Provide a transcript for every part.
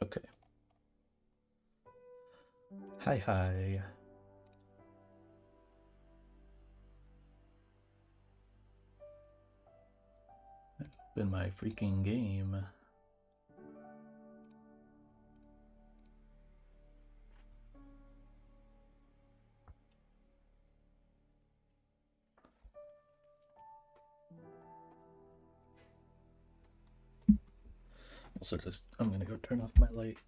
Okay. Hi, hi. Open my freaking game. Also, I'm gonna go turn off my light.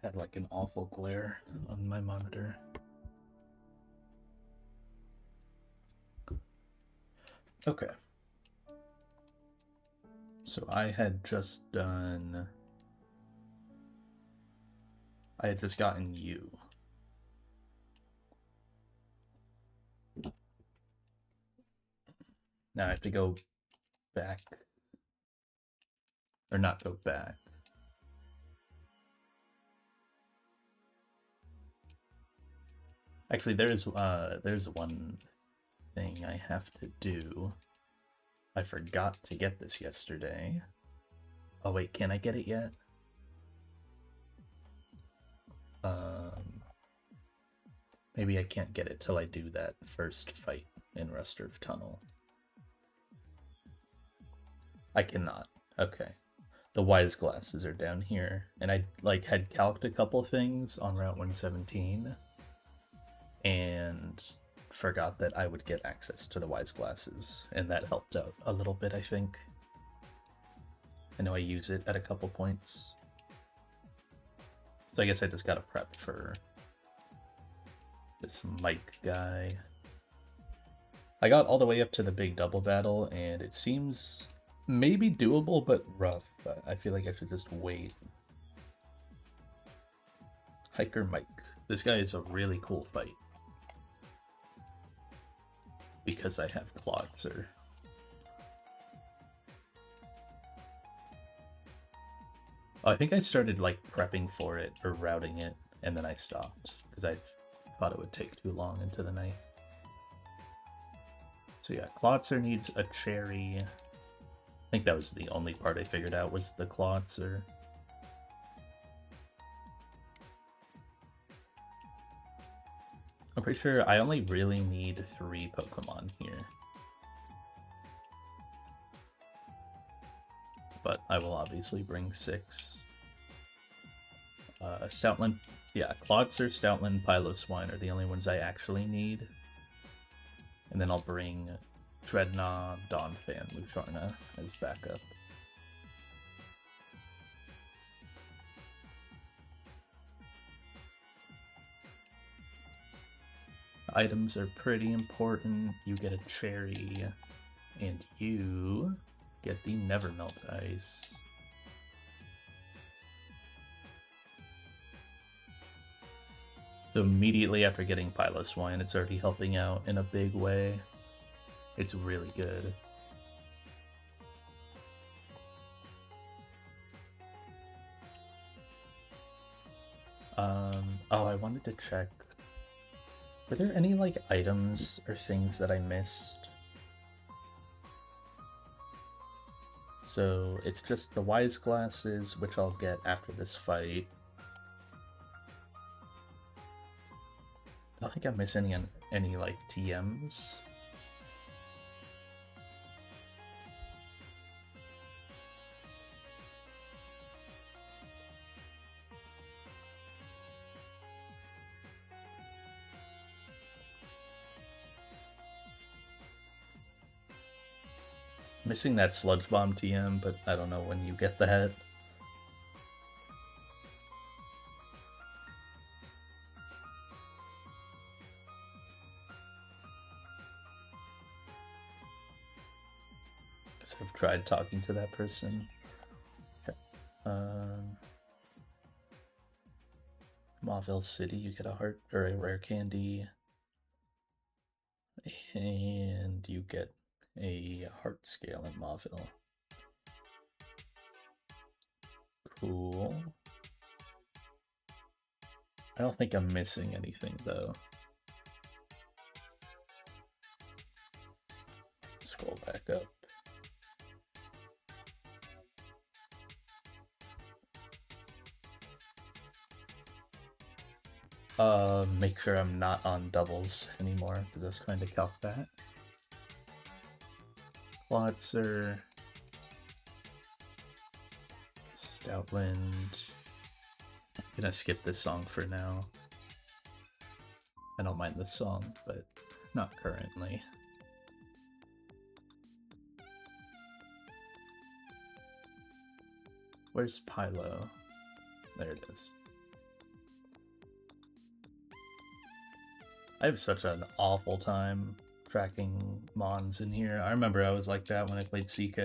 Had like an awful glare on my monitor. Okay. So I had just gotten you. Now I have to go back, or not go back. Actually, there's one thing I have to do. I forgot to get this yesterday. Oh wait, can I get it yet? Maybe I can't get it till I do that first fight in Rustorf Tunnel. I cannot. Okay. The wise glasses are down here, and I had calced a couple things on Route 117 and forgot that I would get access to the wise glasses, and that helped out a little bit, I think. I know I use it at a couple points. So I guess I just gotta prep for this Mike guy. I got all the way up to the big double battle, and it seems maybe doable, but rough. I feel like I should just wait. Hiker Mike. This guy is a really cool fight. Because I have Clogser. I think I started prepping for it or routing it, and then I stopped because I thought it would take too long into the night. So yeah, Klotzer needs a cherry. I think that was the only part I figured out was the Klotzer. I'm pretty sure I only really need 3 Pokemon here. But I will obviously bring 6. Stoutland, yeah, Klotzer, Stoutland, Piloswine are the only ones I actually need. And then I'll bring Dreadnought, Donphan, Musharna as backup. Items are pretty important. You get a cherry, and you get the Nevermelt Ice. So immediately after getting Piloswine, it's already helping out in a big way. It's really good. Oh, I wanted to check. Were there any items or things that I missed? So it's just the wise glasses, which I'll get after this fight. I don't think I'm missing any TMs. Missing that Sludge Bomb TM, but I don't know when you get that. Guess I've tried talking to that person. Okay. Mauville City, you get a heart or a rare candy. And you get a heart scale in Mauville. Cool. I don't think I'm missing anything though. Scroll back up. Make sure I'm not on doubles anymore, because I was trying to calc that. Klotzer. Stoutland. I'm gonna skip this song for now. I don't mind this song, but not currently. Where's Pylo? There it is. I have such an awful time tracking Mons in here. I remember I was like that when I played CK.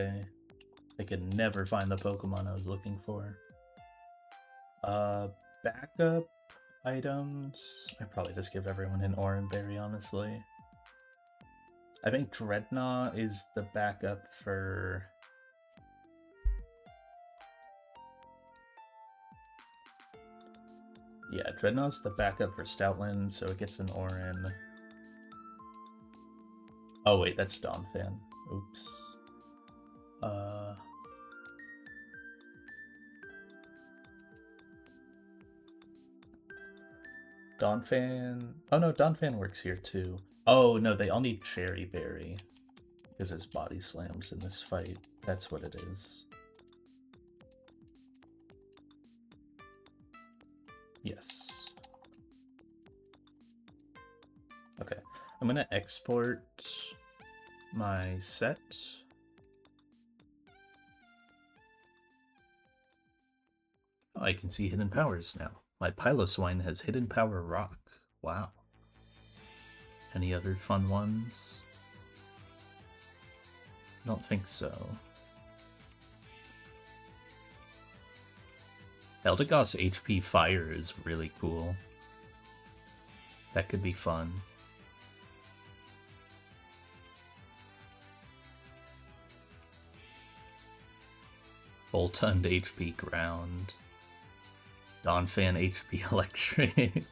I could never find the Pokemon I was looking for. Backup items. I probably just give everyone an Oran Berry, honestly. I think Dreadnought is the backup for... Yeah, Dreadnought's the backup for Stoutland, so it gets an Oran. Oh wait, that's Donphan. Oops. Donphan... Oh no, Donphan works here too. Oh no, they all need Cherry Berry. Because there's body slams in this fight. That's what it is. Yes. Okay, I'm gonna export my set. Oh, I can see hidden powers now. My Piloswine has hidden power rock. Wow. Any other fun ones? I don't think so. Eldegoss HP Fire is really cool. That could be fun. Voltund HP Ground. Donphan HP Electric.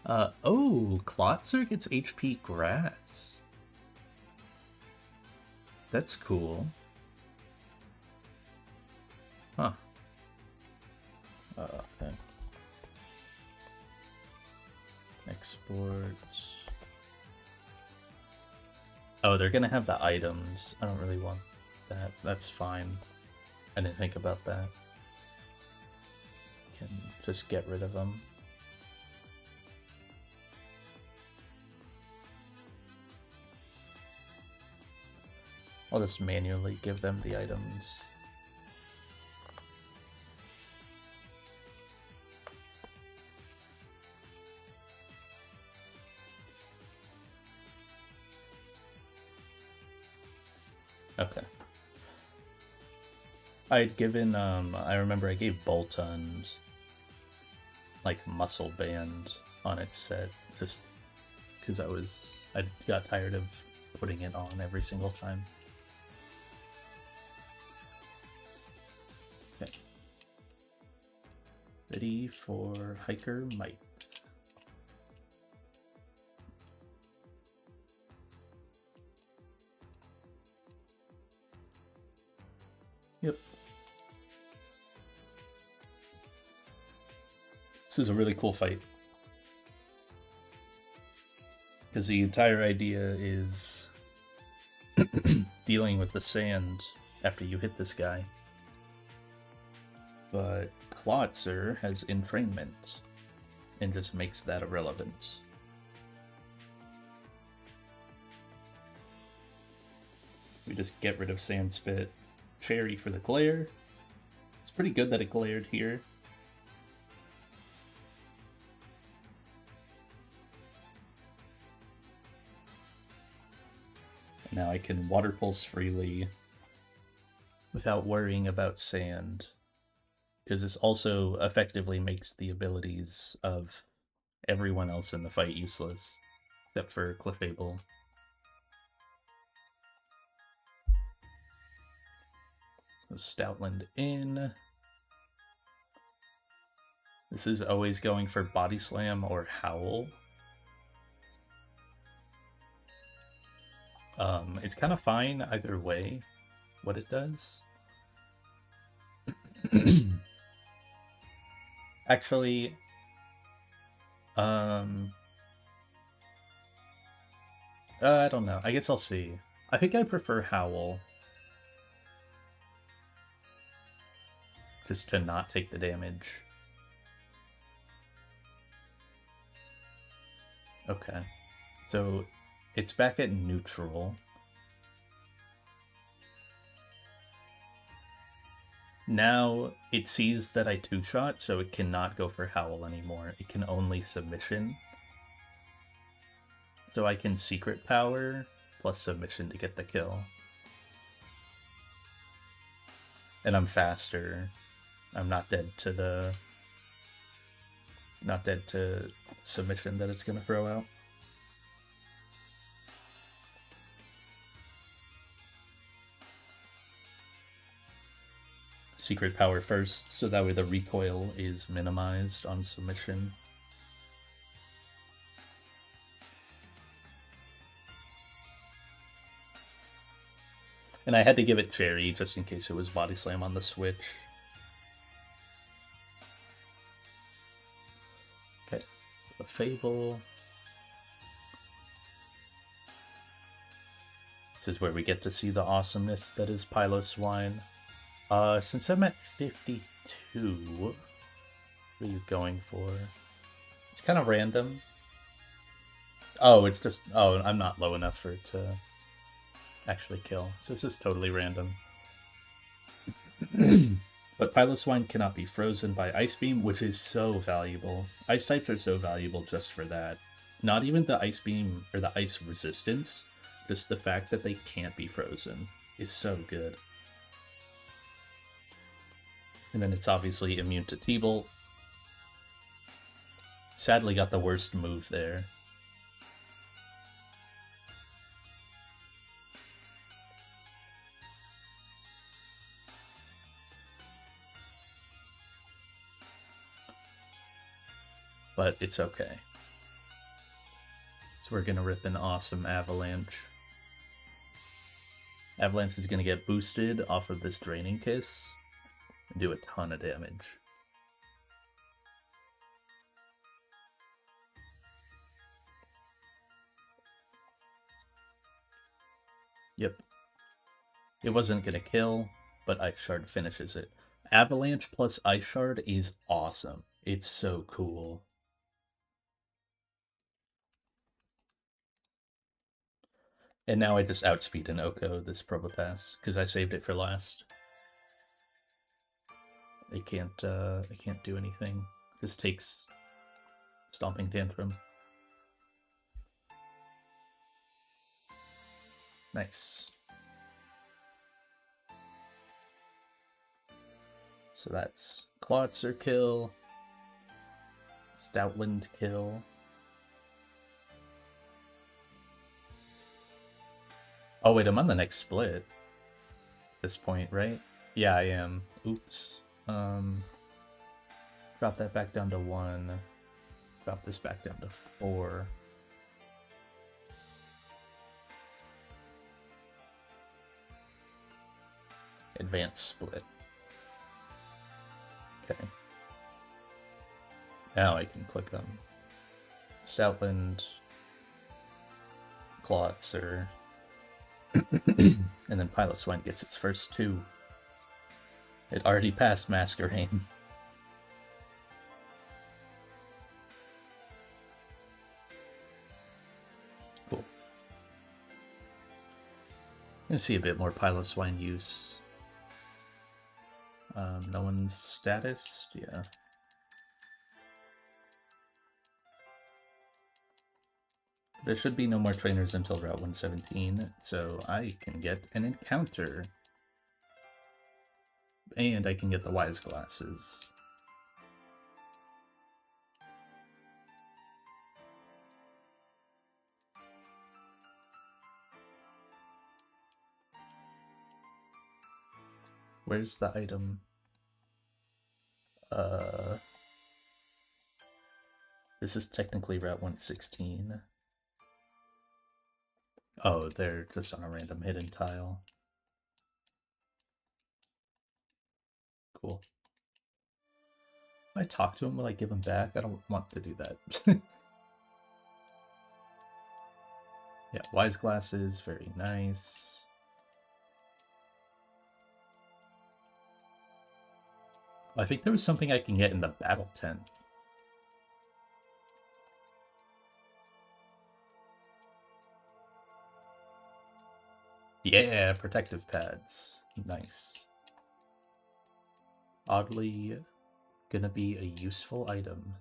Oh, Klotzer gets HP Grass. That's cool. Huh. Okay. Export. Oh, they're gonna have the items. I don't really want that. That's fine. I didn't think about that. Can just get rid of them. I'll just manually give them the items. Okay. I'd given, I remember I gave Boltund, like, Muscle Band on its set, just because I got tired of putting it on every single time. Okay. Ready for Hiker Mike. Yep. This is a really cool fight. Because the entire idea is dealing with the sand after you hit this guy. But Klotzer has entrainment and just makes that irrelevant. We just get rid of Sand Spit. Cherry for the glare. It's pretty good that it glared here. Now I can Water Pulse freely without worrying about sand. Because this also effectively makes the abilities of everyone else in the fight useless. Except for Clefable. Stoutland in. This is always going for Body Slam or Howl. It's kind of fine either way, what it does. Actually, I don't know. I guess I'll see. I think I prefer Howl. Just to not take the damage. Okay. So it's back at neutral. Now it sees that I two-shot, so it cannot go for Howl anymore. It can only submission. So I can secret power plus submission to get the kill. And I'm faster. I'm not dead to the... Not dead to submission that it's gonna throw out. Secret power first, so that way the recoil is minimized on submission. And I had to give it Cherry just in case it was Body Slam on the switch. Okay, the Fable. This is where we get to see the awesomeness that is Piloswine. Since I'm at 52, what are you going for? It's kind of random. Oh, it's just... Oh, I'm not low enough for it to actually kill. So it's just totally random. But Piloswine cannot be frozen by Ice Beam, which is so valuable. Ice types are so valuable just for that. Not even the Ice Beam or the Ice Resistance, just the fact that they can't be frozen is so good. And then it's obviously immune to T-Bolt. Sadly got the worst move there. But it's okay. So we're gonna rip an awesome Avalanche. Avalanche is gonna get boosted off of this Draining Kiss and do a ton of damage. Yep. It wasn't gonna kill, but Ice Shard finishes it. Avalanche plus Ice Shard is awesome. It's so cool. And now I just outspeed an Oko this Probopass because I saved it for last. It can't do anything. This takes Stomping Tantrum. Nice. So that's Klotzer kill, Stoutland kill. Oh wait, I'm on the next split at this point, right? Yeah, I am. Oops. Drop that back down to 1. Drop this back down to 4. Advanced split. Okay. Now I can click on Stoutland, Klotzer, and then Piloswine gets its first 2. It already passed Masquerain. Cool. I'm gonna see a bit more Piloswine use. No one's status? Yeah. There should be no more trainers until Route 117, so I can get an encounter. And I can get the Wise Glasses. Where's the item? This is technically Route 116. Oh, they're just on a random hidden tile. Cool. If I talk to him, will I give him back? I don't want to do that. Yeah, wise glasses, very nice. I think there was something I can get in the battle tent. Yeah, protective pads. Nice. Oddly gonna be a useful item.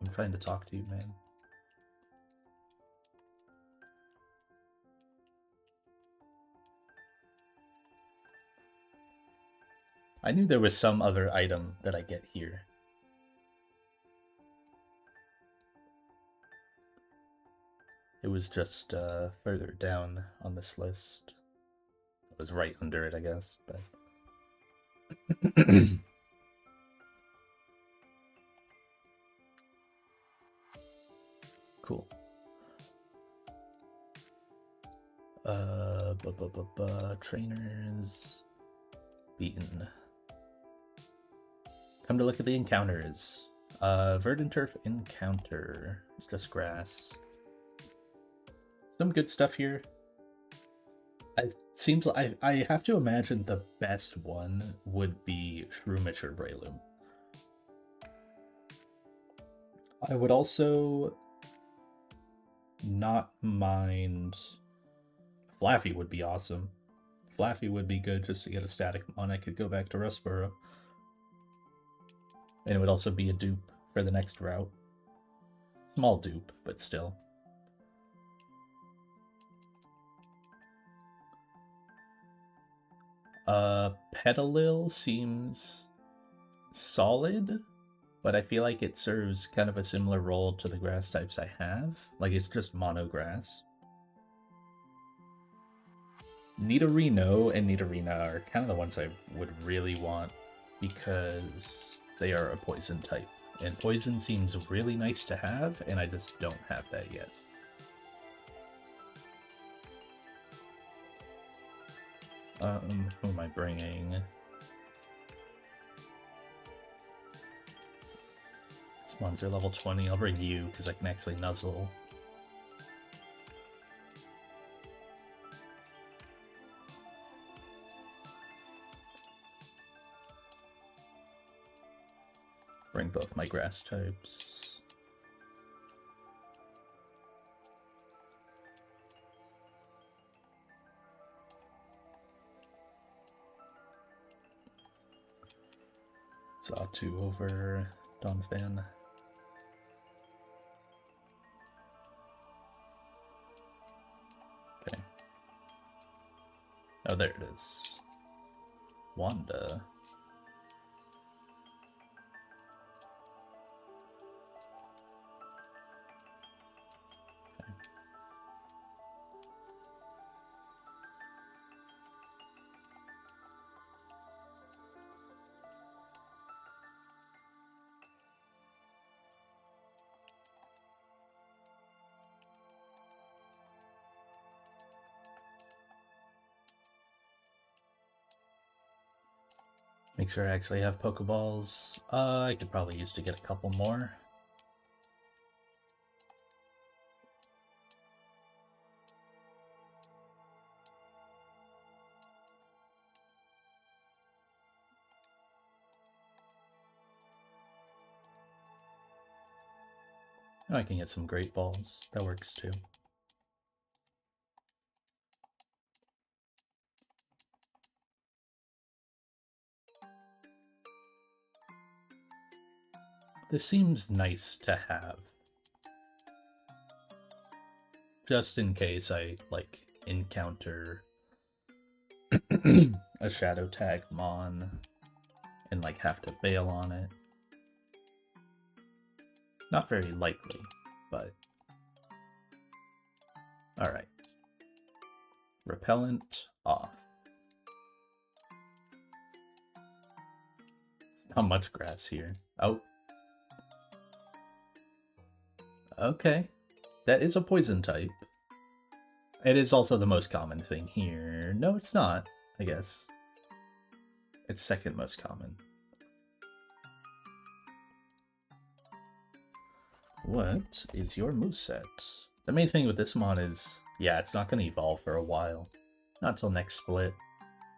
I'm trying to talk to you, man. I knew there was some other item that I get here. It was just further down on this list. It was right under it, I guess, but... Cool. Trainers... Beaten. Come to look at the encounters. Verdant Turf Encounter. It's just grass. Some good stuff here. It seems like I have to imagine the best one would be Shroomish or Breloom. I would also not mind... Flaffy would be awesome. Flaffy would be good just to get a static mon. I could go back to Rustboro. And it would also be a dupe for the next route. Small dupe, but still. Petalil seems solid, but I feel like it serves kind of a similar role to the grass types I have. Like, it's just mono grass. Nidorino and Nidorina are kind of the ones I would really want because they are a poison type. And poison seems really nice to have, and I just don't have that yet. Who am I bringing? This one's are level 20. I'll bring you because I can actually nuzzle. Bring both my grass types. Saw 2 over Donphan. Okay. Oh, there it is. Wanda. Make sure I actually have Pokeballs. I could probably use to get a couple more. Oh, I can get some Great Balls. That works too. This seems nice to have. Just in case I, like, encounter a Shadow Tag Mon and, like, have to bail on it. Not very likely, but... Alright. Repellent off. Not much grass here. Oh. Okay. That is a poison type. It is also the most common thing here. No, it's not, I guess. It's second most common. What is your moveset? The main thing with this mon is, yeah, it's not going to evolve for a while. Not till next split.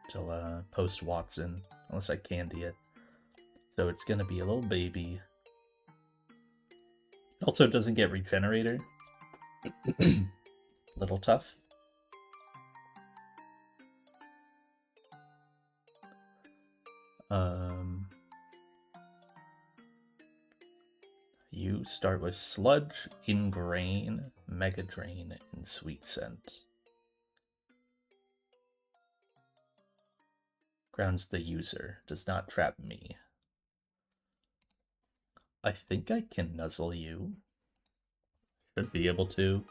Till post Watson, unless I candy it. So it's going to be a little baby. It also doesn't get Regenerator. Little tough. You start with Sludge, Ingrain, Mega Drain, and Sweet Scent. Grounds the user, does not trap me. I think I can nuzzle you. Should be able to.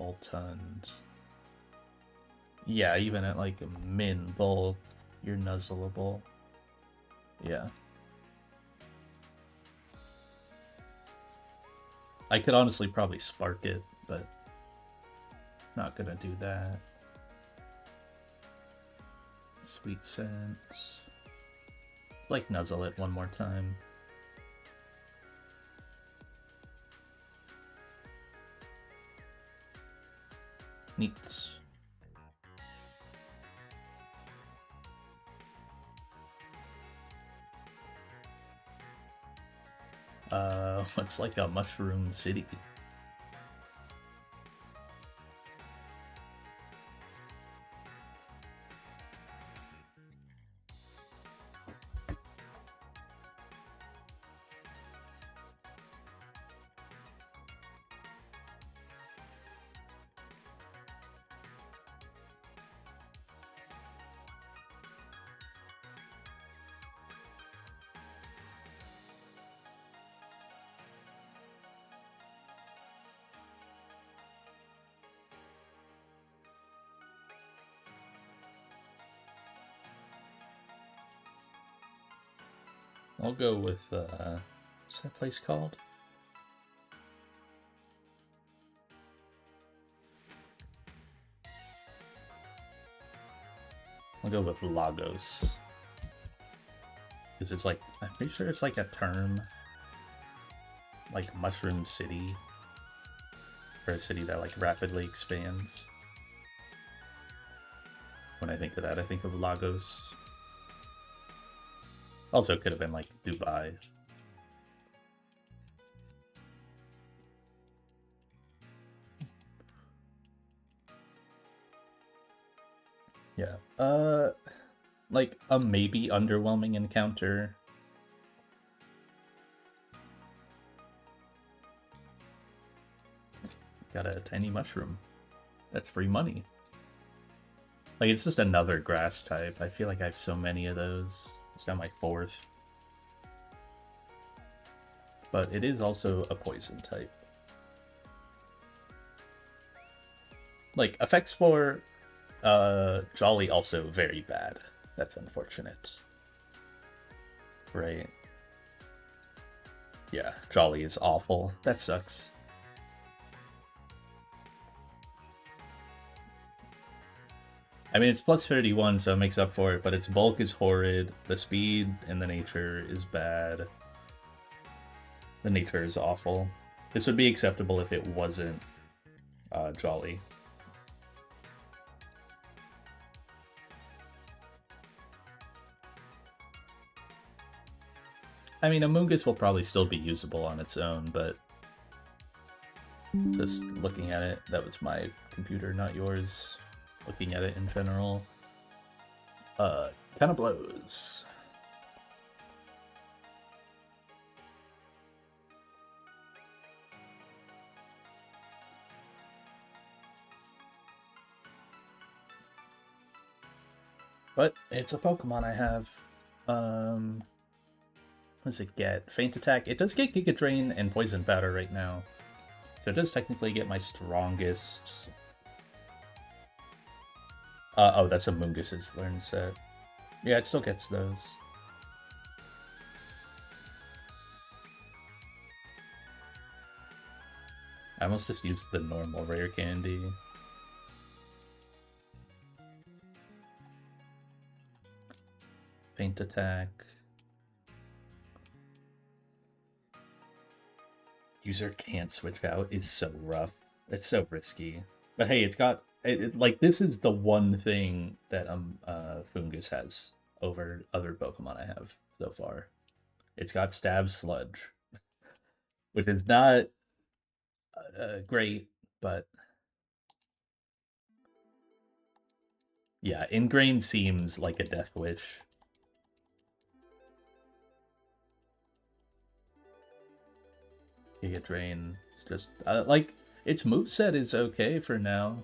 Boltund. Yeah, even at like a min bulk, you're nuzzleable. Yeah. I could honestly probably spark it, but not gonna do that. Sweet Scent. Like nuzzle it one more time. Neat. What's like a mushroom city? I'll go with, what's that place called? I'll go with Lagos. Because it's like, I'm pretty sure it's like a term. Like Mushroom City. For a city that like rapidly expands. When I think of that, I think of Lagos. Also could have been like Dubai. Yeah. Like a maybe underwhelming encounter. Got a tiny mushroom. That's free money. Like it's just another grass type. I feel like I have so many of those. It's now my fourth. But it is also a poison type. Like, effects for Jolly also very bad. That's unfortunate. Right. Yeah, Jolly is awful. That sucks. I mean, it's plus 31, so it makes up for it, but its bulk is horrid, the speed and the nature is bad. The nature is awful. This would be acceptable if it wasn't Jolly. I mean, Amoonguss will probably still be usable on its own, but just looking at it, that was my computer, not yours. Looking at it in general, kind of blows. But it's a Pokemon I have. What does it get? Faint Attack. It does get Giga Drain and Poison Powder right now. So it does technically get my strongest. Oh, that's Amoonguss's learn set. Yeah, it still gets those. I almost just used the normal rare candy. Faint attack. User can't switch out is so rough. It's so risky. But hey, it's got like this is the one thing that Fungus has over other Pokemon I have so far. It's got Stab Sludge, which is not great, but yeah, Ingrain seems like a death wish. Giga Drain. It's just like its moveset is okay for now.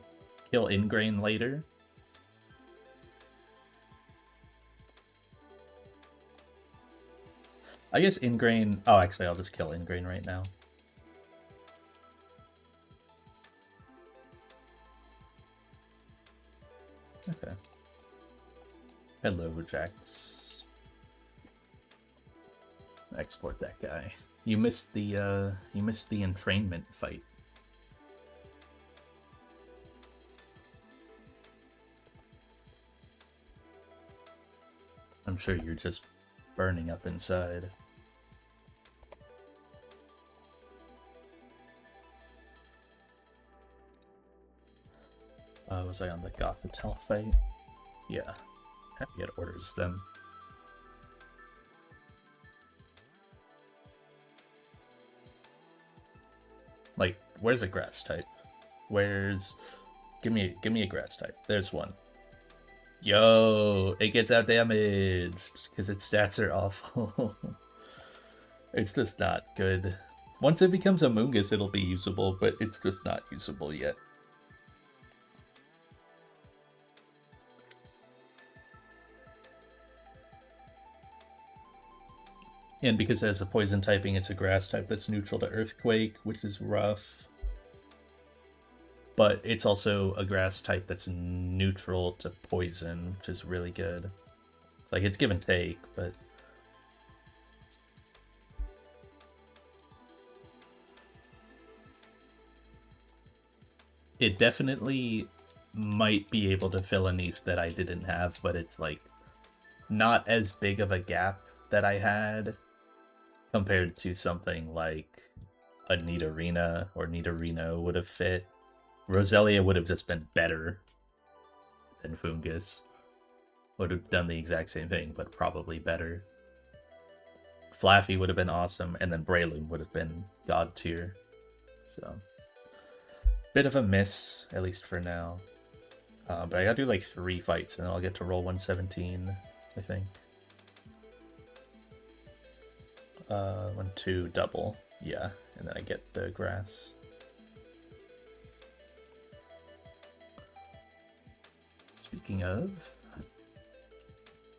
Kill Ingrain later. I guess Ingrain. Oh, actually, I'll just kill Ingrain right now. Okay. Hello, Jax. Export that guy. You missed the entrainment fight. I'm sure you're just burning up inside. Was I on the Gothitelle fight? Yeah. Have to get orders then. Like, where's a grass type? Where's... Give me a grass type. There's one. Yo, it gets out damaged because its stats are awful. It's just not good. Once it becomes a Mungus, it'll be usable, but it's just not usable yet. And because it has a poison typing, it's a grass type that's neutral to Earthquake, which is rough. But it's also a grass type that's neutral to poison, which is really good. It's like, it's give and take, but... It definitely might be able to fill a niche that I didn't have, but it's like not as big of a gap that I had compared to something like a Nidorina or Nidorino would have fit. Roselia would have just been better than Fungus. Would have done the exact same thing, but probably better. Flaffy would have been awesome, and then Breloom would have been god tier. So, bit of a miss, at least for now. But I gotta do like 3 fights, and then I'll get to roll 117, I think. 1, 2, double. Yeah, and then I get the grass. Speaking of,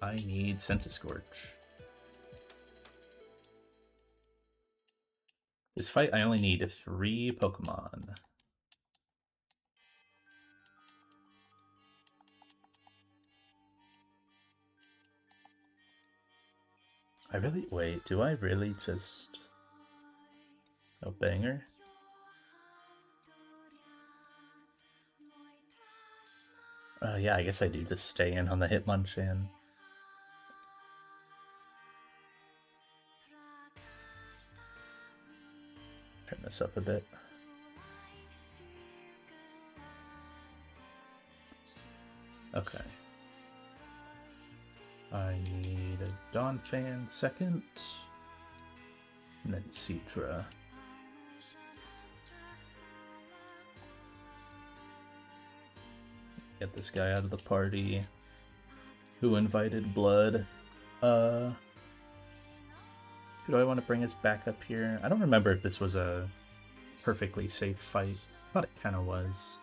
I need Centiskorch. This fight, I only need 3 Pokemon. Wait, do I really just... Oh, banger? Yeah, I guess I do just stay in on the Hitmonchan. Turn this up a bit. Okay. I need a Donphan second, and then Citra. Get this guy out of the party. Who invited Blood? Who do I want to bring us back up here? I don't remember if this was a perfectly safe fight. I thought it kind of was.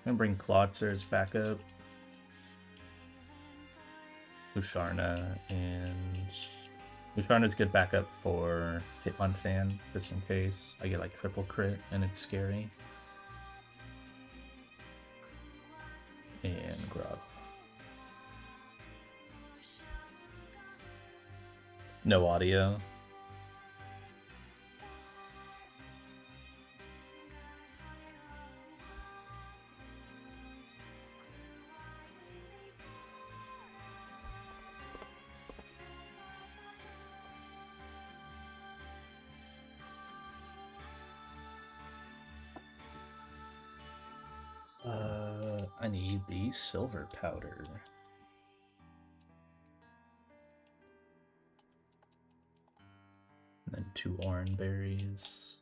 I'm gonna bring Clawtzers back up. Usharna, and Usharna's good backup for Hitmonchan, just in case I get like triple crit and it's scary. And Grub. No audio. I need the silver powder. And then 2 orange berries.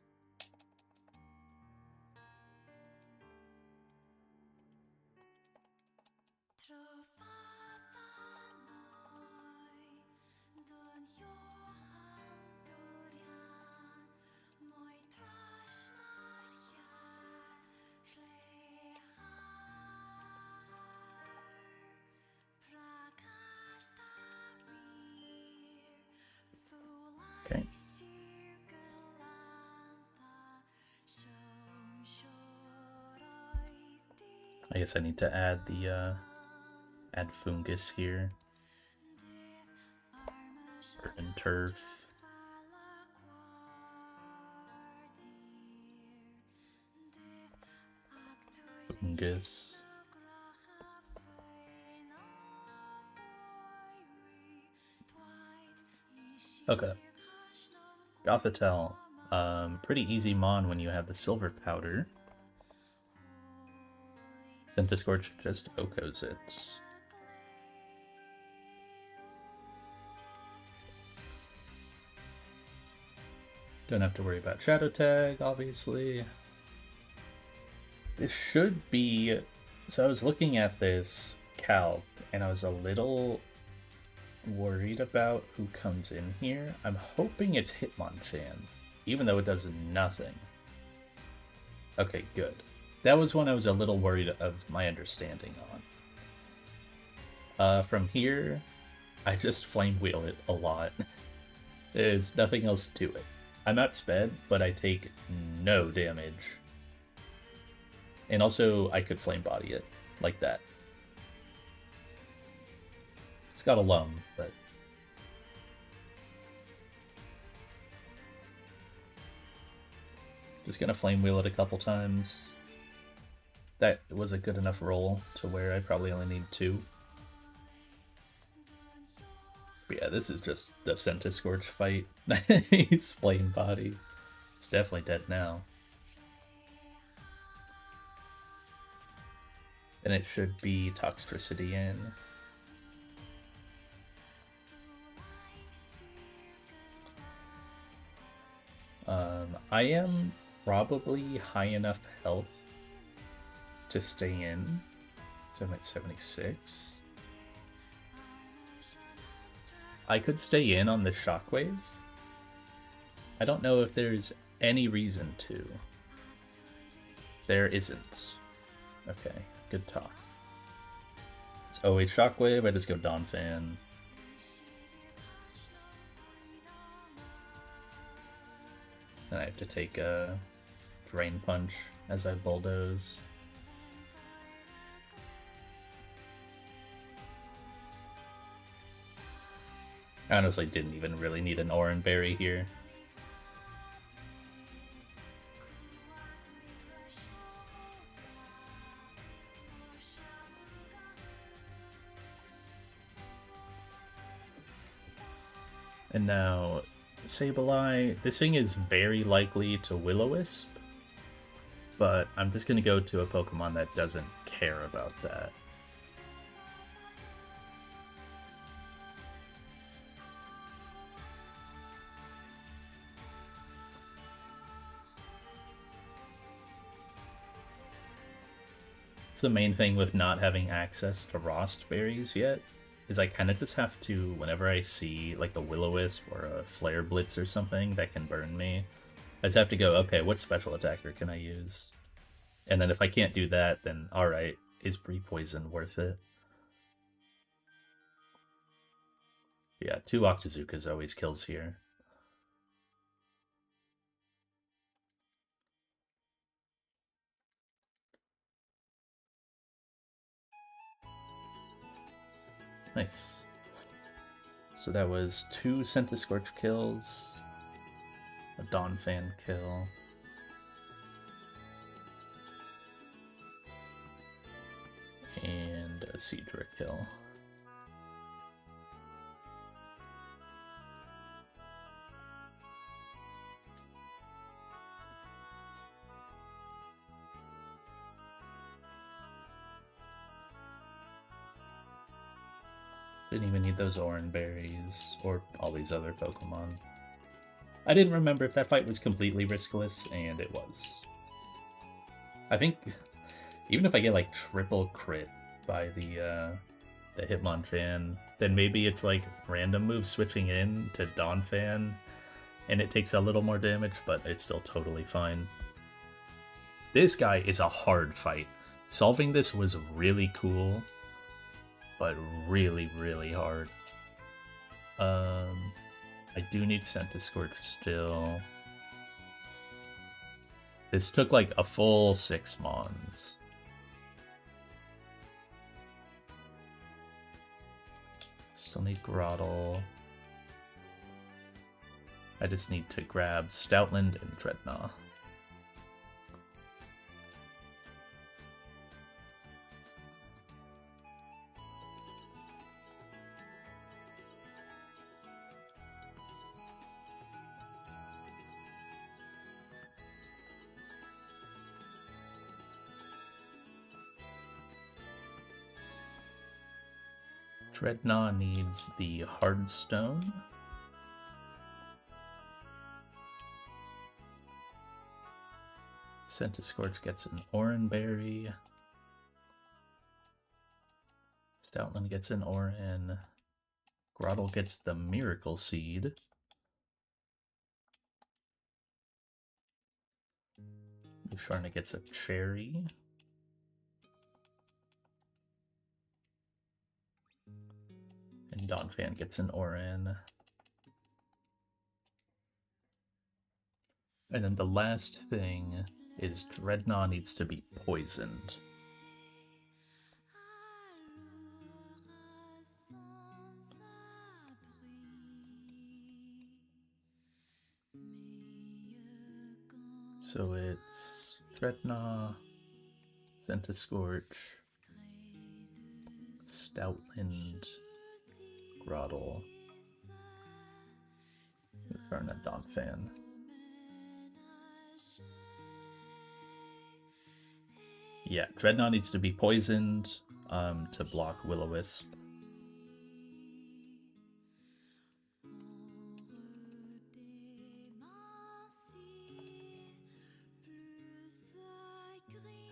Okay. I guess I need to add the add fungus here. Urban turf. Fungus. Okay. Gothitelle. Pretty easy mon when you have the silver powder. Centiscorch just Okos it. Don't have to worry about Shadow Tag, obviously. This should be... So I was looking at this calc, and I was a little worried about who comes in here. I'm hoping it's Hitmonchan, even though it does nothing. Okay, good. That was one I was a little worried of my understanding on. From here, I just Flame Wheel it a lot. There's nothing else to it. I'm outsped, but I take no damage. And also, I could Flame Body it, like that. It's got a lum, but... Just gonna Flame Wheel it a couple times. That was a good enough roll to where I probably only need 2. But yeah, this is just the Centiscorch fight. He's Flame Body. It's definitely dead now. And it should be Toxtricity in. I am probably high enough health to stay in. So I'm at 76. I could stay in on the Shockwave. I don't know if there's any reason to. There isn't. Okay, good talk. It's always Shockwave, I just go Donphan. Then I have to take a Drain Punch as I Bulldoze. I honestly didn't even really need an Oran Berry here. And now, Sableye, this thing is very likely to Will-O-Wisp, but I'm just going to go to a Pokemon that doesn't care about that. It's the main thing with not having access to Rost berries yet, is I kind of just have to, whenever I see like a Will-O-Wisp or a Flare Blitz or something that can burn me, I just have to go, okay, what special attacker can I use? And then if I can't do that, then alright, is Poison worth it? Yeah, 2 Octazookas always kills here. Nice. So that was 2 Centiscorch kills, a Donphan kill, and a Seadra kill. Didn't even need those orange berries or all these other Pokemon. I didn't remember if that fight was completely riskless, and it was. I think even if I get like triple crit by the Hitmonchan, then maybe it's like random moves switching in to Donphan, and it takes a little more damage, but it's still totally fine. This guy is a hard fight. Solving this was really cool, but really, really hard. I do need Centiskorch still. This took like a full 6 Mons. Still need Grotle. I just need to grab Stoutland and Dreadnought. Dreadnought needs the Hard Stone. Centiskorch gets an Oran Berry. Stoutland gets an Oran. Grotle gets the Miracle Seed. Musharna gets a Cherry. And Donphan gets an Oran. And then the last thing is Dreadnought needs to be poisoned. So it's Dreadnought, Centiskorch, Stoutland, Grotle, Musharna, Donphan. Yeah, Dreadnought needs to be poisoned to block Will-O-Wisp.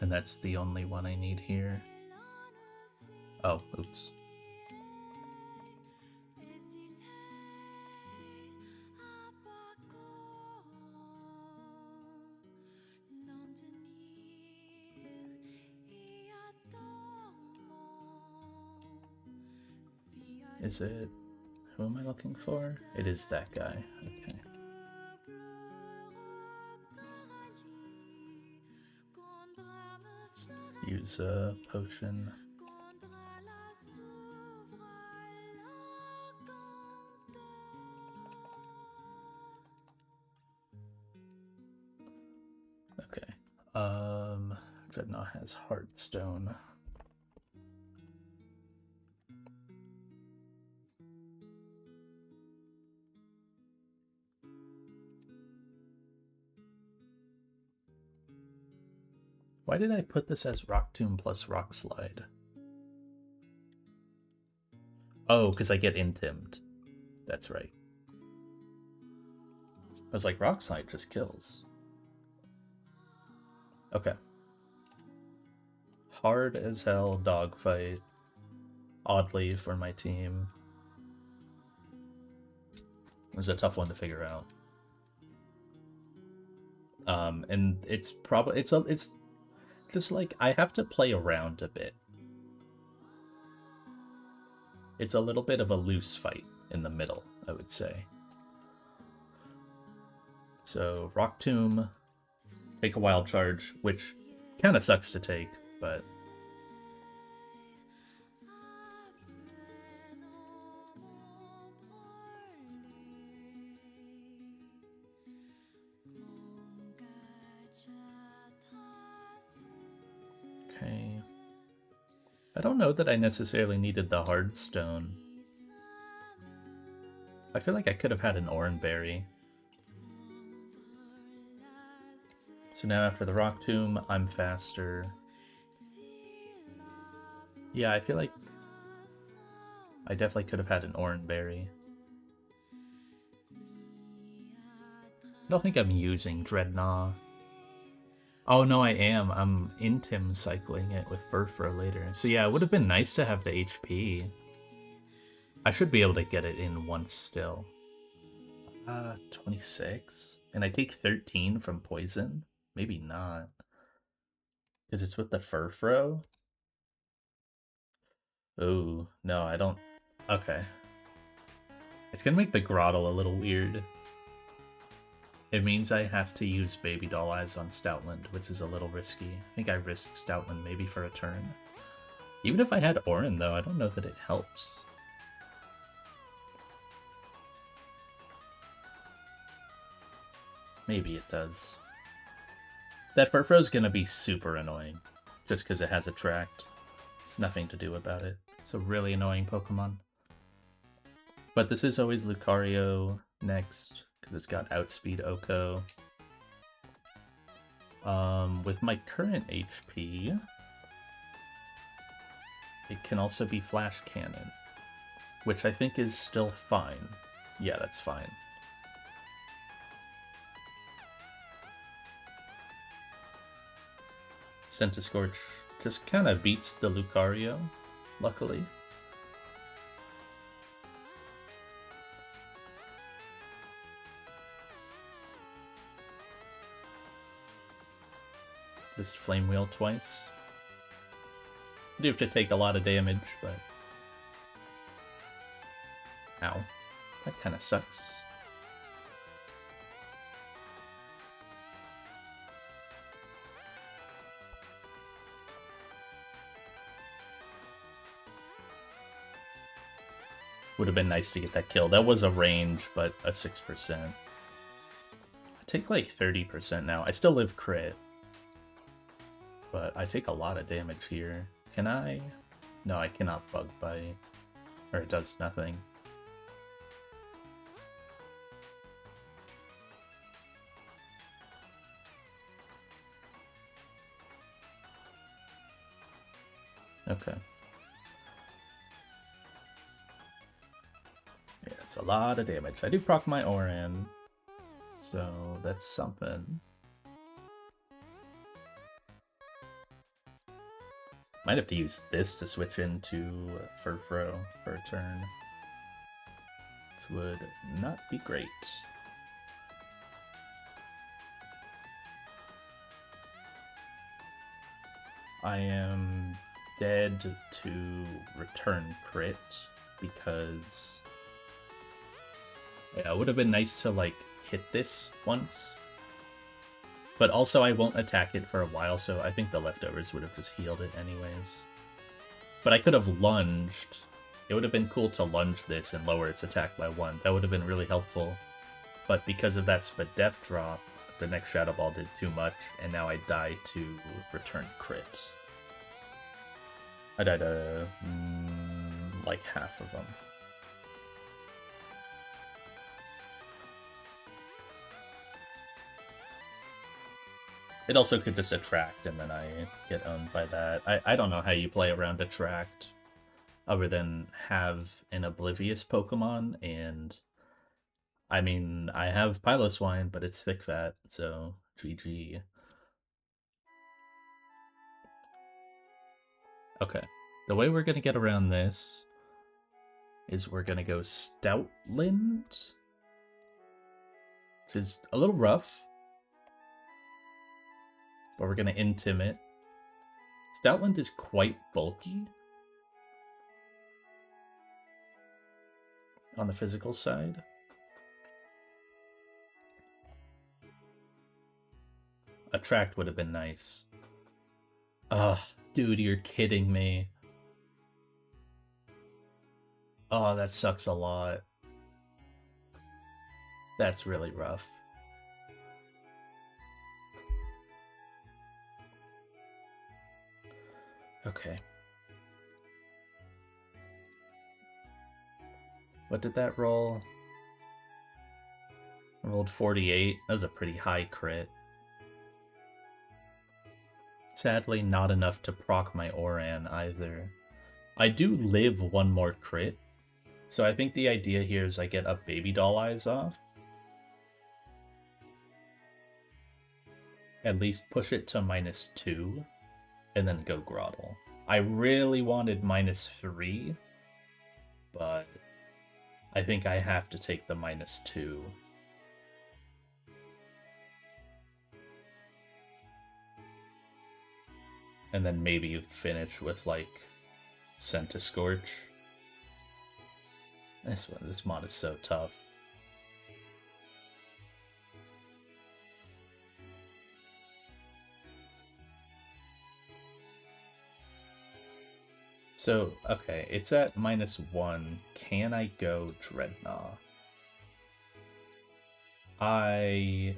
And that's the only one I need here. Oh, oops. Is it... who am I looking for? It is that guy. Okay. Use a potion. Okay. Dreadnought has Heartstone. Why did I put this as Rock Tomb plus Rock Slide? Oh, because I get intimed. That's right. I was like, Rock Slide just kills. Okay. Hard as hell dogfight. Oddly for my team. It was a tough one to figure out. And it's probably it's just like I have to play around a bit. It's a little bit of a loose fight in the middle, I would say. So Rock Tomb, take a Wild Charge, which kind of sucks to take, but okay. I don't know that I necessarily needed the Hard Stone. I feel like I could have had an Oran Berry. So now after the Rock Tomb, I'm faster. Yeah, I feel like I definitely could have had an Oran Berry. I don't think I'm using Dreadnought. Oh no, I am. I'm Intim cycling it with Furfur later. So yeah, it would have been nice to have the HP. I should be able to get it in once still. 26? And I take 13 from Poison? Maybe not. Because it's with the Furfro? Oh, no, I don't... Okay. It's gonna make the Grottle a little weird. It means I have to use Baby Doll Eyes on Stoutland, which is a little risky. I think I risked Stoutland maybe for a turn. Even if I had Orin, though, I don't know that it helps. Maybe it does. That Furfro's gonna be super annoying, just because it has Attract. It's nothing to do about it. It's a really annoying Pokemon. But this is always Lucario next, because it's got Outspeed Oko. With my current HP, it can also be Flash Cannon, which I think is still fine. Yeah, that's fine. Centiskorch just kind of beats the Lucario, luckily. Just Flame Wheel twice. I do have to take a lot of damage, but... Ow. That kind of sucks. Would have been nice to get that kill. That was a range, but a 6%. I take like 30% now. I still live crit. But I take a lot of damage here. Can I? No, I cannot Bug Bite. Or it does nothing. Okay. Yeah, it's a lot of damage. I do proc my Oran, so that's something. Might have to use this to switch into Furfro for a turn, which would not be great. I am dead to return crit because yeah, it would have been nice to like hit this once. But also I won't attack it for a while, so I think the leftovers would have just healed it anyways. But I could have lunged. It would have been cool to lunge this and lower its attack by 1. That would have been really helpful. But because of that Spadef drop, the next Shadow Ball did too much, and now I die to return crit. I died to like half of them. It also could just attract, and then I get owned by that. I don't know how you play around attract, other than have an Oblivious Pokemon, and I mean, I have Piloswine, but it's thick fat, so GG. Okay, the way we're gonna get around this is we're gonna go Stoutland, which is a little rough, but we're gonna Intimate. Stoutland is quite bulky on the physical side. Attract would have been nice. Ugh, dude, you're kidding me. Oh, that sucks a lot. That's really rough. Okay. What did that roll? I rolled 48. That was a pretty high crit. Sadly, not enough to proc my Oran either. I do live one more crit, So I think the idea here is I get a baby doll eyes off. At least push it to -2, and then go Groddle. I really wanted -3, but I think I have to take the -2. And then maybe you finish with, like, Centiscorch. This mod is so tough. So, okay, it's at -1. Can I go Dreadnought? I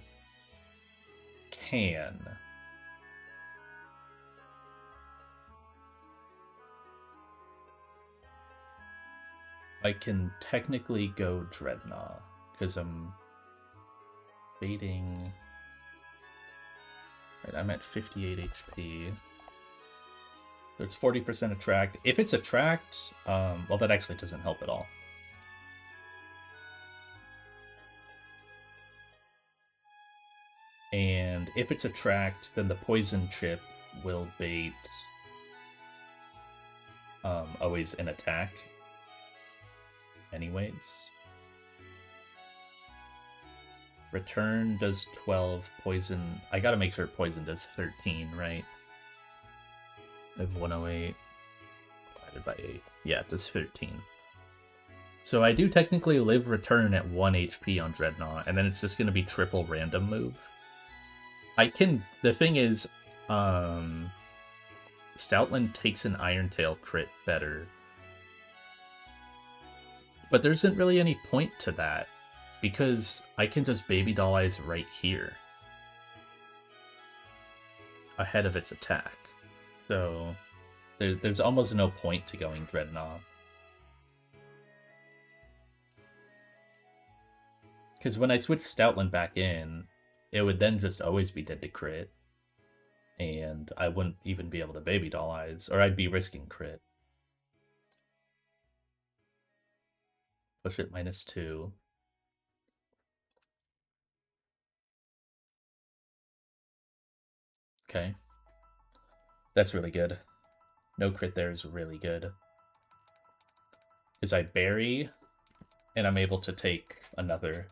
can. I can technically go Dreadnought, because I'm baiting... Right, I'm at 58 HP. So it's 40% attract. If it's attract, well, that actually doesn't help at all. And if it's attract, then the poison chip will bait always an attack. Anyways. Return does 12, poison... I gotta make sure poison does 13, right? I have 108 divided by 8. Yeah, it does 13. So I do technically live return at 1 HP on Dreadnought, and then it's just going to be triple random move. I can... The thing is, Stoutland takes an Iron Tail crit better. But there isn't really any point to that, because I can just Baby Doll Eyes right here. Ahead of its attack. So, there's almost no point to going Dreadnought. Because when I switch Stoutland back in, it would then just always be dead to crit. And I wouldn't even be able to Baby Doll Eyes, or I'd be risking crit. Push it -2. Okay. That's really good. No crit there is really good. Because I bury, and I'm able to take another.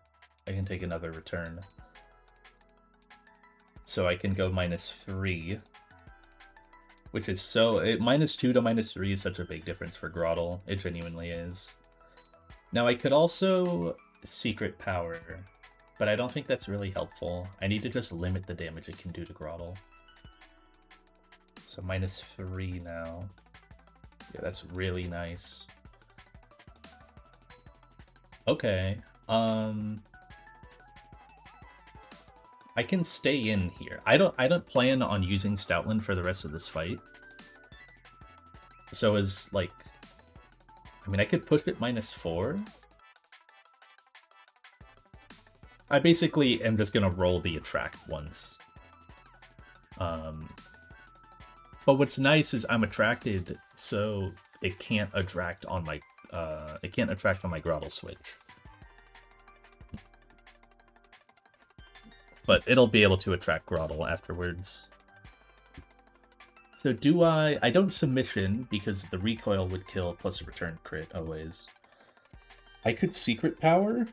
I can take another return. So I can go -3. Which is so... -2 to -3 is such a big difference for Groddle. It genuinely is. Now I could also Secret Power, but I don't think that's really helpful. I need to just limit the damage it can do to Groddle. So -3 now. Yeah, that's really nice. Okay. I can stay in here. I don't plan on using Stoutland for the rest of this fight. So as like, I mean, I could push it -4. I basically am just gonna roll the attract once. But what's nice is I'm attracted, so it can't attract on my Groddle switch. But it'll be able to attract Groddle afterwards. So do I don't submission because the recoil would kill plus a return crit always. I could Secret Power.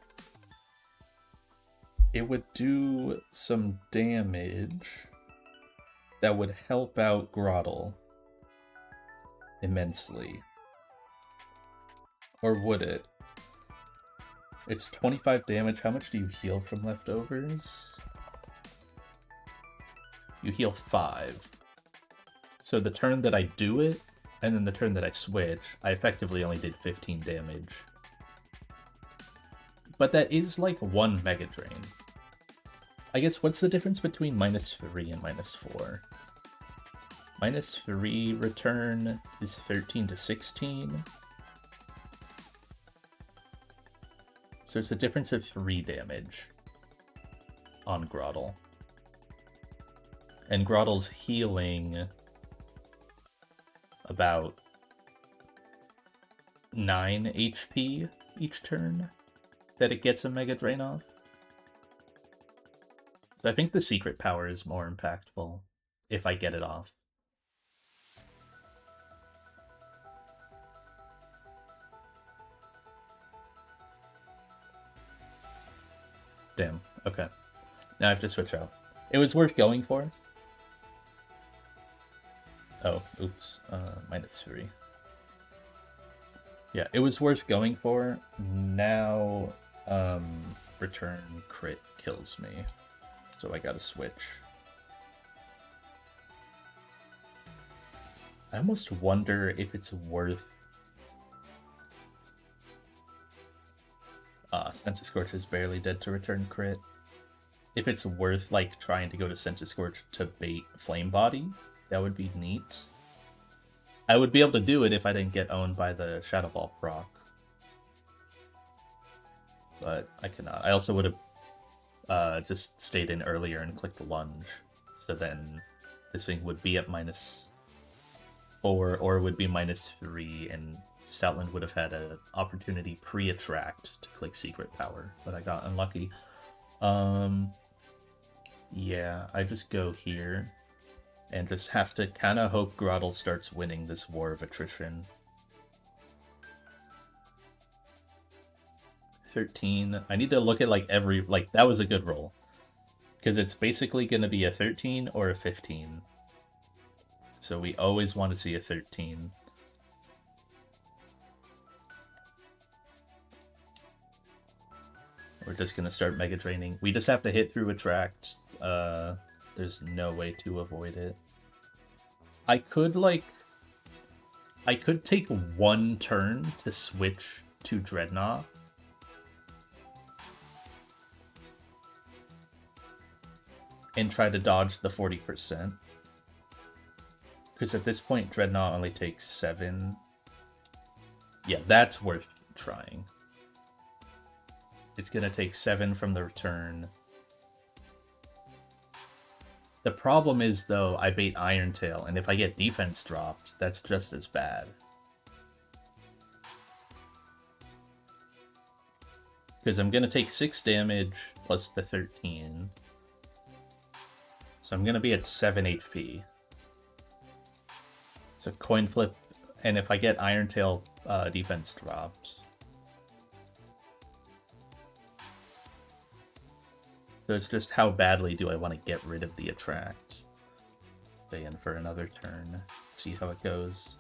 It would do some damage that would help out Groddle immensely. Or would it? It's 25 damage. How much do you heal from leftovers? You heal 5. So the turn that I do it, and then the turn that I switch, I effectively only did 15 damage. But that is like 1 Mega Drain. I guess what's the difference between -3 and -4? -3 return is 13 to 16. So it's a difference of 3 damage on Groddle. And Groddle's healing about 9 HP each turn that it gets a Mega Drain off. So I think the secret power is more impactful if I get it off. Damn, okay. Now I have to switch out. It was worth going for. Oh, oops. -3. Yeah, it was worth going for. Now, return crit kills me. So I gotta switch. I almost wonder if it's worth... Centiscorch is barely dead to return crit. If it's worth, like, trying to go to Centiscorch to bait Flame Body, that would be neat. I would be able to do it if I didn't get owned by the Shadow Ball proc. But I cannot. I also would have just stayed in earlier and clicked the lunge. So then this thing would be at -4 or would be -3, and Stoutland would have had an opportunity pre-attract to click Secret Power, but I got unlucky. Yeah, I just go here and just have to kind of hope Grottle starts winning this war of attrition. 13. I need to look at like every, like that was a good roll. Because it's basically going to be a 13 or a 15. So we always want to see a 13. We're just going to start Mega Draining. We just have to hit through Attract. There's no way to avoid it. I could take one turn to switch to Dreadnought. And try to dodge the 40%. Because at this point, Dreadnought only takes 7. Yeah, that's worth trying. It's going to take 7 from the return. The problem is, though, I bait Iron Tail, and if I get defense dropped, that's just as bad. Because I'm going to take 6 damage plus the 13. So I'm going to be at 7 HP. So coin flip, and if I get Iron Tail defense dropped. So it's just how badly do I want to get rid of the attract. Stay in for another turn, see how it goes.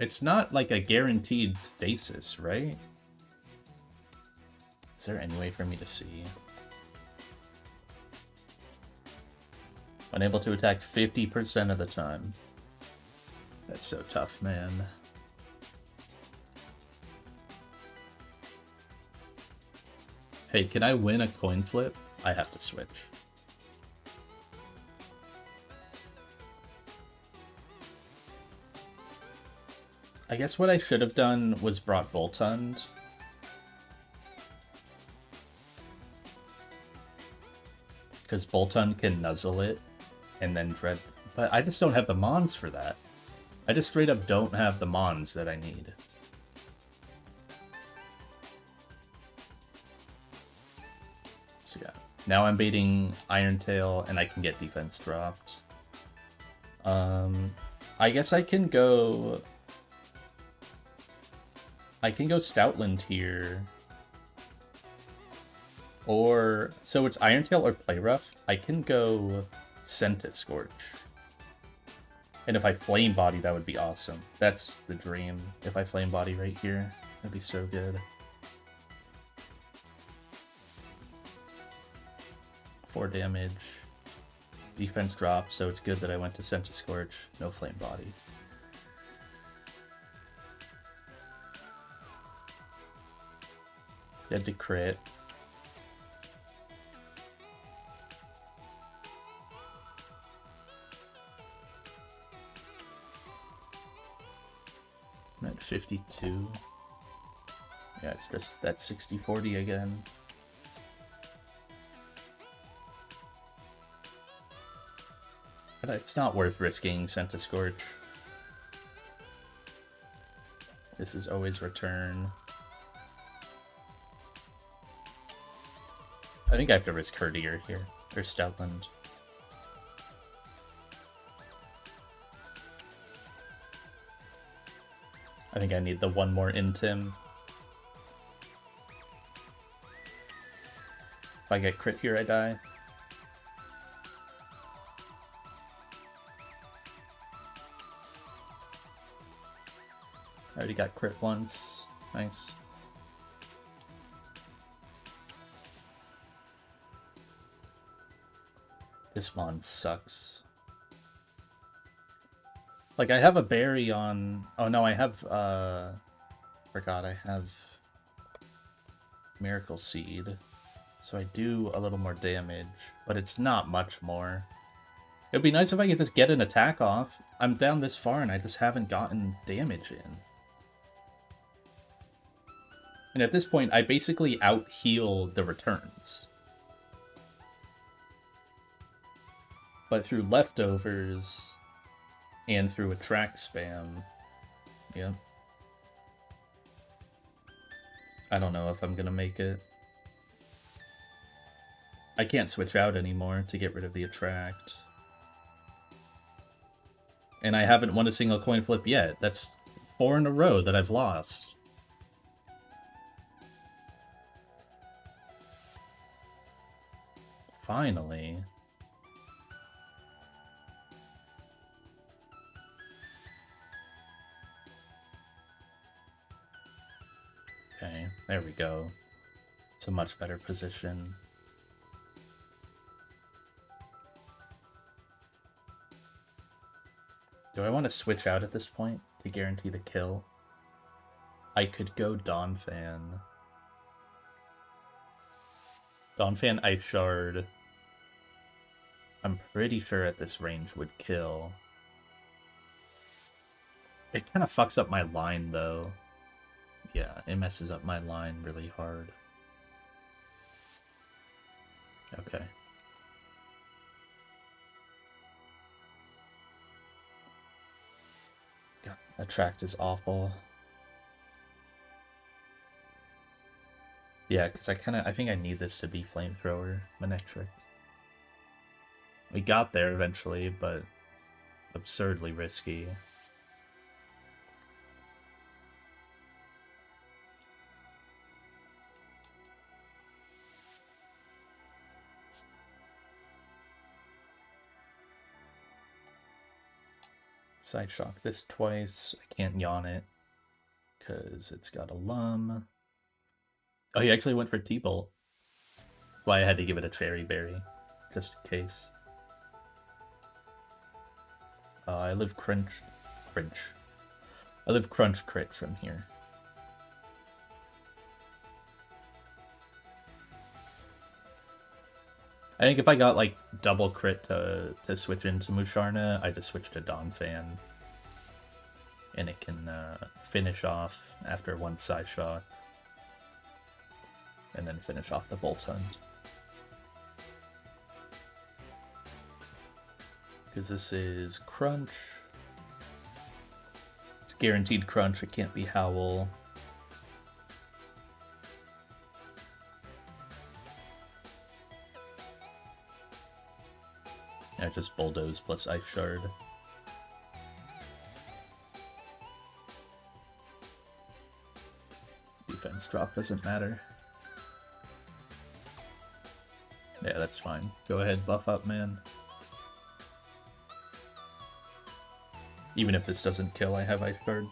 It's not like a guaranteed stasis, right? Is there any way for me to see? Unable to attack 50% of the time. That's so tough, man. Hey, can I win a coin flip? I have to switch. I guess what I should have done was brought Boltund. Because Boltund can nuzzle it and then Dread... But I just don't have the Mons for that. I just straight up don't have the Mons that I need. So yeah, now I'm baiting Iron Tail and I can get defense dropped. I guess I can go... Stoutland here. Or... So it's Iron Tail or Play Rough. I can go Centiscorch. And if I Flame Body, that would be awesome. That's the dream. If I Flame Body right here, that'd be so good. 4 damage. Defense drop, so it's good that I went to Centiscorch. No Flame Body. Dead to crit. I'm at 52. Yeah, it's just that 60-40 again. But it's not worth risking Scent to Scorch. This is always return. I think I have to risk Herdier here, or Stoutland. I think I need the one more Intim. If I get crit here, I die. I already got crit once. Nice. This one sucks. Like, I have a berry on... Oh, no, I have, forgot, I have Miracle Seed. So I do a little more damage, but it's not much more. It would be nice if I could just get an attack off. I'm down this far and I just haven't gotten damage in. And at this point, I basically out-heal the returns. But through leftovers and through attract spam, yeah. I don't know if I'm gonna make it. I can't switch out anymore to get rid of the attract. And I haven't won a single coin flip yet. That's 4 in a row that I've lost. Finally. Okay, there we go. It's a much better position. Do I want to switch out at this point to guarantee the kill? I could go Donphan. Donphan Ice Shard. I'm pretty sure at this range would kill. It kind of fucks up my line, though. Yeah, it messes up my line really hard. Okay. God, attract is awful. Yeah, because I think I need this to be Flamethrower, Manectric. We got there eventually, but absurdly risky. Side shock this twice. I can't yawn it because it's got a Lum. Oh, he actually went for T-Bolt. That's why I had to give it a Cherry Berry, just in case. I live Crunch. I live Crunch crit from here. I think if I got like double crit to switch into Musharna, I just switch to Donphan. And it can finish off after one side shot. And then finish off the Bolt Hunt. Because this is Crunch. It's guaranteed Crunch, it can't be Howl. Yeah, just Bulldoze plus Ice Shard. Defense drop doesn't matter. Yeah, that's fine. Go ahead, buff up, man. Even if this doesn't kill, I have Ice Guard.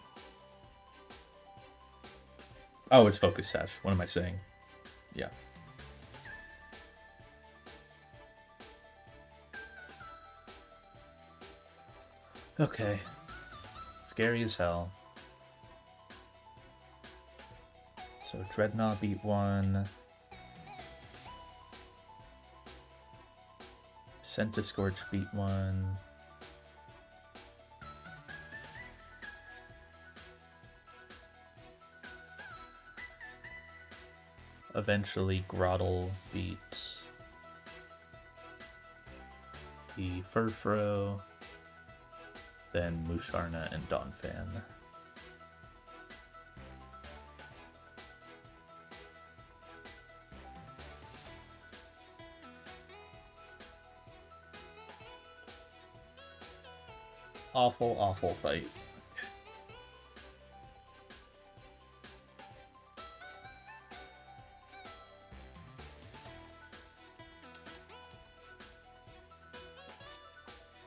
Oh, it's Focus Sash. What am I saying? Yeah. Okay. Scary as hell. So Dreadnought beat one. Scent to Scorch beat one. Eventually Grottle beat see Furfro, then Musharna and Donphan. Awful, awful fight.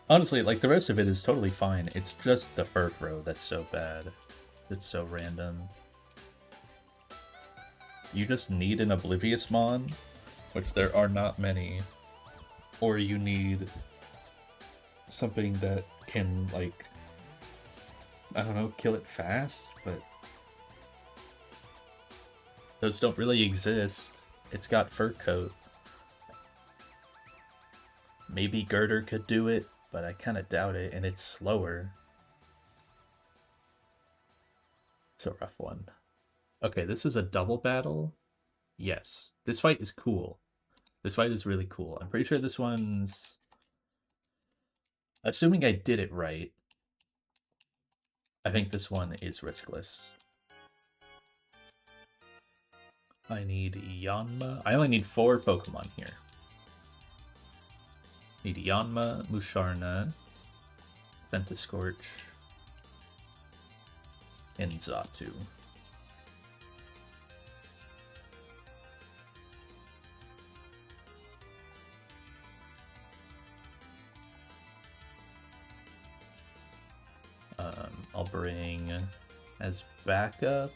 Honestly, like, the rest of it is totally fine. It's just the Furfro that's so bad. It's so random. You just need an Oblivious Mon, which there are not many. Or you need something that can, like, I don't know, kill it fast, but those don't really exist. It's got Fur Coat. Maybe Girder could do it, but I kind of doubt it, and it's slower. It's a rough one. Okay, this is a double battle. Yes, this fight is cool. This fight is really cool. I'm pretty sure this one's... Assuming I did it right, I think this one is riskless. I need Yanma. I only need 4 Pokemon here. Need Yanma, Musharna, Centiskorch, and Xatu. I'll bring as backup.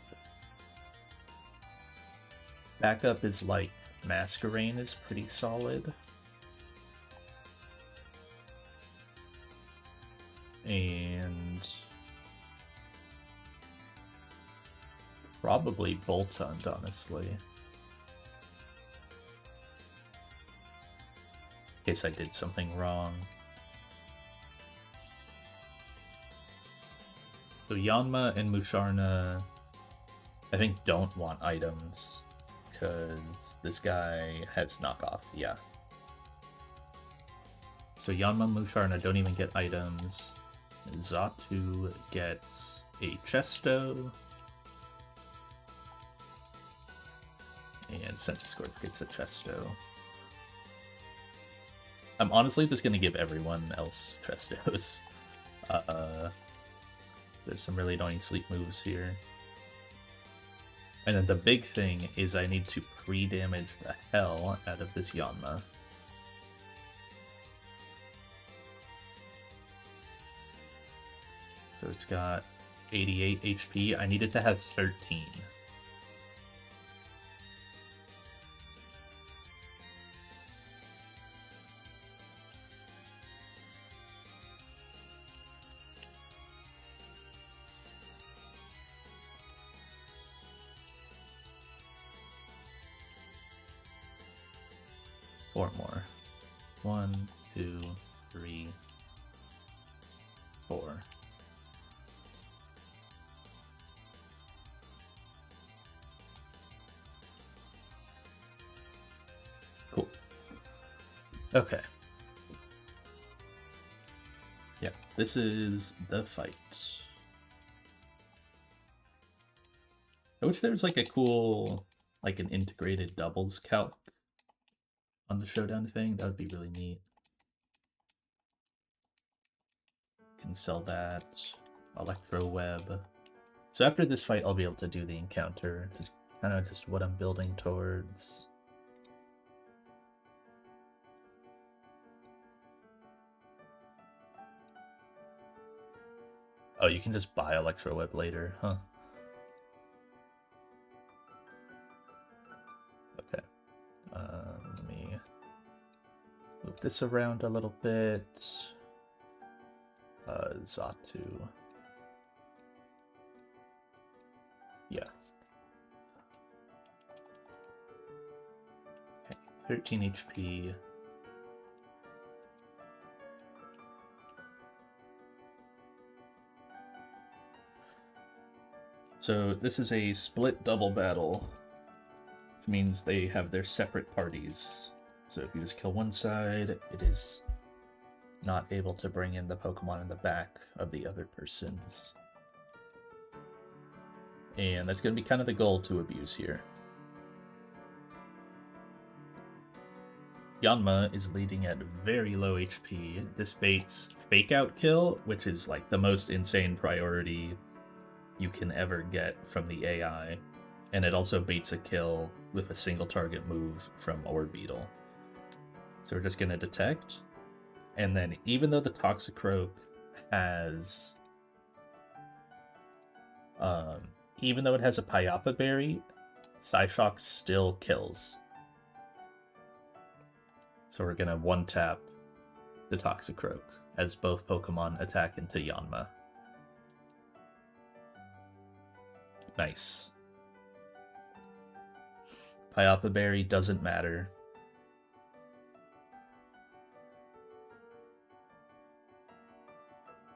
Backup is like Masquerain is pretty solid. And probably Boltund, honestly. In case I did something wrong. So Yanma and Musharna, I think, don't want items, because this guy has knockoff, yeah. So Yanma and Musharna don't even get items. Xatu gets a Chesto. And Centiskorch gets a Chesto. I'm honestly just going to give everyone else Chestos. There's some really annoying sleep moves here. And then the big thing is I need to pre-damage the hell out of this Yanma. So it's got 88 HP. I need it to have 13. Four more. 1, 2, 3, 4. Cool. Okay. Yeah, this is the fight. I wish there was like a cool, like an integrated doubles calc on the showdown thing. That would be really neat. Can sell that. Electro Web. So after this fight, I'll be able to do the encounter. It's kind of just what I'm building towards. Oh, you can just buy Electro Web later, huh? Okay. Let me move this around a little bit. Xatu. Yeah. Okay, 13 HP. So this is a split double battle, which means they have their separate parties. So if you just kill one side, it is not able to bring in the Pokemon in the back of the other person's. And that's going to be kind of the goal to abuse here. Yanma is leading at very low HP. This baits Fake Out Kill, which is like the most insane priority you can ever get from the AI. And it also baits a kill with a single target move from Orbeetle. So we're just going to detect. And then even though the Toxicroak has... even though it has a Pyapa Berry, Psyshock still kills. So we're going to one-tap the Toxicroak as both Pokemon attack into Yanma. Nice. Pyapa Berry doesn't matter.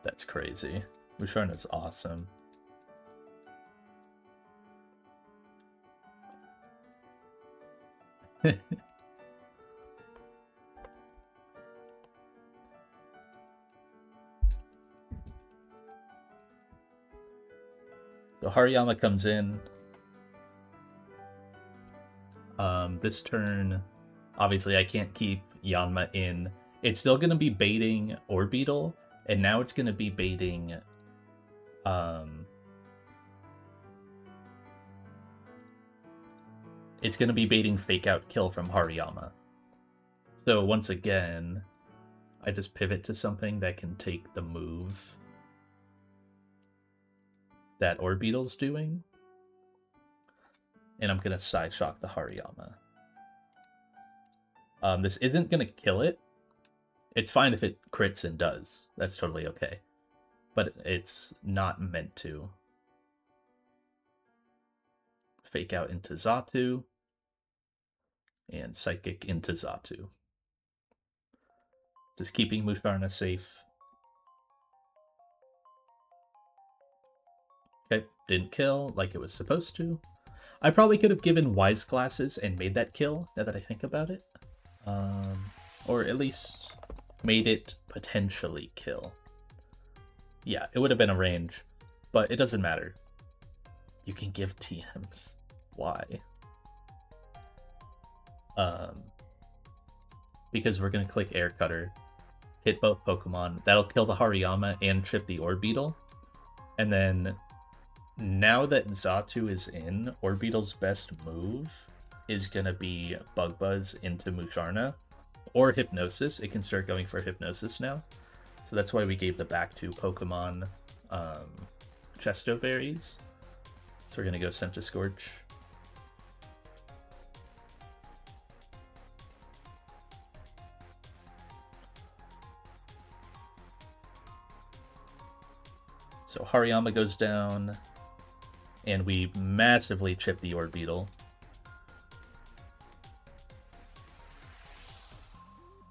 That's crazy. Musharna's awesome. So Hariyama comes in. This turn, obviously I can't keep Yanma in. It's still going to be baiting Orbeetle, and now it's going to be baiting... it's going to be baiting Fake Out Kill from Hariyama. So once again, I just pivot to something that can take the move that Orbeetle's doing. And I'm going to Psyshock the Hariyama. This isn't going to kill it. It's fine if it crits and does. That's totally okay. But it's not meant to. Fake Out into Xatu. And Psychic into Xatu. Just keeping Musharna safe. Okay, didn't kill like it was supposed to. I probably could have given Wise Glasses and made that kill, now that I think about it. Or at least made it potentially kill. Yeah, it would have been a range, but it doesn't matter. You can give TMs. Why? Because we're going to click Air Cutter, hit both Pokemon. That'll kill the Hariyama and chip the Orbeetle. And then, now that Xatu is in, Orbeetle's best move is going to be Bug Buzz into Musharna. Or Hypnosis. It can start going for Hypnosis now. So that's why we gave the back two Pokemon Chesto Berries. So we're going to go Centiskorch. So Hariyama goes down, and we massively chip the Orbeetle.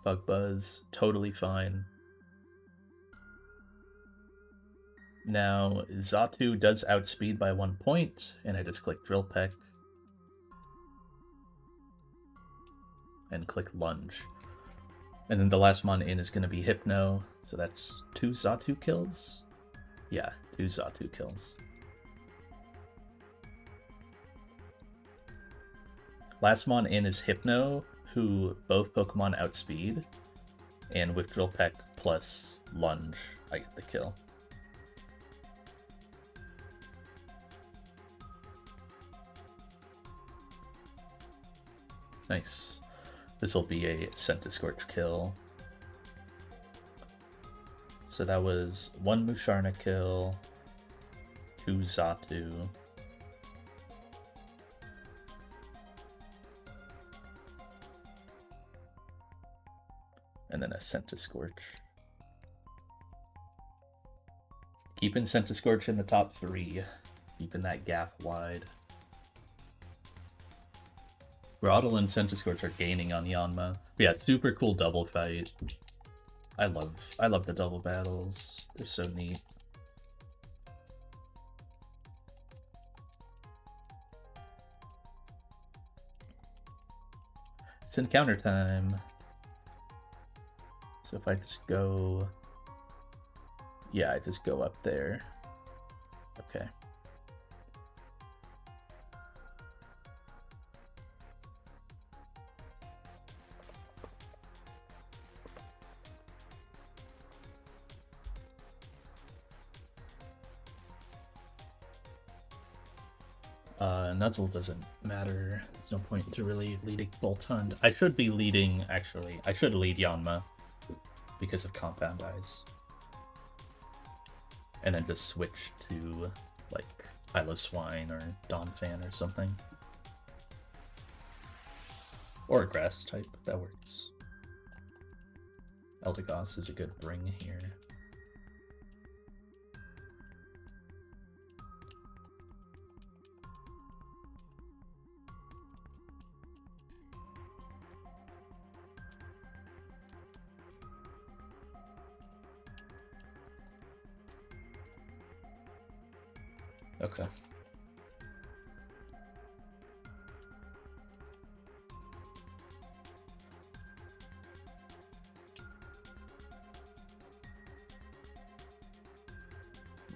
Bug Buzz, totally fine. Now, Xatu does outspeed by 1 point, and I just click Drill Peck. And click Lunge. And then the last mon in is going to be Hypno, so that's 2 Xatu kills? Yeah, 2 Xatu kills. Last mon in is Hypno, who both Pokemon outspeed, and with Drill Peck plus Lunge, I get the kill. Nice. This will be a Centiskorch kill. So that was 1 Musharna kill, 2 Xatu. And then a Centiskorch. Keeping Centiskorch in the top 3. Keeping that gap wide. Groudle and Centiskorch are gaining on Yanma. But yeah, super cool double fight. I love the double battles. They're so neat. It's encounter time. So if I just go... Yeah, I just go up there. Okay. Nuzzle doesn't matter. There's no point to really leading Voltund. I should be leading, actually. I should lead Yanma because of Compound Eyes. And then just switch to, like, Isle of Swine or Donphan or something. Or a Grass type, that works. Eldegoss is a good bring here. Okay.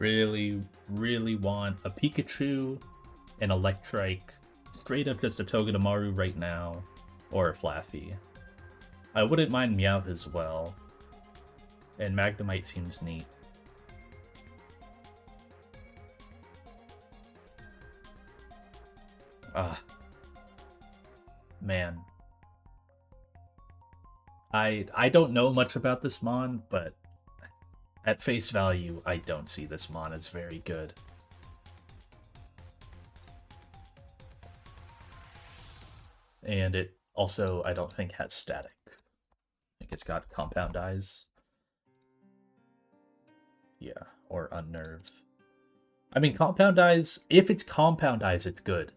Really want a Pikachu, an Electrike, straight up just a Togedemaru right now, or a Flaffy. I wouldn't mind Meowth as well, and Magnemite seems neat. Man. I don't know much about this Mon, but at face value, I don't see this Mon as very good. And it also, I don't think, has static. I think it's got Compound Eyes. Yeah, or Unnerve. I mean, Compound Eyes, if it's Compound Eyes, it's good.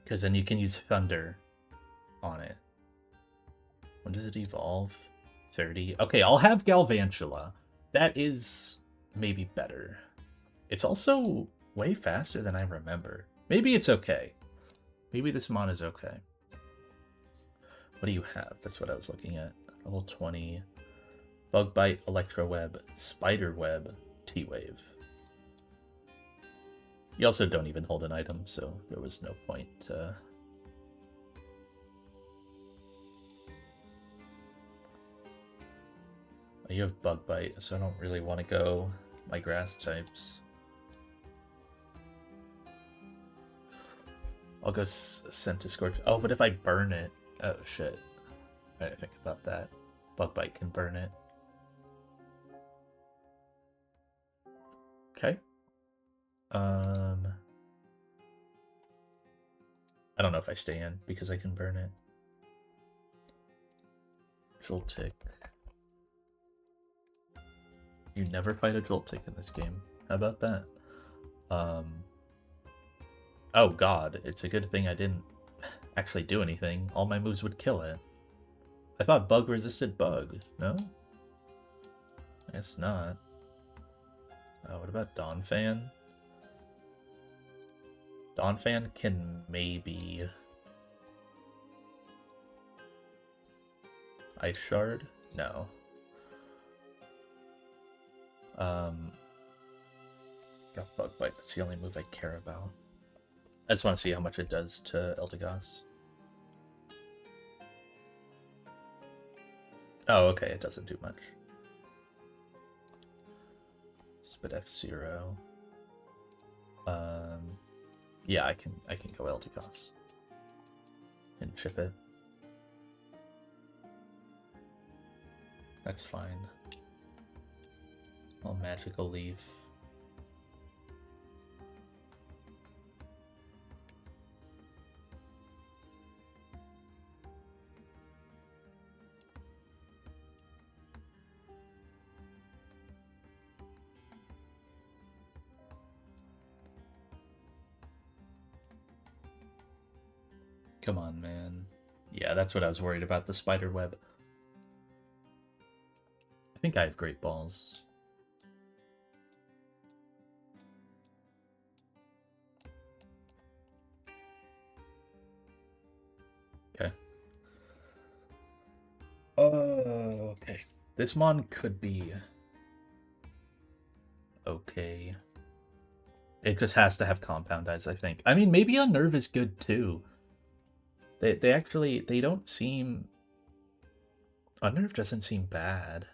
Because then you can use Thunder on it. When does it evolve? 30. Okay, I'll have Galvantula. That is maybe better. It's also way faster than I remember. Maybe it's okay. Maybe this Mon is okay. What do you have? That's what I was looking at. Level 20. Bug Bite, Electro Web, Spider Web, T-Wave. You also don't even hold an item, so there was no point. Oh, you have Bug Bite, so I don't really want to go my grass types. I'll go Centiskorch. Oh, but if I burn it... Oh, shit. I didn't think about that. Bug Bite can burn it. Okay. I don't know if I stay in because I can burn it. Joltik. You never fight a Joltik in this game. How about that? Oh god, it's a good thing I didn't actually do anything. All my moves would kill it. I thought Bug resisted Bug. No? I guess not. Oh, what about Donphan? Donphan can maybe... Ice Shard? No. Got Bug Bite, that's the only move I care about. I just want to see how much it does to Eldegoss. Oh, okay, it doesn't do much. Spit F-Zero. Yeah, I can go Eldegoss. And chip it. That's fine. I'll Magical Leaf. Come on, man. Yeah, that's what I was worried about, the spider web. I think I have Great Balls. Okay. Okay. This mon could be okay. It just has to have compound eyes, I think. I mean, maybe Unnerve is good too. They actually they don't seem Unnerve doesn't seem bad.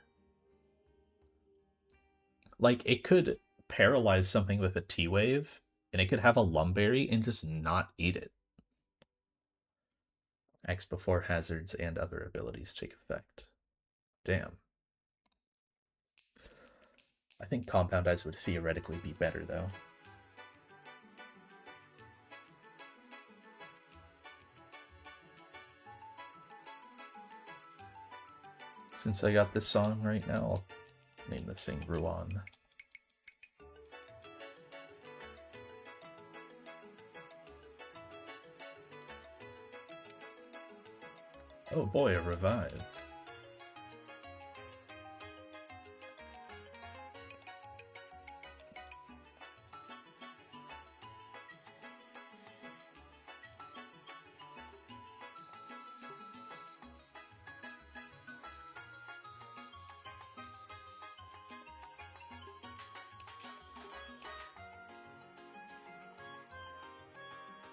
Like it could paralyze something with a T-wave, and it could have a Lumberry and just not eat it. Acts before hazards and other abilities take effect. Damn. I think Compound Eyes would theoretically be better, though. Since I got this song right now, I'll name this thing Ruan. Oh boy, a revive.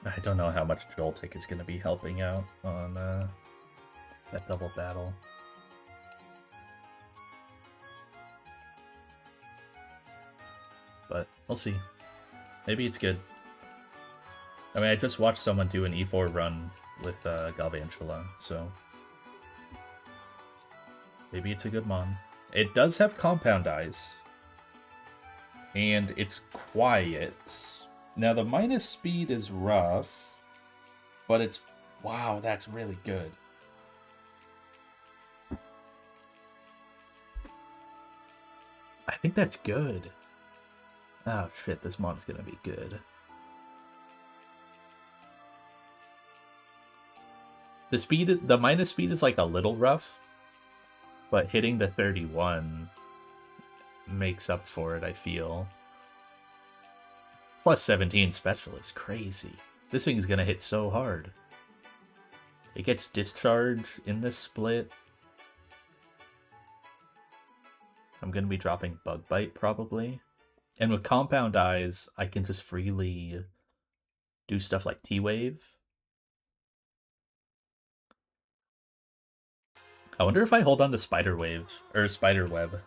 I don't know how much Joltik is going to be helping out on that double battle. But we'll see. Maybe it's good. I mean, I just watched someone do an E4 run with Galvantula, so maybe it's a good mon. It does have Compound Eyes, and it's quiet. Now, the minus speed is rough, but it's... Wow, that's really good. I think that's good. Oh, shit, this mon's gonna be good. The minus speed is like a little rough, but hitting the 31 makes up for it, I feel. Plus 17 special is crazy. This thing is gonna hit so hard. It gets discharge in this split. I'm gonna be dropping Bug Bite probably. And with Compound Eyes, I can just freely do stuff like T-Wave. I wonder if I hold on to Spider Wave or Spider Web.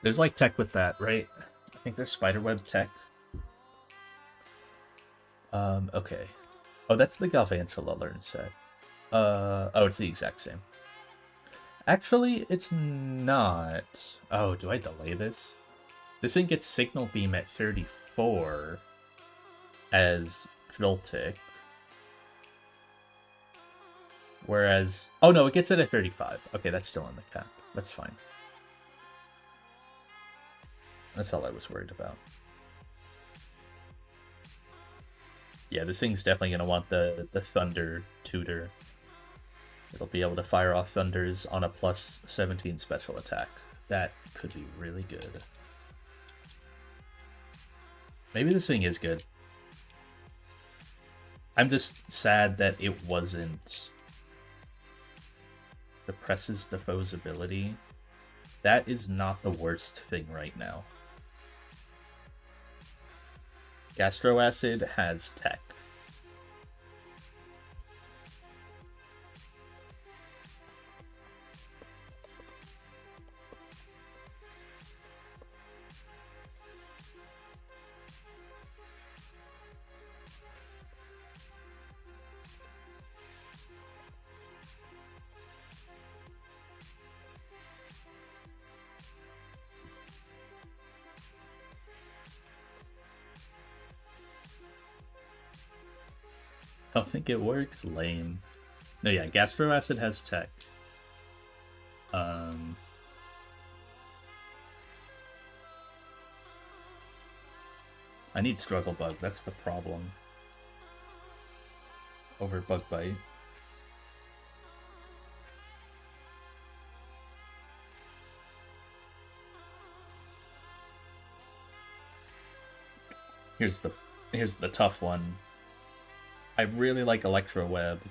There's like tech with that, right? I think there's Spider Web tech. Okay. Oh, that's the Galvantula learn set. Oh, it's the exact same. Actually, it's not. Oh, do I delay this? This thing gets Signal Beam at 34 as Joltik. Whereas... Oh, no, it gets it at 35. Okay, that's still in the cap. That's fine. That's all I was worried about. Yeah, this thing's definitely going to want the Thunder Tutor. It'll be able to fire off Thunders on a plus 17 special attack. That could be really good. Maybe this thing is good. I'm just sad that it wasn't... Suppresses the foe's ability. That is not the worst thing right now. Gastroacid has tech. I don't think it works. Lame. No, yeah, Gastroacid has tech. I need Struggle Bug, that's the problem. Over Bug Bite. Here's the tough one. I really like Electro Web.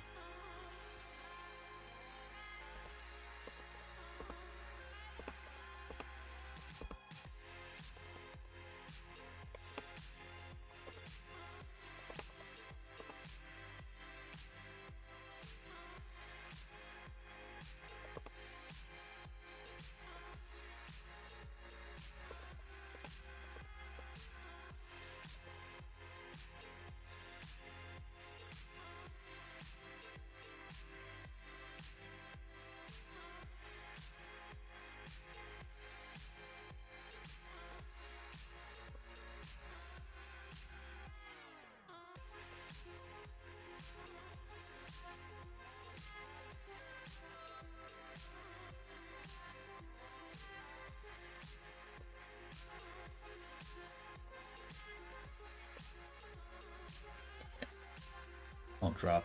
I'll drop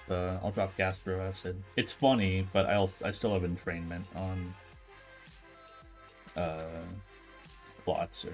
Gastro Acid. It's funny, but I still have entrainment on Klotzer.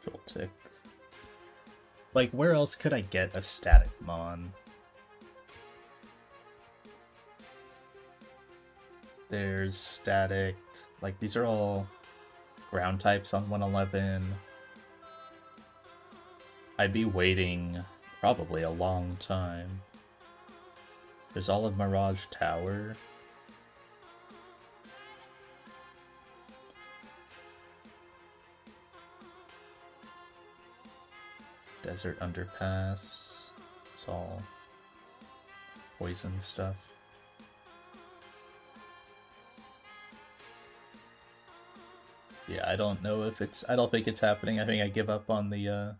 Joltik. Like, where else could I get a static Mon? There's static. Like, these are all ground types on 111. I'd be waiting probably a long time. There's all of Mirage Tower. Desert Underpass. It's all poison stuff. Yeah, I don't know if it's... I don't think it's happening. I think I give up on the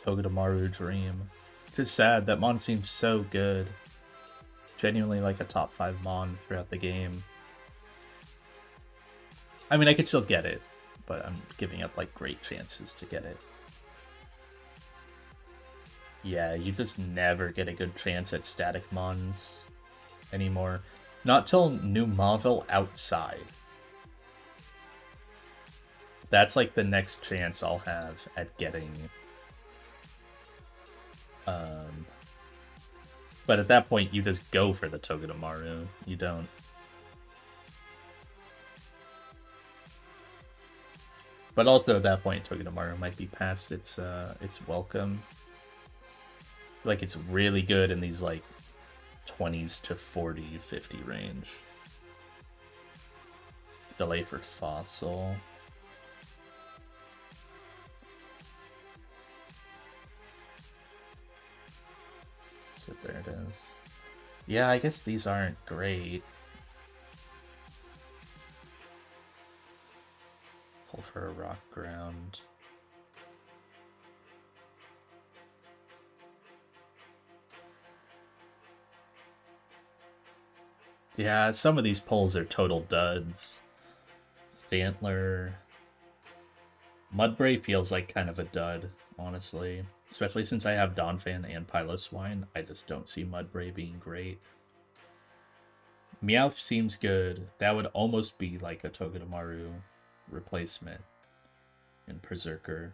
Togedemaru dream. It's just sad. That Mon seems so good. Genuinely like a top 5 Mon throughout the game. I mean, I could still get it, but I'm giving up like great chances to get it. Yeah, you just never get a good chance at static Mons anymore. Not till New Mauville outside. That's like the next chance I'll have at getting... But at that point, you just go for the Togedemaru. You don't... But also at that point, Togedemaru might be past its welcome. Like, it's really good in these, like, 20s to 40, 50 range. Delay for Fossil. So there it is. Yeah, I guess these aren't great. Pull for a rock ground. Yeah, some of these pulls are total duds. Stantler. Mudbray feels like kind of a dud, honestly. Especially since I have Donphan and Piloswine. I just don't see Mudbray being great. Meowth seems good. That would almost be like a Togedemaru replacement in Berserker.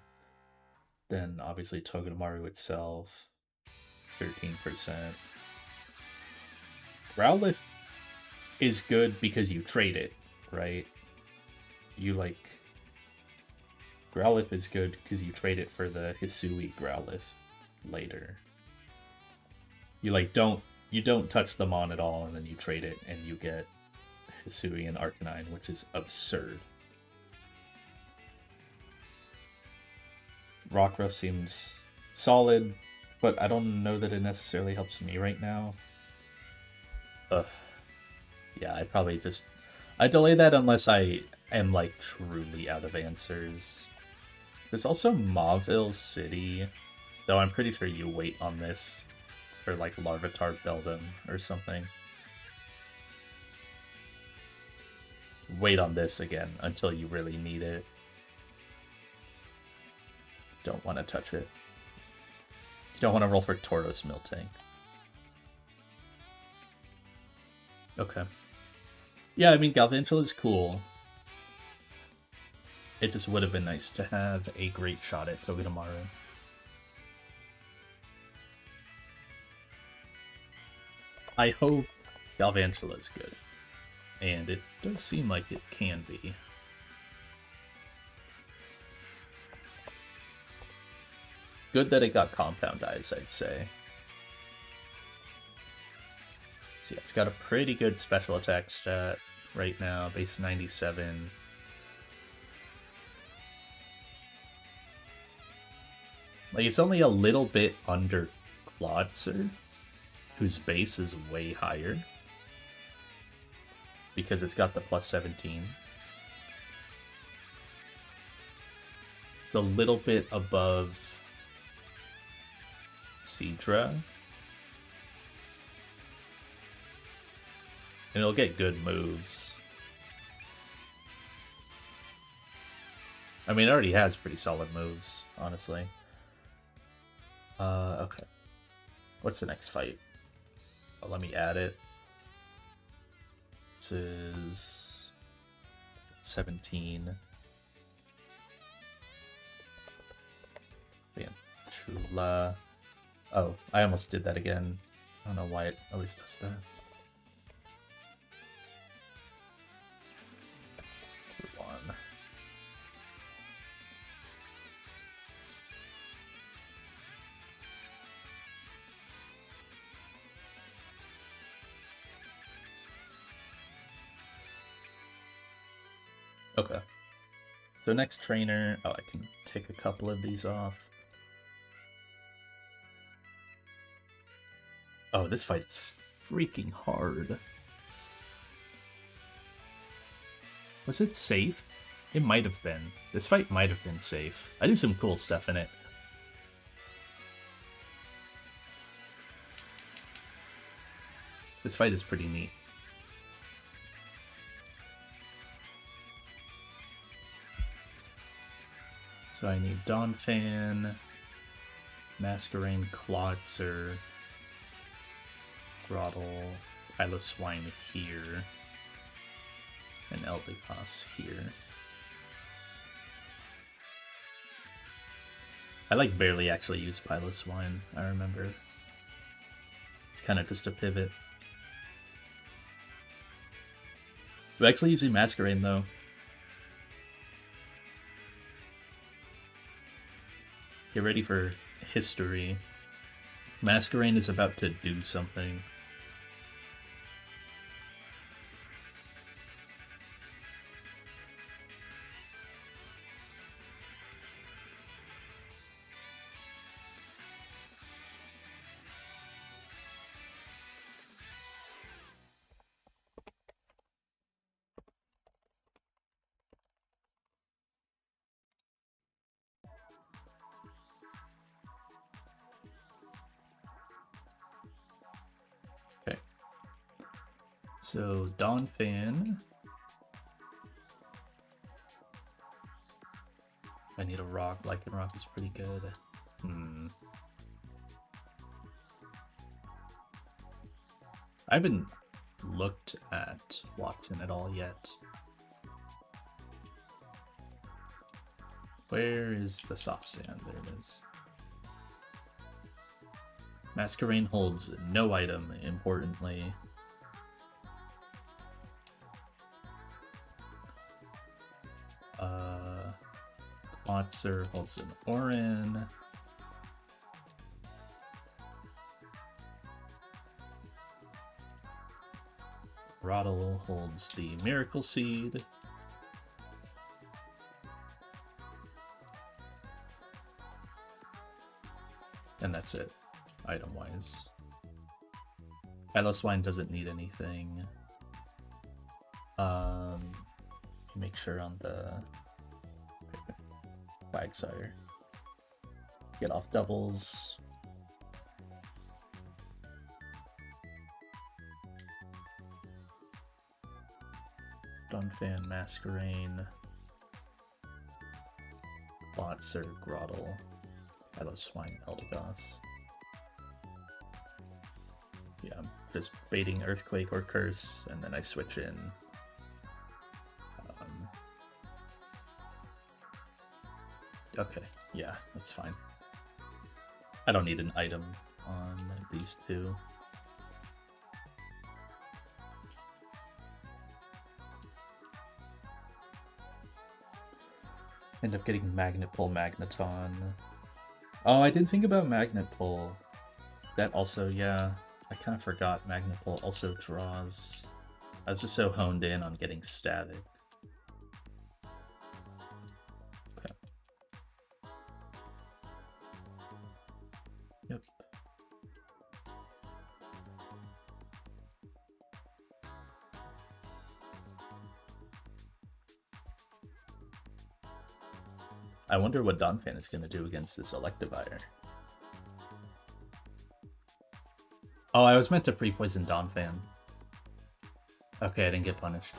Then obviously Togedemaru itself, 13%. Growlithe is good because you trade it, right? You like... Growlithe is good because you trade it for the Hisui Growlithe later. You like don't touch them on at all, and then you trade it and you get Hisui and Arcanine, which is absurd. Rockruff seems solid, but I don't know that it necessarily helps me right now. Yeah, I probably just... I delay that unless I am, like, truly out of answers. There's also Mauville City, though I'm pretty sure you wait on this for, like, Larvitar Beldum or something. Wait on this again until you really need it. Don't want to touch it. You don't want to roll for Tauros Miltank. Okay. Yeah, I mean, Galvantula is cool. It just would have been nice to have a great shot at Togedemaru. I hope Galvantula is good. And it does seem like it can be. Good that it got compound eyes, I'd say. So yeah, it's got a pretty good special attack stat right now, base 97. Like, it's only a little bit under Klotzer, whose base is way higher, because it's got the plus 17. It's a little bit above Seadra. And it'll get good moves. I mean, it already has pretty solid moves, honestly. Okay. What's the next fight? Oh, let me add it. This is 17. Chula. Oh, I almost did that again. I don't know why it always does that. One. Okay. So next trainer. Oh, I can take a couple of these off. Oh, this fight is freaking hard. Was it safe? It might have been. This fight might have been safe. I do some cool stuff in it. This fight is pretty neat. So I need Donphan, Masquerain, Klotzer, Grottle, Piloswine here, and Eldegoss here. I like barely actually use Piloswine, I remember. It's kind of just a pivot. We're actually using Masquerain though. Get ready for history. Masquerain is about to do something. Okay. So, Donphan. I need a rock. Lycanroc is pretty good. I haven't looked at Watson at all yet. Where is the soft sand? There it is. Masquerain holds no item, importantly. Klotzer holds an Orin. Grottle holds the Miracle Seed. And that's it, item-wise. Piloswine doesn't need anything. Make sure on the Quagsire. Get off doubles. Donphan, Masquerain, Klotzer, Grottle, Piloswine, Eldegoss. Yeah, I'm just baiting Earthquake or Curse, and then I switch in. Okay, yeah, that's fine. I don't need an item on these two. End up getting Magnet Pull Magneton. Oh, I didn't think about Magnet Pull. That also, yeah. I kind of forgot Magnet Pull also draws. I was just so honed in on getting static. Okay. Yep. I wonder what Donphan is going to do against this Electivire. Oh, I was meant to pre-poison Donphan. Okay, I didn't get punished.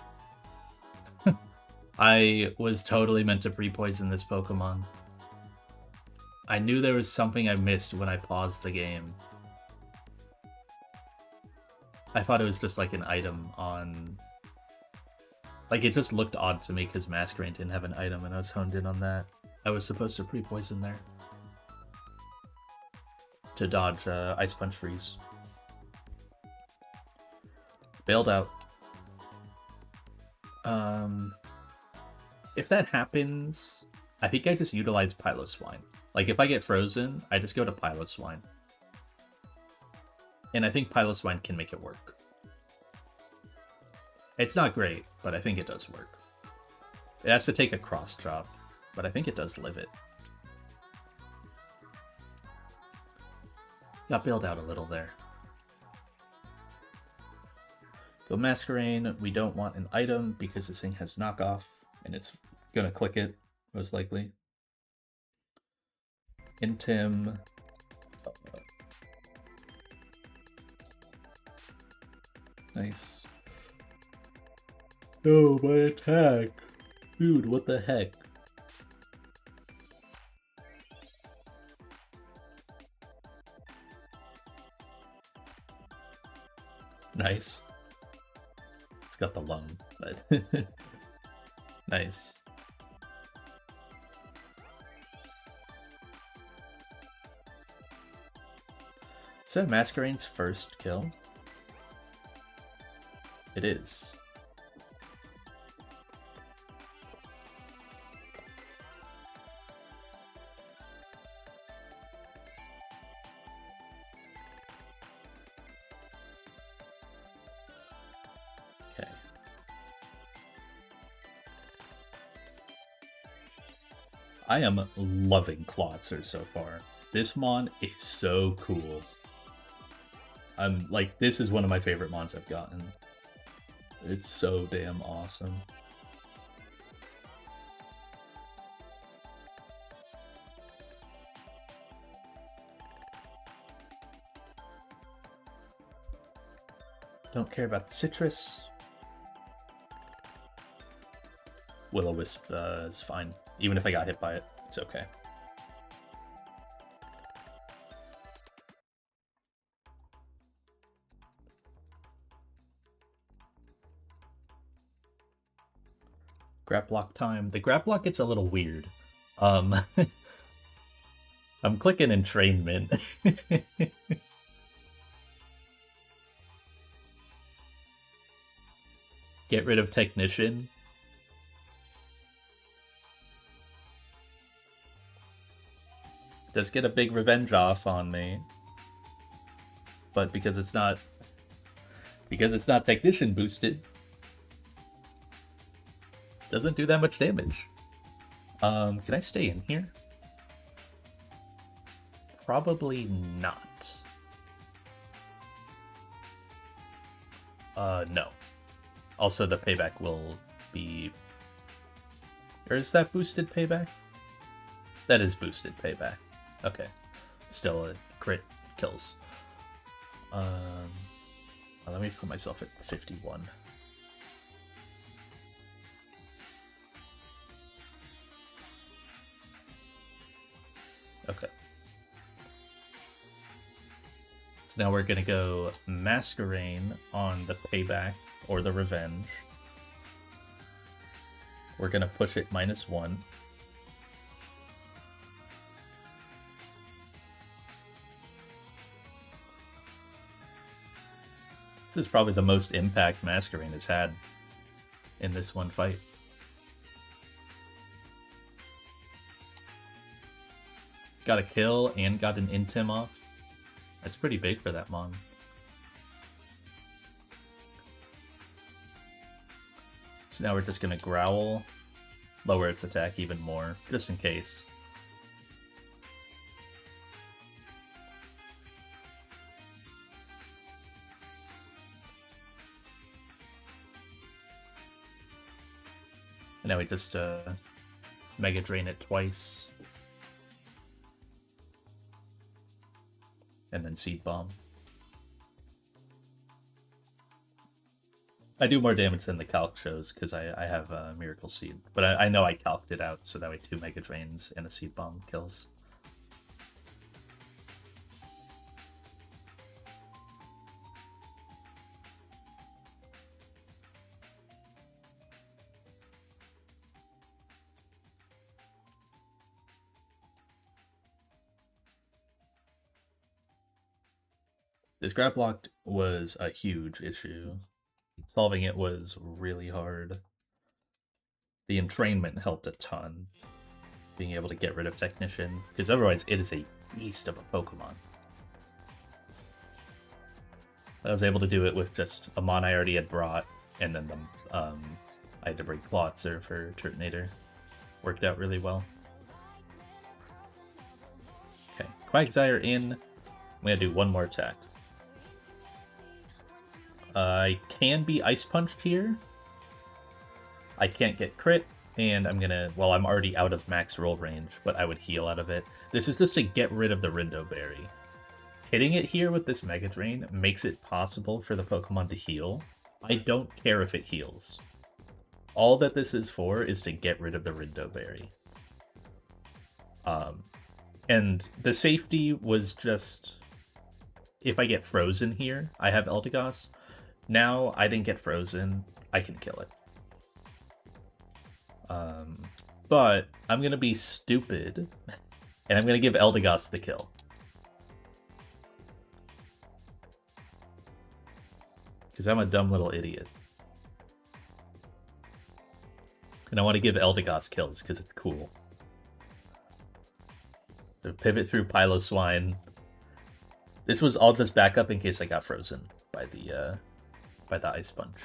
I was totally meant to pre-poison this Pokemon. I knew there was something I missed when I paused the game. I thought it was just like an item on... Like, it just looked odd to me because Masquerain didn't have an item and I was honed in on that. I was supposed to pre-poison there. To dodge Ice Punch Freeze. Bailed out. If that happens, I think I just utilize Piloswine. Like, if I get frozen, I just go to Piloswine. And I think Piloswine can make it work. It's not great, but I think it does work. It has to take a cross drop, but I think it does live it. Got bailed out a little there. Go Masquerain. We don't want an item because this thing has knockoff, and it's gonna click it, most likely. Intim. Nice. Oh, my attack. Dude, what the heck? Nice. It's got the lung, but... Nice. Is that Masquerain's first kill? It is. Okay. I am loving Clawitzer so far. This mon is so cool. I'm like, this is one of my favorite mons I've gotten. It's so damn awesome. Don't care about the citrus. Will-O-Wisp is fine. Even if I got hit by it, it's okay. Grab block time. The grab block gets a little weird. I'm clicking entrainment. Get rid of technician. Does get a big revenge off on me. But because it's not technician boosted, doesn't do that much damage. Can I stay in here? Probably not. No. Also, the payback will be... Or is that boosted payback? That is boosted payback. Okay. Still a crit kills. Let me put myself at 51. Okay. So now we're gonna go Masquerain on the payback or the revenge. We're gonna push it -1. This is probably the most impact Masquerain has had in this one fight. got a kill and got an intim off. That's pretty big for that Mon. So now we're just gonna growl, lower its attack even more, just in case. And now we just Mega Drain it twice. And then Seed Bomb. I do more damage than the calc shows because I have a Miracle Seed. But I know I calced it out, so that way 2 Mega Drains and a Seed Bomb kills. This grab block was a huge issue. Solving it was really hard. The entrainment helped a ton. Being able to get rid of Technician, because otherwise it is a beast of a Pokemon. I was able to do it with just a Mon I already had brought, and then I had to bring Klotzer for Turtonator. Worked out really well. Okay, Quagsire in. I'm gonna do one more attack. I can be Ice Punched here. I can't get crit, and I'm gonna... Well, I'm already out of max roll range, but I would heal out of it. This is just to get rid of the Rindo Berry. Hitting it here with this Mega Drain makes it possible for the Pokemon to heal. I don't care if it heals. All that this is for is to get rid of the Rindo Berry. And the safety was just... If I get frozen here, I have Eldegoss. Now I didn't get frozen, I can kill it. But I'm gonna be stupid, and I'm gonna give Eldegoss the kill. Because I'm a dumb little idiot. And I want to give Eldegoss kills because it's cool. So pivot through Piloswine. This was all just backup in case I got frozen by the Ice Punch.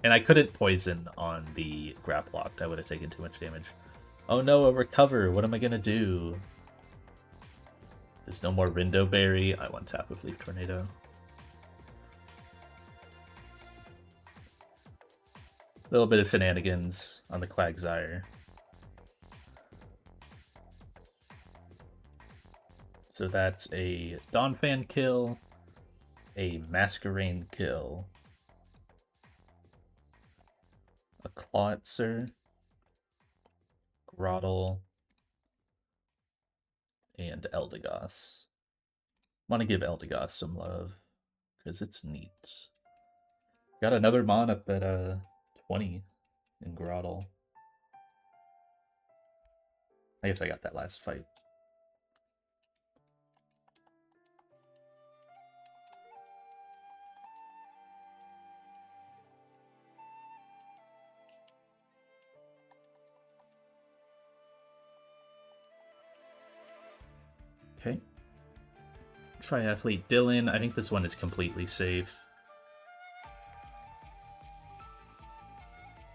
And I couldn't poison on the Grap Locked. I would have taken too much damage. Oh no, a recover. What am I gonna do? There's no more Rindo Berry. I want tap with Leaf Tornado. A little bit of shenanigans on the Quagsire. So that's a Donphan kill, a Masquerain kill, a Klotzer, Grottle, and Eldegoss. Want to give Eldegoss some love because it's neat. Got another Mon up at 20 in Grottle. I guess I got that last fight. Okay. Triathlete Dylan. I think this one is completely safe.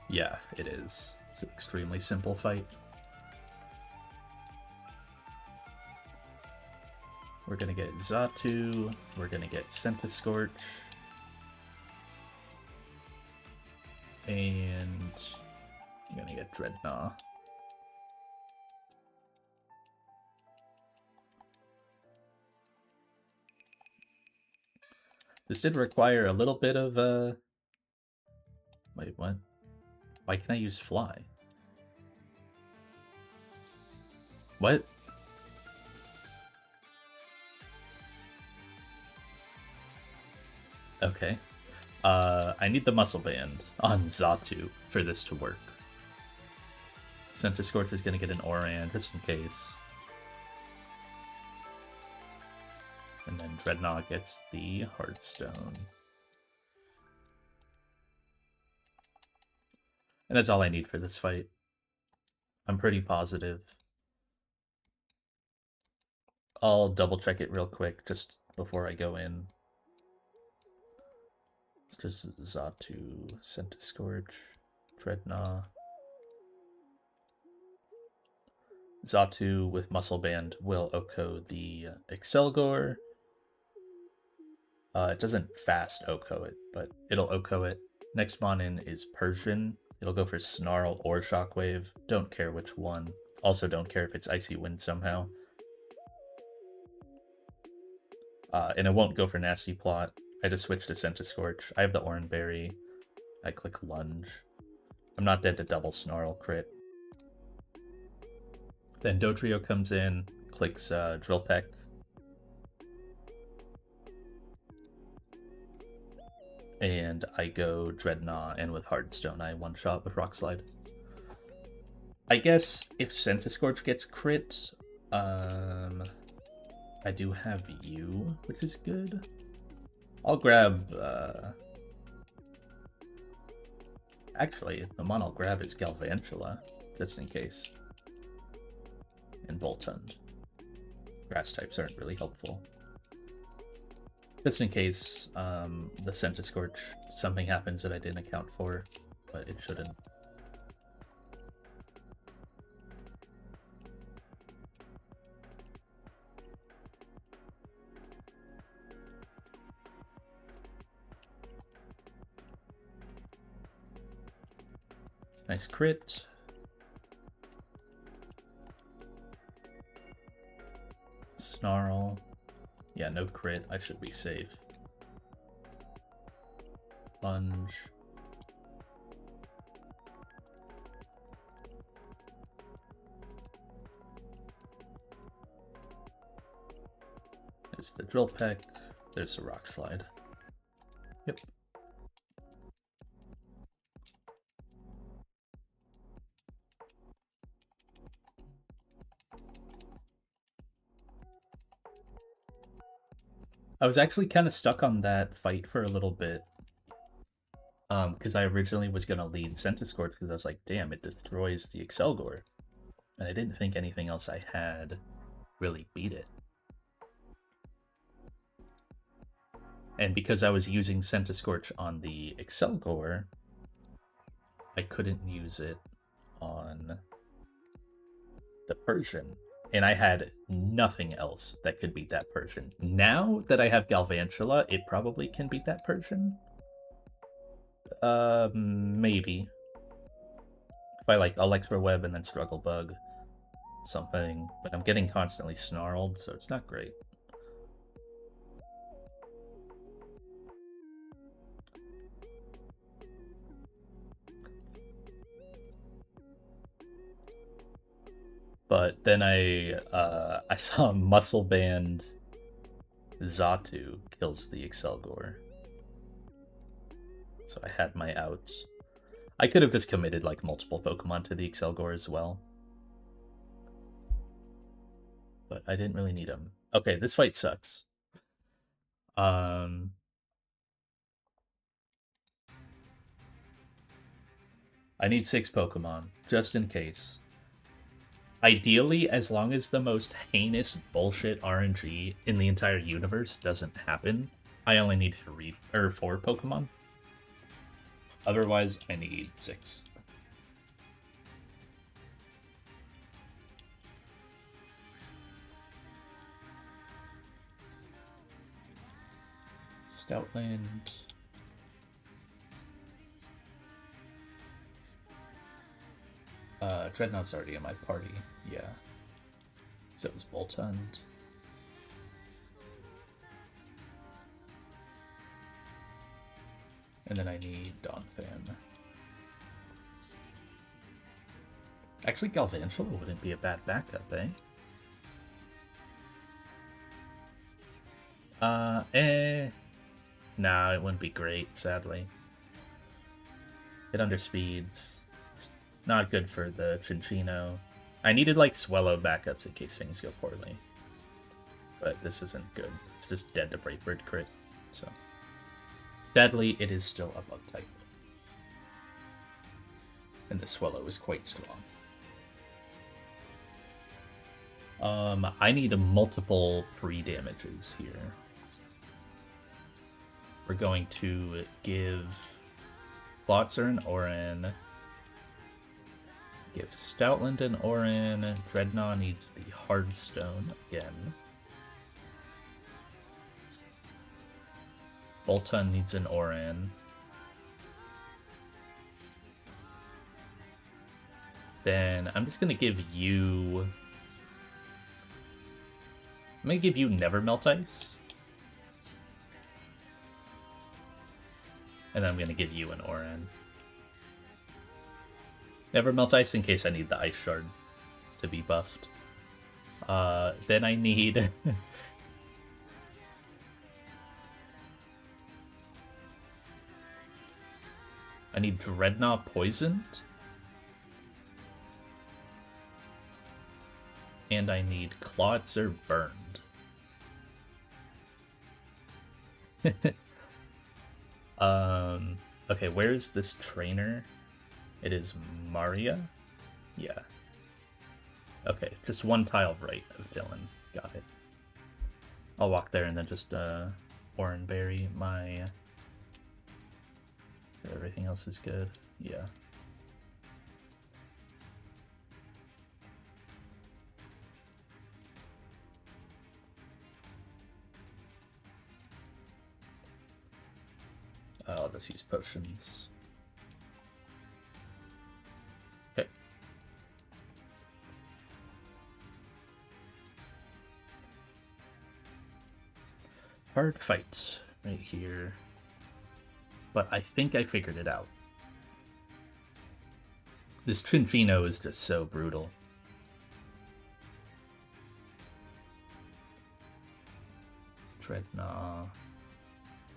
Yeah, it is. It's an extremely simple fight. We're gonna get Xatu. We're gonna get Centiskorch. And I'm gonna get Dreadnought. This did require a little bit of Wait, what? Why can I use Fly? What? Okay. I need the Muscle Band on Xatu for this to work. Centiskorch is going to get an Oran, just in case. And then Dreadnought gets the Heartstone. And that's all I need for this fight. I'm pretty positive. I'll double check it real quick just before I go in. It's just Zatu, Centiscorch, Dreadnought. Zatu with Muscle Band will Oko the Excelgor. It doesn't fast Oko it, but it'll Oko it. Next mon in is Persian. It'll go for Snarl or Shockwave. Don't care which one. Also don't care if it's Icy Wind somehow. And it won't go for Nasty Plot. I just switched to Centiscorch. I have the Oran Berry. I click Lunge. I'm not dead to double Snarl crit. Then Dodrio comes in, clicks Drill Peck. And I go Dreadnought, and with Hardstone, I one-shot with Rock Slide. I guess if Centiscorch gets crit, I do have you, which is good. I'll grab, actually, the mon I'll grab is Galvantula, just in case. And Boltund. Grass types aren't really helpful. Just in case the Centiscorch, something happens that I didn't account for, but it shouldn't. Nice crit. Snarl. Yeah, no crit. I should be safe. Lunge. There's the Drill Peck. There's the Rock Slide. Yep. I was actually kind of stuck on that fight for a little bit. Because I originally was going to lead Centiscorch because I was like, damn, it destroys the Excelgor. And I didn't think anything else I had really beat it. And because I was using Centiscorch on the Excelgor, I couldn't use it on the Persian. And I had nothing else that could beat that Persian. Now that I have Galvantula, it probably can beat that Persian. Maybe. If I like Electro Web and then Struggle Bug, something. But I'm getting constantly snarled, so it's not great. But then I saw Muscle Band Zatu kills the Excelgor. So I had my outs. I could have just committed like multiple Pokemon to the Excelgor as well. But I didn't really need them. Okay, this fight sucks. I need 6 Pokemon, just in case. Ideally, as long as the most heinous bullshit RNG in the entire universe doesn't happen, I only need 4 Pokemon. Otherwise, I need 6. Stoutland. Dreadnought's already in my party, yeah. So is Boltund. And then I need Donphan. Actually, Galvantula wouldn't be a bad backup, eh? Nah, it wouldn't be great, sadly. It underspeeds. It's not good for the Chinchino. I needed, like, Swellow backups in case things go poorly. But this isn't good. It's just dead to Brave Bird crit, so... Sadly, it is still a bug type. And the Swellow is quite strong. I need multiple pre-damages here. We're going to give Flotzer an Oran, give Stoutland an Oran, Dreadnought needs the Hardstone again. Bolton needs an Oran. Then I'm just going to give you... I'm going to give you Never Melt Ice. And then I'm going to give you an Oran. Never Melt Ice in case I need the Ice Shard to be buffed. Then I need... I need Dreadnought Poisoned. And I need Clawitzer Burned. Okay, where's this trainer? It is Maria? Yeah. Okay, just one tile right of Dylan. Got it. I'll walk there and then just Oran Berry my... Everything else is good. Yeah. I'll just use potions. Okay. Hard fight right here. But I think I figured it out. This Trinfino is just so brutal. Dreadnought,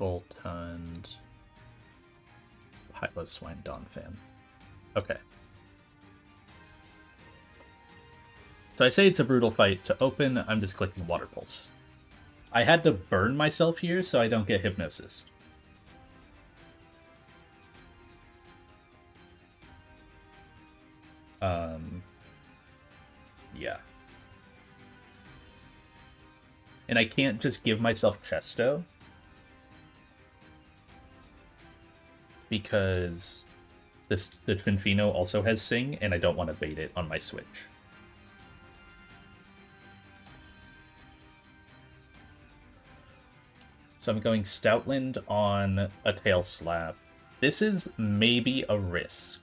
Bolthund, Piloswine, Donphan. Okay. So I say it's a brutal fight. To open, I'm just clicking Water Pulse. I had to burn myself here so I don't get Hypnosis. Yeah. And I can't just give myself Chesto. Because the Trinfino also has Sing, and I don't want to bait it on my switch. So I'm going Stoutland on a Tail Slap. This is maybe a risk,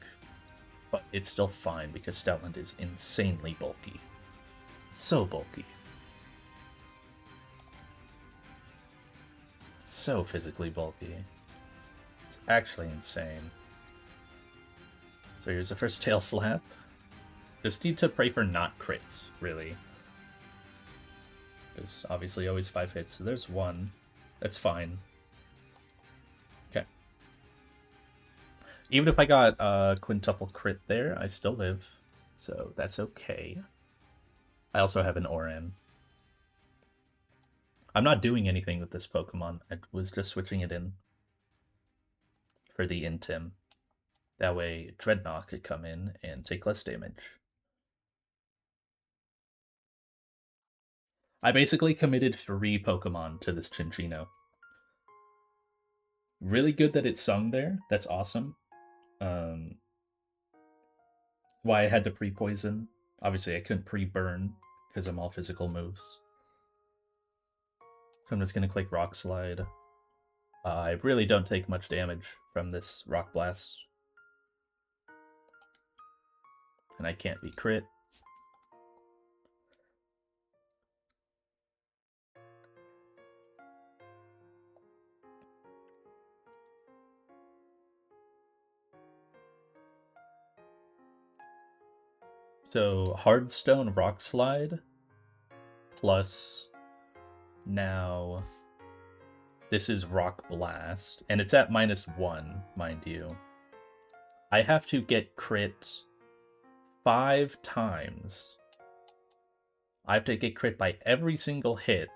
but it's still fine because Stoutland is insanely bulky. So bulky. So physically bulky. It's actually insane. So here's the first Tail Slap. Just need to pray for not crits, really. There's obviously always 5 hits, so there's 1. That's fine. Okay. Even if I got a quintuple crit there, I still live. So that's okay. I also have an Oran. I'm not doing anything with this Pokemon. I was just switching it in for the Intim. That way Dreadnought could come in and take less damage. I basically committed 3 Pokemon to this Chinchino. Really good that it sung there. That's awesome. Why I had to pre-poison. Obviously, I couldn't pre-burn because I'm all physical moves. So I'm just going to click Rock Slide. I really don't take much damage from this Rock Blast. And I can't be crit. So Hardstone Rock Slide plus now this is Rock Blast, and it's at -1, mind you. I have to get crit 5 times. I have to get crit by every single hit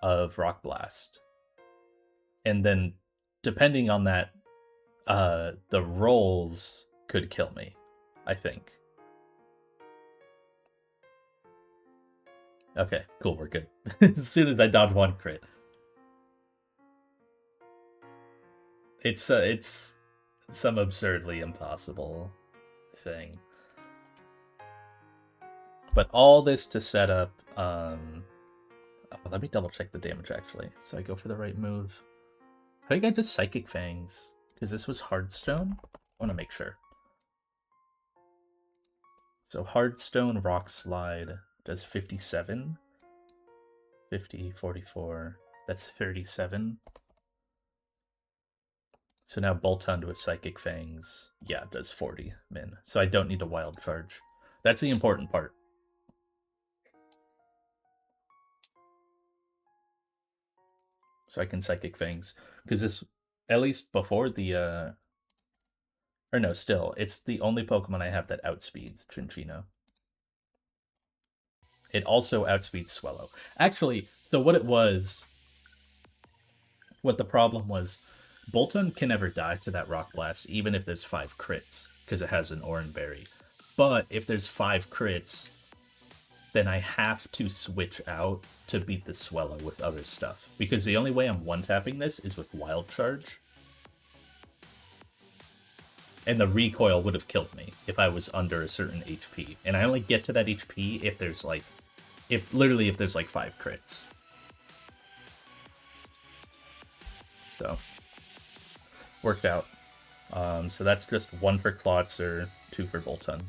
of Rock Blast. And then depending on that, the rolls could kill me, I think. Okay, cool, we're good. As soon as I dodge one crit. It's some absurdly impossible thing. But all this to set up, let me double check the damage actually, so I go for the right move. I think I just Psychic Fangs, because this was Hardstone. I want to make sure. So Hardstone Rock Slide does 57. 50, 44, that's 37. So now Boltund with Psychic Fangs, yeah, does 40 min. So I don't need a Wild Charge. That's the important part. So I can Psychic Fangs. Because this, at least before the, or no, still, it's the only Pokemon I have that outspeeds Chinchino. It also outspeeds Swellow. Actually, so what the problem was, Boltund can never die to that Rock Blast, even if there's 5 crits, because it has an Oran Berry. But if there's 5 crits, then I have to switch out to beat the Swellow with other stuff. Because the only way I'm one-tapping this is with Wild Charge. And the recoil would have killed me if I was under a certain HP. And I only get to that HP if there's like, if there's like 5 crits. So, worked out. So that's just 1 for Klotzer, 2 for Boltund.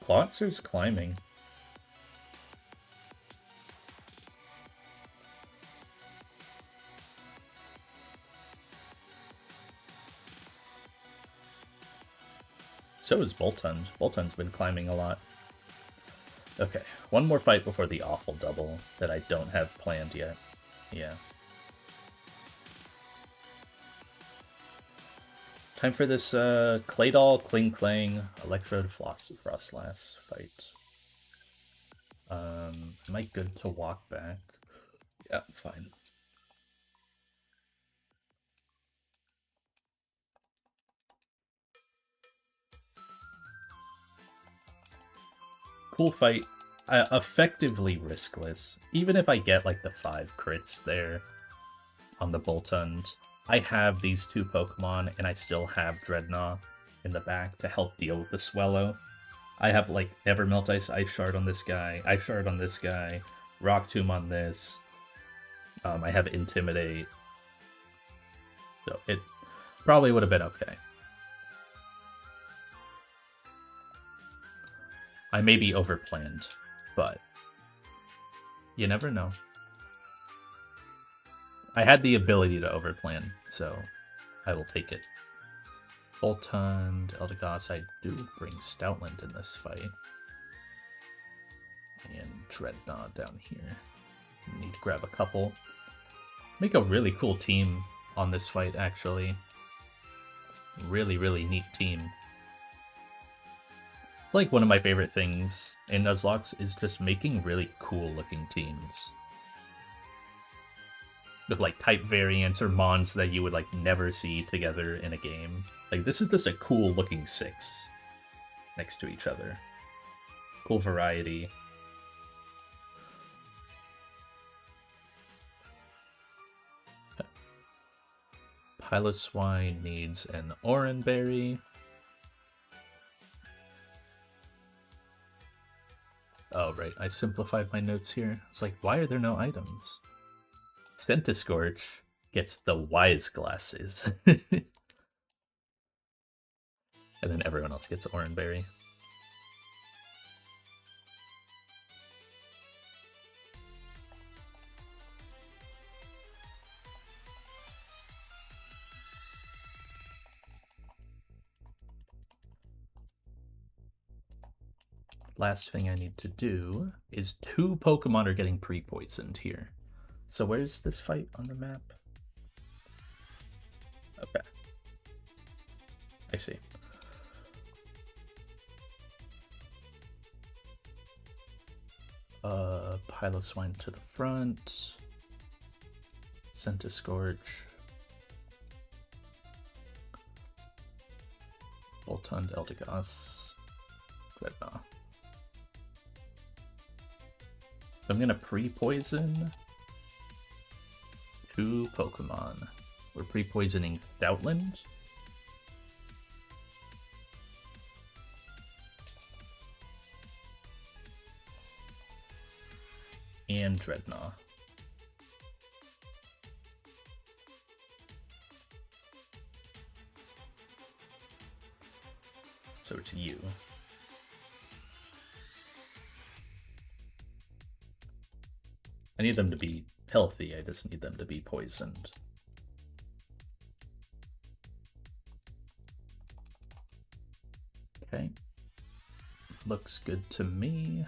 Klotzer's climbing. So is Boltund. Boltund's been climbing a lot. Okay, one more fight before the awful double that I don't have planned yet. Yeah. Time for this Claydol, Kling Klang, Electrode, Frostlass fight. Am I good to walk back? Yeah, fine. Cool fight. Effectively riskless. Even if I get like the 5 crits there on the Boltund, I have these 2 Pokemon and I still have Dreadnought in the back to help deal with the Swellow. I have like Evermelt Ice Shard on this guy, Ice Shard on this guy, Rock Tomb on this. I have Intimidate. So it probably would have been okay. I may be overplanned, but you never know. I had the ability to overplan, so I will take it. Boltund, Eldegoss, I do bring Stoutland in this fight. And Dreadnought down here. Need to grab a couple. Make a really cool team on this fight, actually. Really, really neat team. It's like one of my favorite things in Nuzlocke is just making really cool looking teams. With like type variants or mons that you would like never see together in a game. Like this is just a cool looking 6 next to each other. Cool variety. Piloswine needs an Oran Berry. Oh, right, I simplified my notes here. It's like, why are there no items? Centiskorch gets the Wise Glasses. And then everyone else gets Oran Berry. Last thing I need to do is 2 Pokemon are getting pre-poisoned here. So where's this fight on the map? Okay. I see. Piloswine to the front. Centiskorch. Boltund, Eldegoss. Dreadnought. I'm gonna pre-poison 2 Pokemon. We're pre-poisoning Stoutland. And Dreadnought. So it's you. I need them to be healthy, I just need them to be poisoned. Okay. Looks good to me.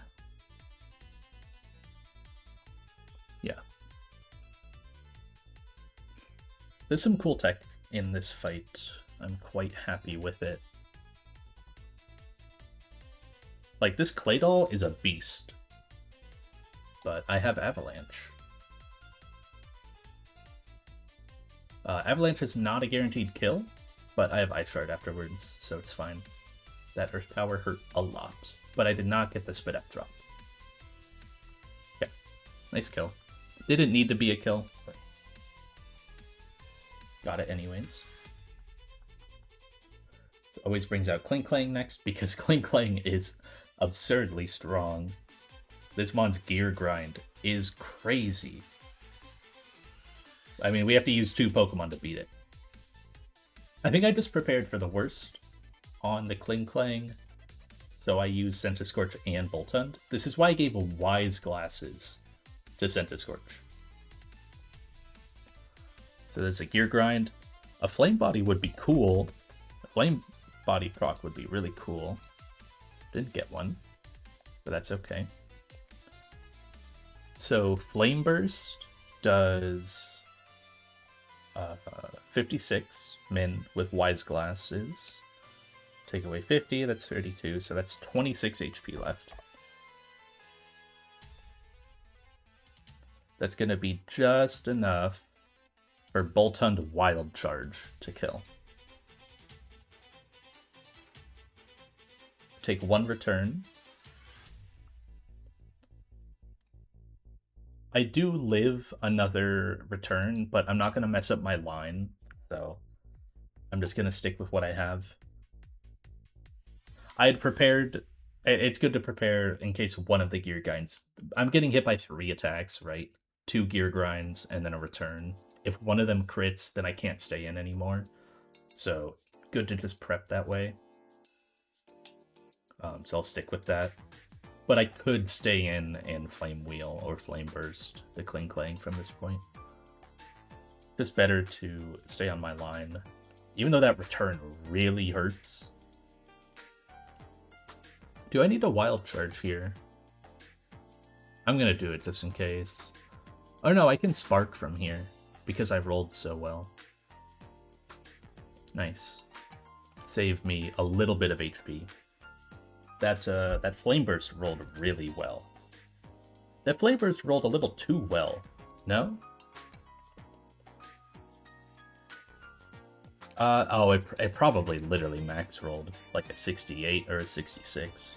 Yeah. There's some cool tech in this fight. I'm quite happy with it. Like, this Claydol is a beast. But I have Avalanche. Avalanche is not a guaranteed kill, but I have Ice Shard afterwards, so it's fine. That Earth Power hurt a lot, but I did not get the Spit Up drop. Okay, nice kill. Didn't need to be a kill, but got it anyways. So always brings out Klinklang next, because Klinklang is absurdly strong. This mon's gear grind is crazy. I mean, we have to use 2 Pokemon to beat it. I think I just prepared for the worst on the Klinklang, so I used Centiskorch and Boltund. This is why I gave a Wise Glasses to Centiskorch. So there's a gear grind. A Flame Body would be cool. A Flame Body proc would be really cool. Didn't get one, but that's okay. So Flame Burst does 56 min with Wise Glasses. Take away 50, that's 32, so that's 26 HP left. That's going to be just enough for Boltund Wild Charge to kill. Take 1 return. I do live another return, but I'm not going to mess up my line, so I'm just going to stick with what I have. I had prepared... It's good to prepare in case one of the gear grinds... I'm getting hit by 3 attacks, right? 2 gear grinds, and then a return. If one of them crits, then I can't stay in anymore. So, good to just prep that way. So I'll stick with that. But I could stay in and Flame Wheel or Flame Burst the Klinklang from this point. Just better to stay on my line. Even though that return really hurts. Do I need a Wild Charge here? I'm gonna do it just in case. Oh no, I can Spark from here because I rolled so well. Nice. Saved me a little bit of HP. That Flame Burst rolled really well. That Flame Burst rolled a little too well. No? Oh, it probably literally max rolled like a 68 or a 66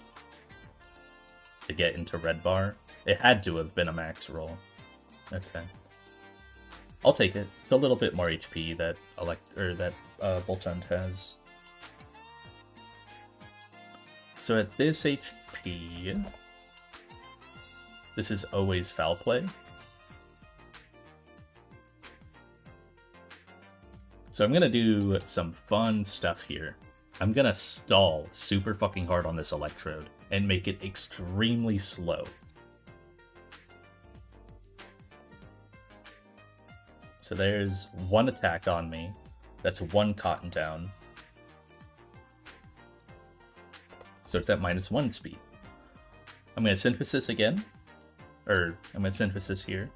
to get into Red Bar. It had to have been a max roll. Okay. I'll take it. It's a little bit more HP that Boltund has. So at this HP, this is always foul play. So I'm gonna do some fun stuff here. I'm gonna stall super fucking hard on this Electrode and make it extremely slow. So there's 1 attack on me. That's 1 Cotton down. So it's at -1 speed. I'm going to Synthesis again. I'm going to Synthesis here.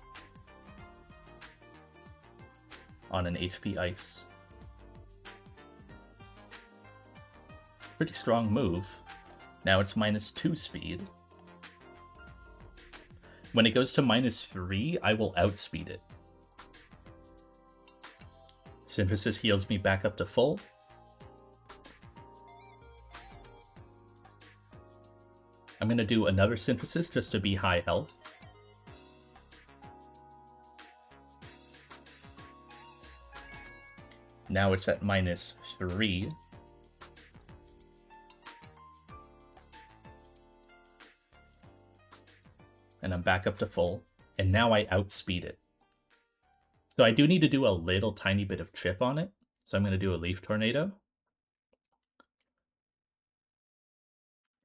On an HP Ice. Pretty strong move. Now it's -2 speed. When it goes to -3, I will outspeed it. Synthesis heals me back up to full. I'm going to do another Synthesis just to be high health. Now it's at -3. And I'm back up to full. And now I outspeed it. So I do need to do a little tiny bit of chip on it. So I'm going to do a Leaf Tornado.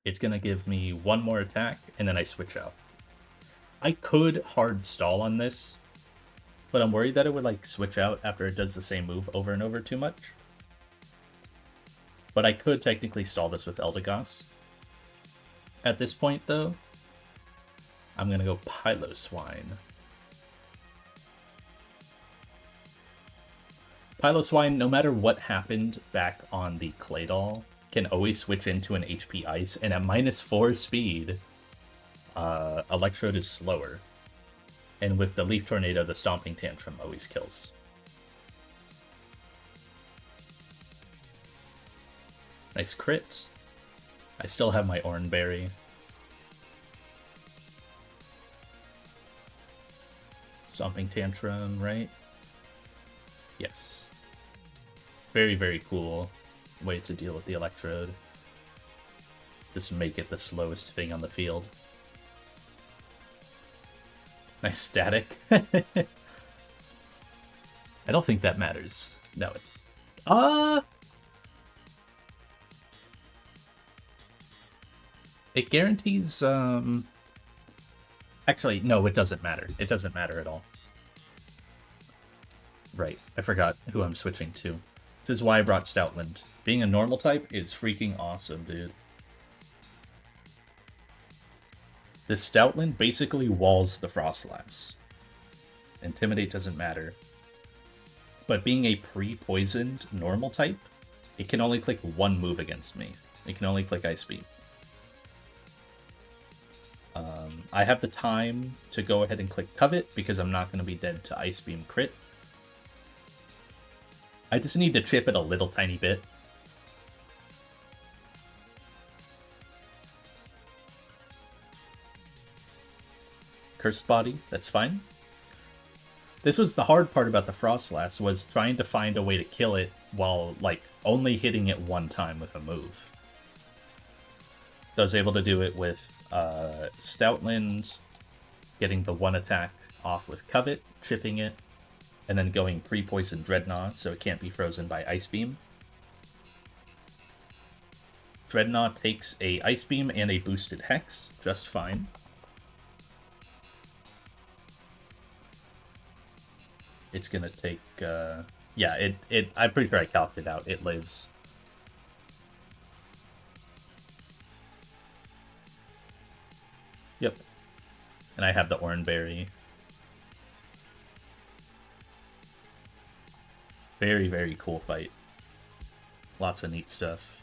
It's going to give me one more attack, and then I switch out. I could hard stall on this, but I'm worried that it would like switch out after it does the same move over and over too much. But I could technically stall this with Eldegoss. At this point, though, I'm going to go Piloswine. Piloswine, no matter what happened back on the Claydol, can always switch into an HP Ice, and at -4 speed, Electrode is slower. And with the Leaf Tornado, the Stomping Tantrum always kills. Nice crit. I still have my Oranberry. Stomping Tantrum, right? Yes. Very, very cool way to deal with the Electrode. Just make it the slowest thing on the field. Nice static. I don't think that matters. No. It guarantees, Actually, no, it doesn't matter. It doesn't matter at all. Right, I forgot who I'm switching to. This is why I brought Stoutland. Being a normal type is freaking awesome, dude. This Stoutland basically walls the Frostlass. Intimidate doesn't matter. But being a pre-poisoned normal type, it can only click one move against me. It can only click Ice Beam. I have the time to go ahead and click Covet because I'm not going to be dead to Ice Beam crit. I just need to chip it a little tiny bit. Cursed Body, that's fine. This was the hard part about the Frostlass, was trying to find a way to kill it while, like, only hitting it one time with a move. So I was able to do it with Stoutland, getting the one attack off with Covet, chipping it, and then going pre-poison Dreadnought so it can't be frozen by Ice Beam. Dreadnought takes a Ice Beam and a boosted Hex, just fine. It's gonna take, yeah, I'm pretty sure I calced it out. It lives. Yep. And I have the Oranberry. Very, very cool fight. Lots of neat stuff.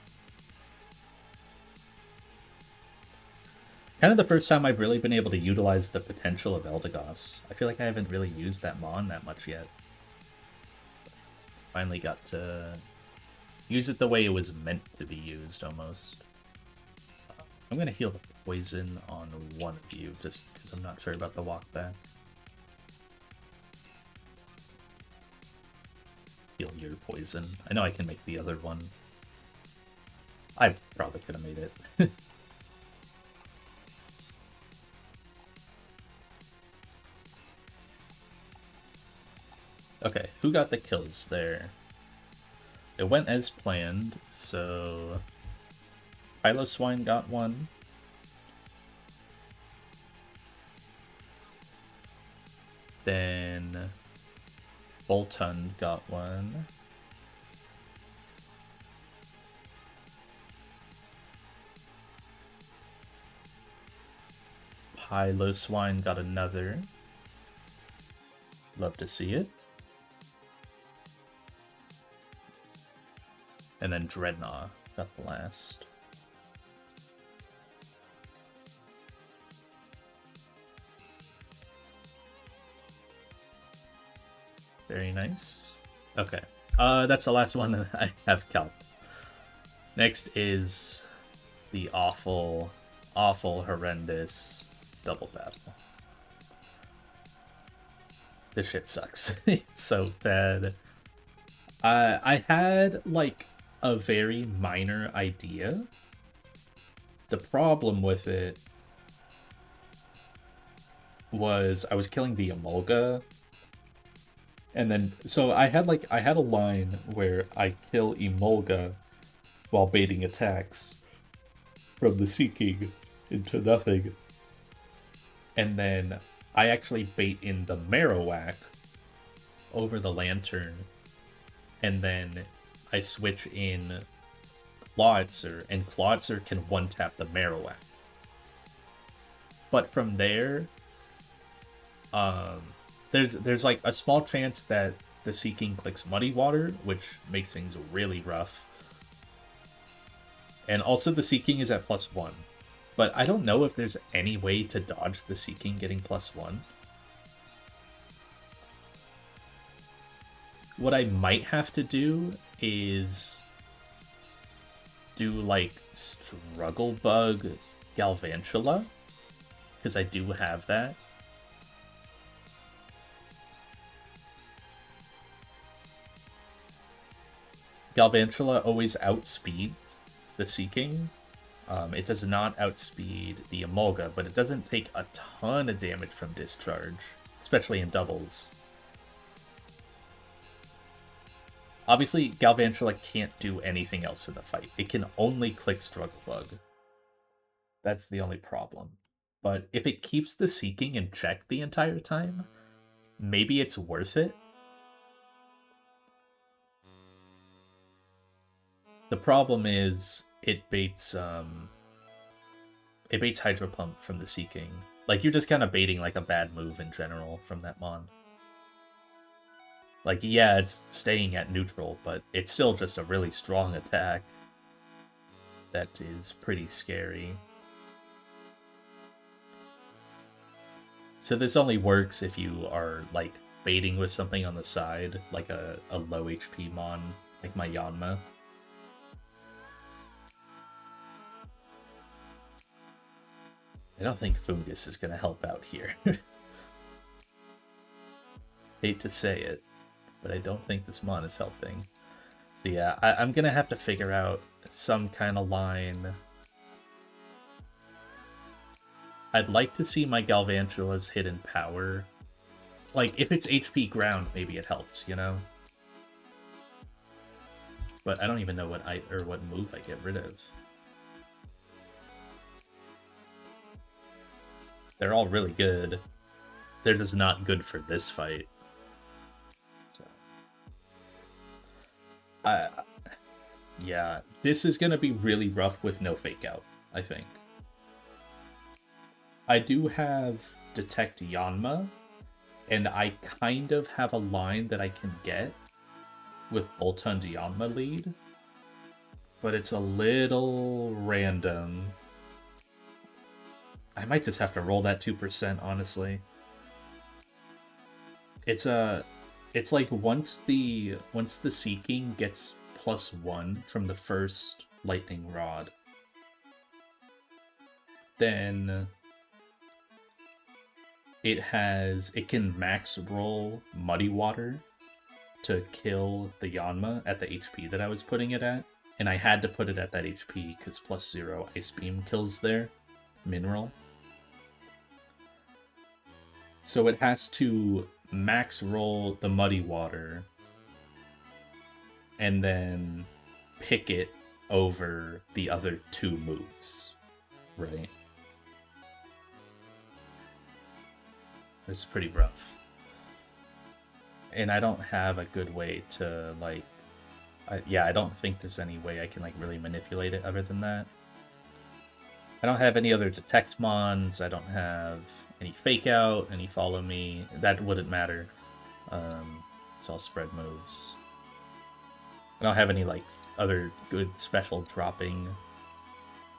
Kind of the first time I've really been able to utilize the potential of Eldegoss. I feel like I haven't really used that Mon that much yet. Finally got to use it the way it was meant to be used, almost. I'm going to heal the poison on one of you, just because I'm not sure about the walk back. Heal your poison. I know I can make the other one. I probably could have made it. Okay, who got the kills there? It went as planned, so Piloswine got one. Then Bolton got one. Piloswine got another. Love to see it. And then Dreadnought got the last. Very nice. Okay. That's the last one that I have calced. Next is the awful, horrendous double battle. This shit sucks. It's so bad. I had, like, a very minor idea. The problem with it was I was killing the Emolga, and then so I had a line where I kill Emolga while baiting attacks from the Seeking into nothing, and then I actually bait in the Marowak over the Lantern, and then I switch in Clawitzer, and Clawitzer can one-tap the Marowak. But from there, um, there's like a small chance that the Seeking clicks Muddy Water, which makes things really rough. And also the Seeking is at +1. But I don't know if there's any way to dodge the Seeking getting +1. What I might have to do is do like Struggle Bug Galvantula, because I do have that. Galvantula always outspeeds the Seeking. It does not outspeed the Emolga, but it doesn't take a ton of damage from Discharge, especially in doubles. Obviously, Galvantula can't do anything else in the fight. It can only click Struggle Bug. That's the only problem. But if it keeps the Seeking in check the entire time, maybe it's worth it. The problem is it baits Hydro Pump from the Seeking. Like, you're just kind of baiting like a bad move in general from that mon. Like, yeah, it's staying at neutral, but it's still just a really strong attack that is pretty scary. So this only works if you are, like, baiting with something on the side, like a low HP mon, like my Yanma. I don't think Fungus is going to help out here. Hate to say it, but I don't think this mon is helping. So yeah, I'm going to have to figure out some kind of line. I'd like to see my Galvantula's hidden power. Like, if it's HP ground, maybe it helps, you know? But I don't even know what move I get rid of. They're all really good. They're just not good for this fight. So, yeah, this is gonna be really rough with no fake out, I think. I do have Detect Yanma, and I kind of have a line that I can get with Boltund Yanma lead, but it's a little random. I might just have to roll that 2%, honestly. It's like once the Seeking gets +1 from the first Lightning Rod, then it can max roll Muddy Water to kill the Yanma at the HP that I was putting it at, and I had to put it at that HP because +0 Ice Beam kills their mineral. So it has to max roll the Muddy Water and then pick it over the other 2 moves, right? It's pretty rough. And I don't have a good way to, like... I don't think there's any way I can, like, really manipulate it other than that. I don't have any other Detect Mons, I don't have any Fake Out, any Follow Me. That wouldn't matter. It's all spread moves. I don't have any, like, other good special dropping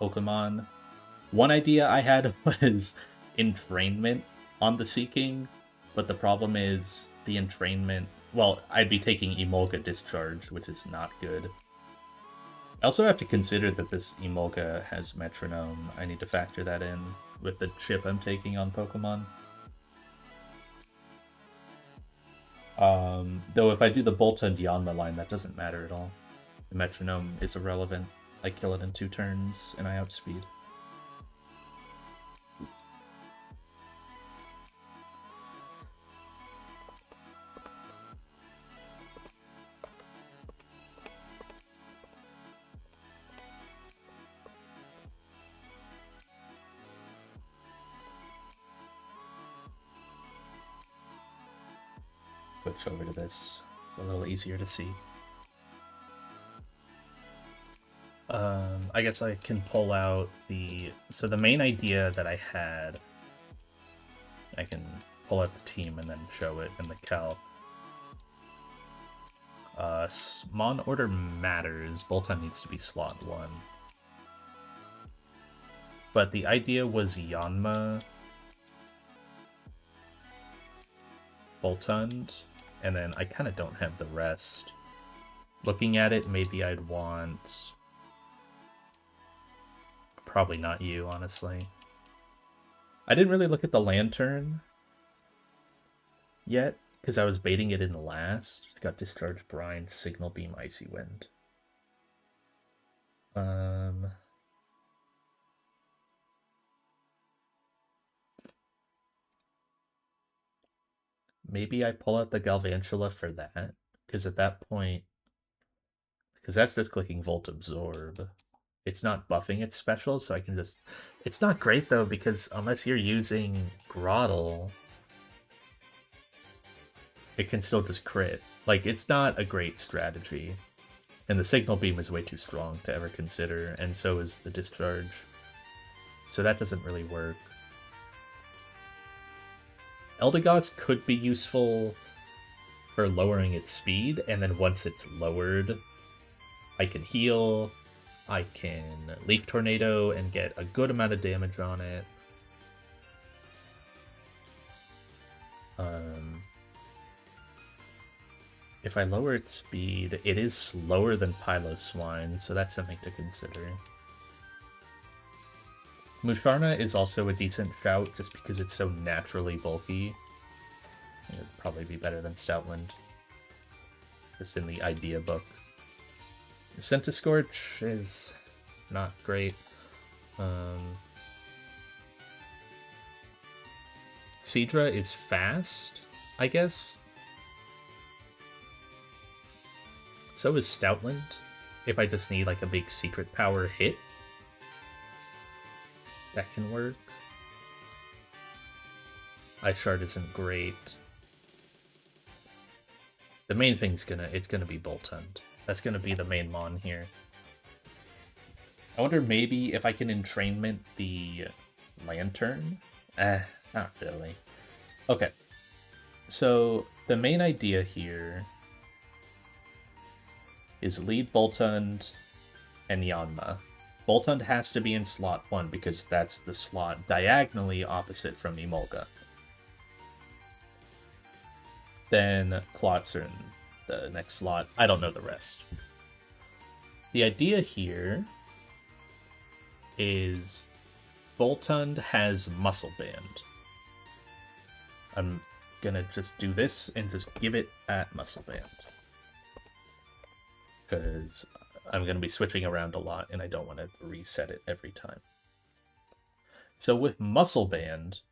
Pokemon. One idea I had was Entrainment on the Seeking, but the problem is the Entrainment... Well, I'd be taking Emolga Discharge, which is not good. I also have to consider that this Emolga has Metronome. I need to factor that in with the chip I'm taking on Pokemon. Though if I do the Bolta and Yanma line, that doesn't matter at all. The metronome is irrelevant. I kill it in 2 turns, and I outspeed. Switch over to this. It's a little easier to see. I guess I can pull out the... So the main idea that I had... I can pull out the team and then show it in the calc. Mon order matters. Bolton needs to be slot 1. But the idea was Yanma, Boltund, and then I kind of don't have the rest. Looking at it, maybe I'd want... Probably not you, honestly. I didn't really look at the Lantern yet, because I was baiting it in the last. It's got Discharge Brine, Signal Beam, Icy Wind. Maybe I pull out the Galvantula for that, because at that point... Because that's just clicking Volt Absorb. It's not buffing its special, so I can just... It's not great, though, because unless you're using Groddle, it can still just crit. Like, it's not a great strategy. And the Signal Beam is way too strong to ever consider, and so is the Discharge. So that doesn't really work. Eldegoss could be useful for lowering its speed, and then once it's lowered, I can heal, I can Leaf Tornado and get a good amount of damage on it. If I lower its speed, it is slower than Piloswine, so that's something to consider. Musharna is also a decent shout, just because it's so naturally bulky. It would probably be better than Stoutland, just in the idea book. Centiscorch is not great. Seadra is fast, I guess. So is Stoutland, if I just need like a big secret power hit. That can work. Ice Shard isn't great. The main thing's it's gonna be Boltund. That's gonna be the main mon here. I wonder maybe if I can entrainment the Lantern? Not really. Okay. So the main idea here is lead Boltund and Yanma. Boltund has to be in slot 1 because that's the slot diagonally opposite from Emolga. Then Klotz are in the next slot. I don't know the rest. The idea here is Boltund has Muscle Band. I'm gonna just do this and just give it at Muscle Band, because I'm going to be switching around a lot, and I don't want to reset it every time. So with Muscle Band,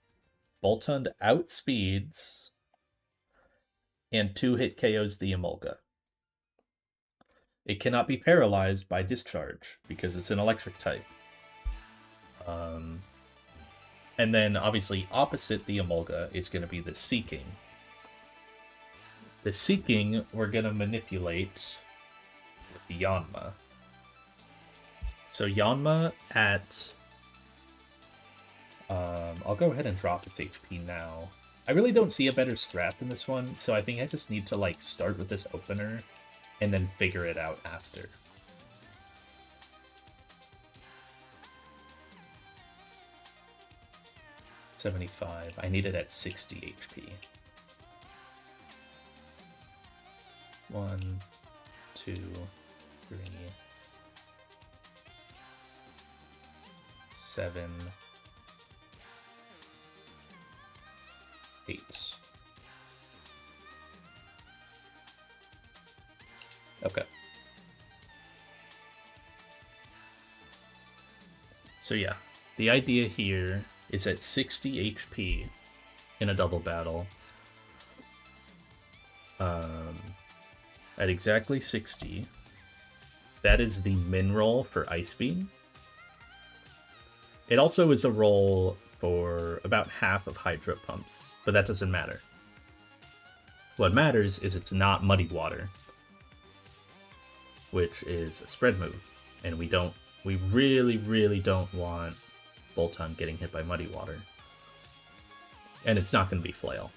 Boltund outspeeds and 2-hit KOs the Emolga. It cannot be paralyzed by Discharge, because it's an electric type. And then, obviously, opposite the Emolga is going to be the Seeking. The Seeking, we're going to manipulate with Yanma. So Yanma at... I'll go ahead and drop its HP now. I really don't see a better strat in this one, so I think I just need to like start with this opener and then figure it out after. $75. I need it at 60 HP. 1, 2, 3, 7, 8. So yeah, the idea here is at 60 HP in a double battle. At exactly 60, that is the min roll for Ice Beam. It also is a roll for about half of Hydro Pumps, but that doesn't matter. What matters is it's not Muddy Water, which is a spread move, and we really don't want Bolton getting hit by Muddy Water. And it's not going to be Flail.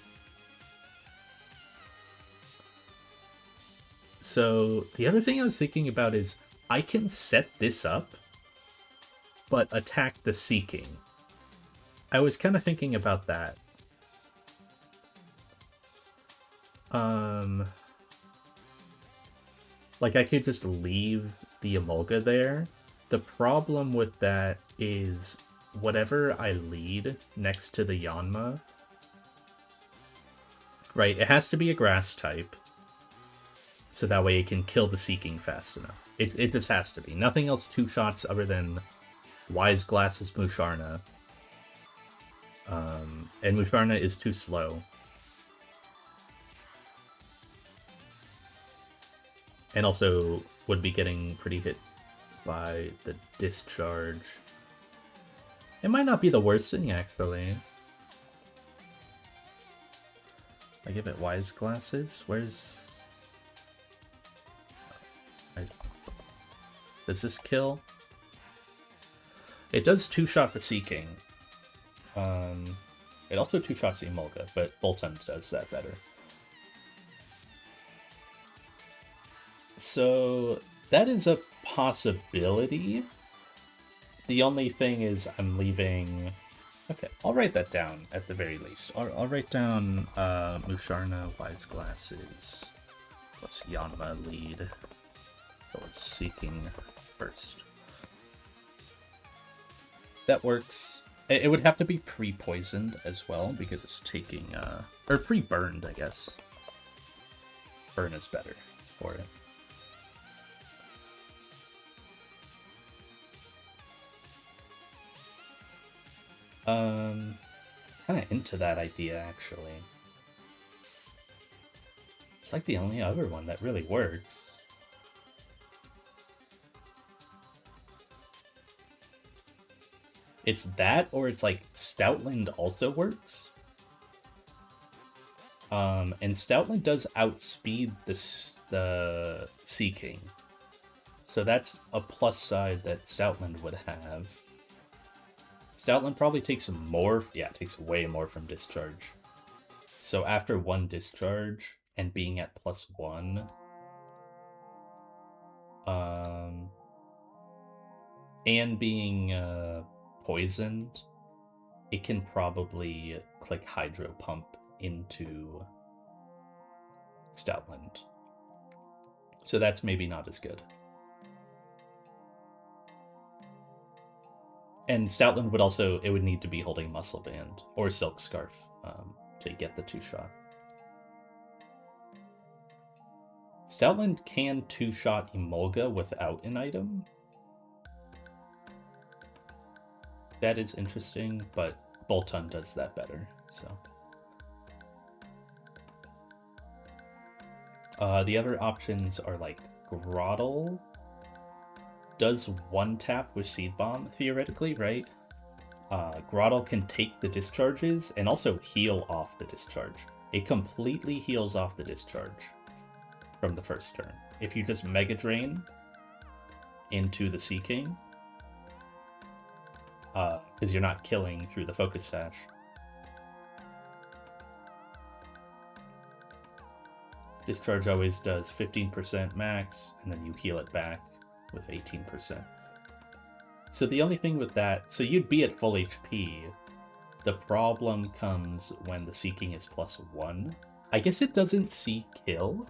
So the other thing I was thinking about is I can set this up, but attack the Seeking. I was kind of thinking about that. Like I could just leave the Emolga there. The problem with that is whatever I lead next to the Yanma, right, it has to be a grass type. So that way it can kill the Seeking fast enough. It just has to be. Nothing else two shots other than Wise Glass's Musharna. And Musharna is too slow. And also would be getting pretty hit by the discharge. It might not be the worst thing, actually. I give it Wise Glasses. Where's... Does this kill? It does two-shot the Seeking. It also two-shots the Emolga, but Bolton does that better. So that is a possibility. The only thing is I'm leaving... Okay, I'll write that down at the very least. I'll write down Musharna, Wise Glasses, plus Yanma lead. So it's Seeking first. That works. It would have to be pre-poisoned as well, because it's taking... or pre-burned, I guess. Burn is better for it. Kind of into that idea, actually. It's like the only other one that really works. It's that, or it's like Stoutland also works. And Stoutland does outspeed the Seeking. So that's a plus side that Stoutland would have. Stoutland probably takes more, yeah, it takes way more from discharge. So after one discharge and being at +1, and being poisoned, it can probably click Hydro Pump into Stoutland. So that's maybe not as good. And Stoutland would also, it would need to be holding Muscle Band or Silk Scarf to get the two-shot. Stoutland can two-shot Emolga without an item. That is interesting, but Bolton does that better, so. The other options are like Groddle does one tap with Seed Bomb, theoretically, right? Groddle can take the discharges and also heal off the discharge. It completely heals off the discharge from the first turn. If you just Mega Drain into the Seeking, because you're not killing through the Focus Sash. Discharge always does 15% max, and then you heal it back with 18%. So the only thing with that, so you'd be at full HP. The problem comes when the Seeking is +1. I guess it doesn't see kill.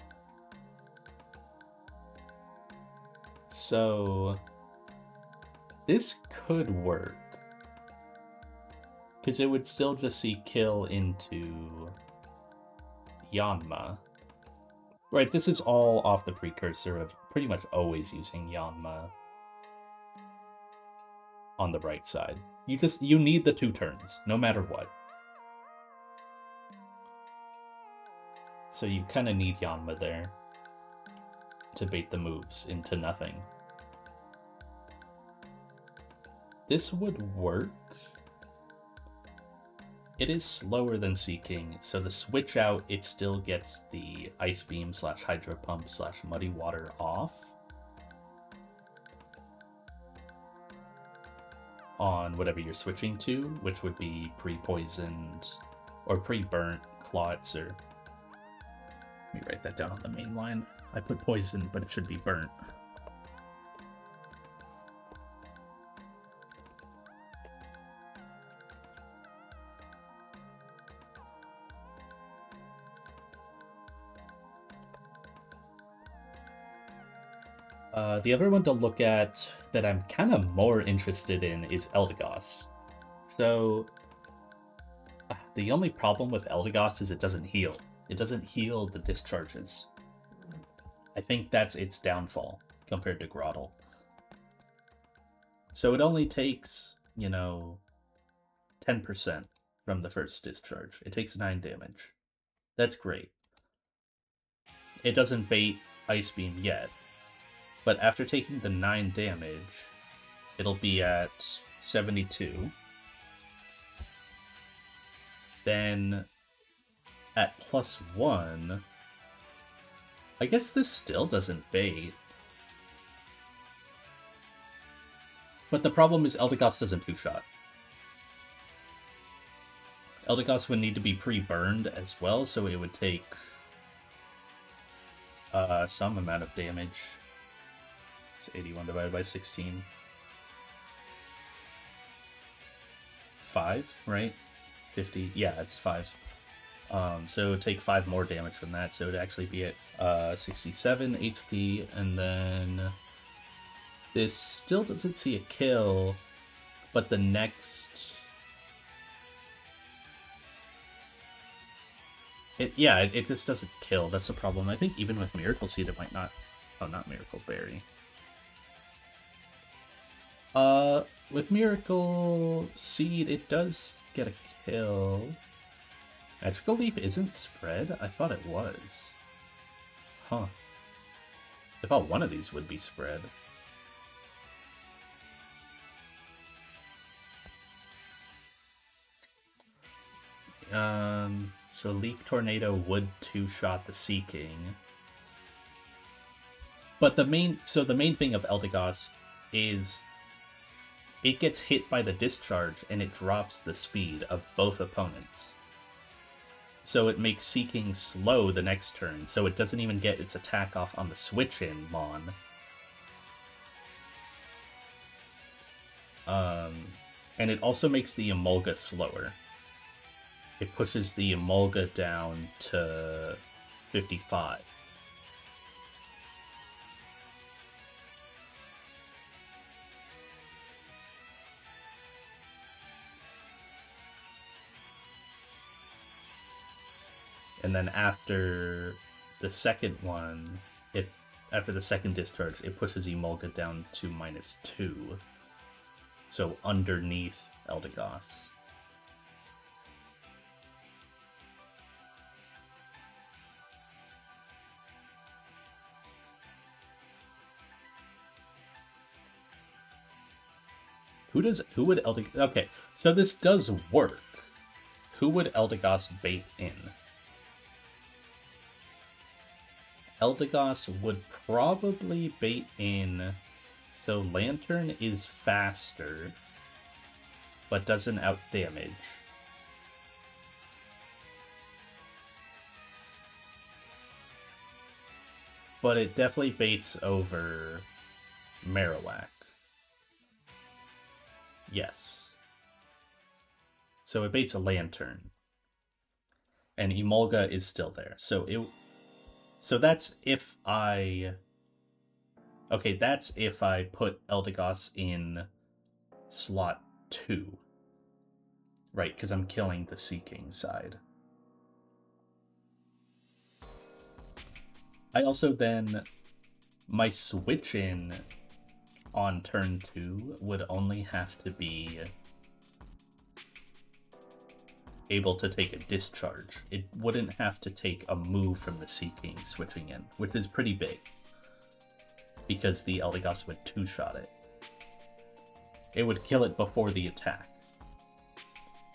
So this could work. Because it would still just see kill into Yanma. Right, this is all off the precursor of pretty much always using Yanma. on the right side. You need the 2 turns, no matter what. So you kind of need Yanma there to bait the moves into nothing. This would work. It is slower than Seeking, so the switch out, it still gets the Ice Beam / Hydro Pump / Muddy Water off on whatever you're switching to, which would be pre-poisoned or pre-burnt clots, or... Let me write that down on the main line. I put poison, but it should be burnt. The other one to look at that I'm kind of more interested in is Eldegoss. So, the only problem with Eldegoss is it doesn't heal. It doesn't heal the discharges. I think that's its downfall compared to Grottle. So it only takes, 10% from the first discharge. It takes 9 damage. That's great. It doesn't bait Ice Beam yet. But after taking the 9 damage, it'll be at 72. Then at +1, I guess this still doesn't bait. But the problem is Eldegoss doesn't 2-shot. Eldegoss would need to be pre-burned as well, so it would take some amount of damage. 81 divided by 16. 5, right? 50. Yeah, it's 5. So it would take 5 more damage from that, so it would actually be at 67 HP, and then this still doesn't see a kill, but the next... It just doesn't kill. That's the problem. I think even with Miracle Seed, it might not... Oh, not Miracle Berry. With Miracle Seed, it does get a kill. Magical Leaf isn't spread? I thought it was. Huh. I thought one of these would be spread. So Leak Tornado would 2-shot the Seeking. But the main thing of Eldegoss is it gets hit by the discharge and it drops the speed of both opponents. So it makes Seeking slow the next turn, so it doesn't even get its attack off on the switch-in Mon. And it also makes the Emolga slower. It pushes the Emolga down to 55. And then after the second one, after the second discharge, it pushes Emolga down to -2. So underneath Eldegoss. Who would Eldegoss... Okay, so this does work. Who would Eldegoss bait in? Eldegoss would probably bait in... So Lantern is faster, but doesn't out-damage. But it definitely baits over Marowak. Yes. So it baits a Lantern. And Emolga is still there. So that's if I... Okay, that's if I put Eldegoss in slot 2. Right, because I'm killing the Seeking side. I also then... My switch-in on turn 2 would only have to be able to take a discharge. It wouldn't have to take a move from the Sea King switching in, which is pretty big, because the Eldegoss would two-shot it. It would kill it before the attack,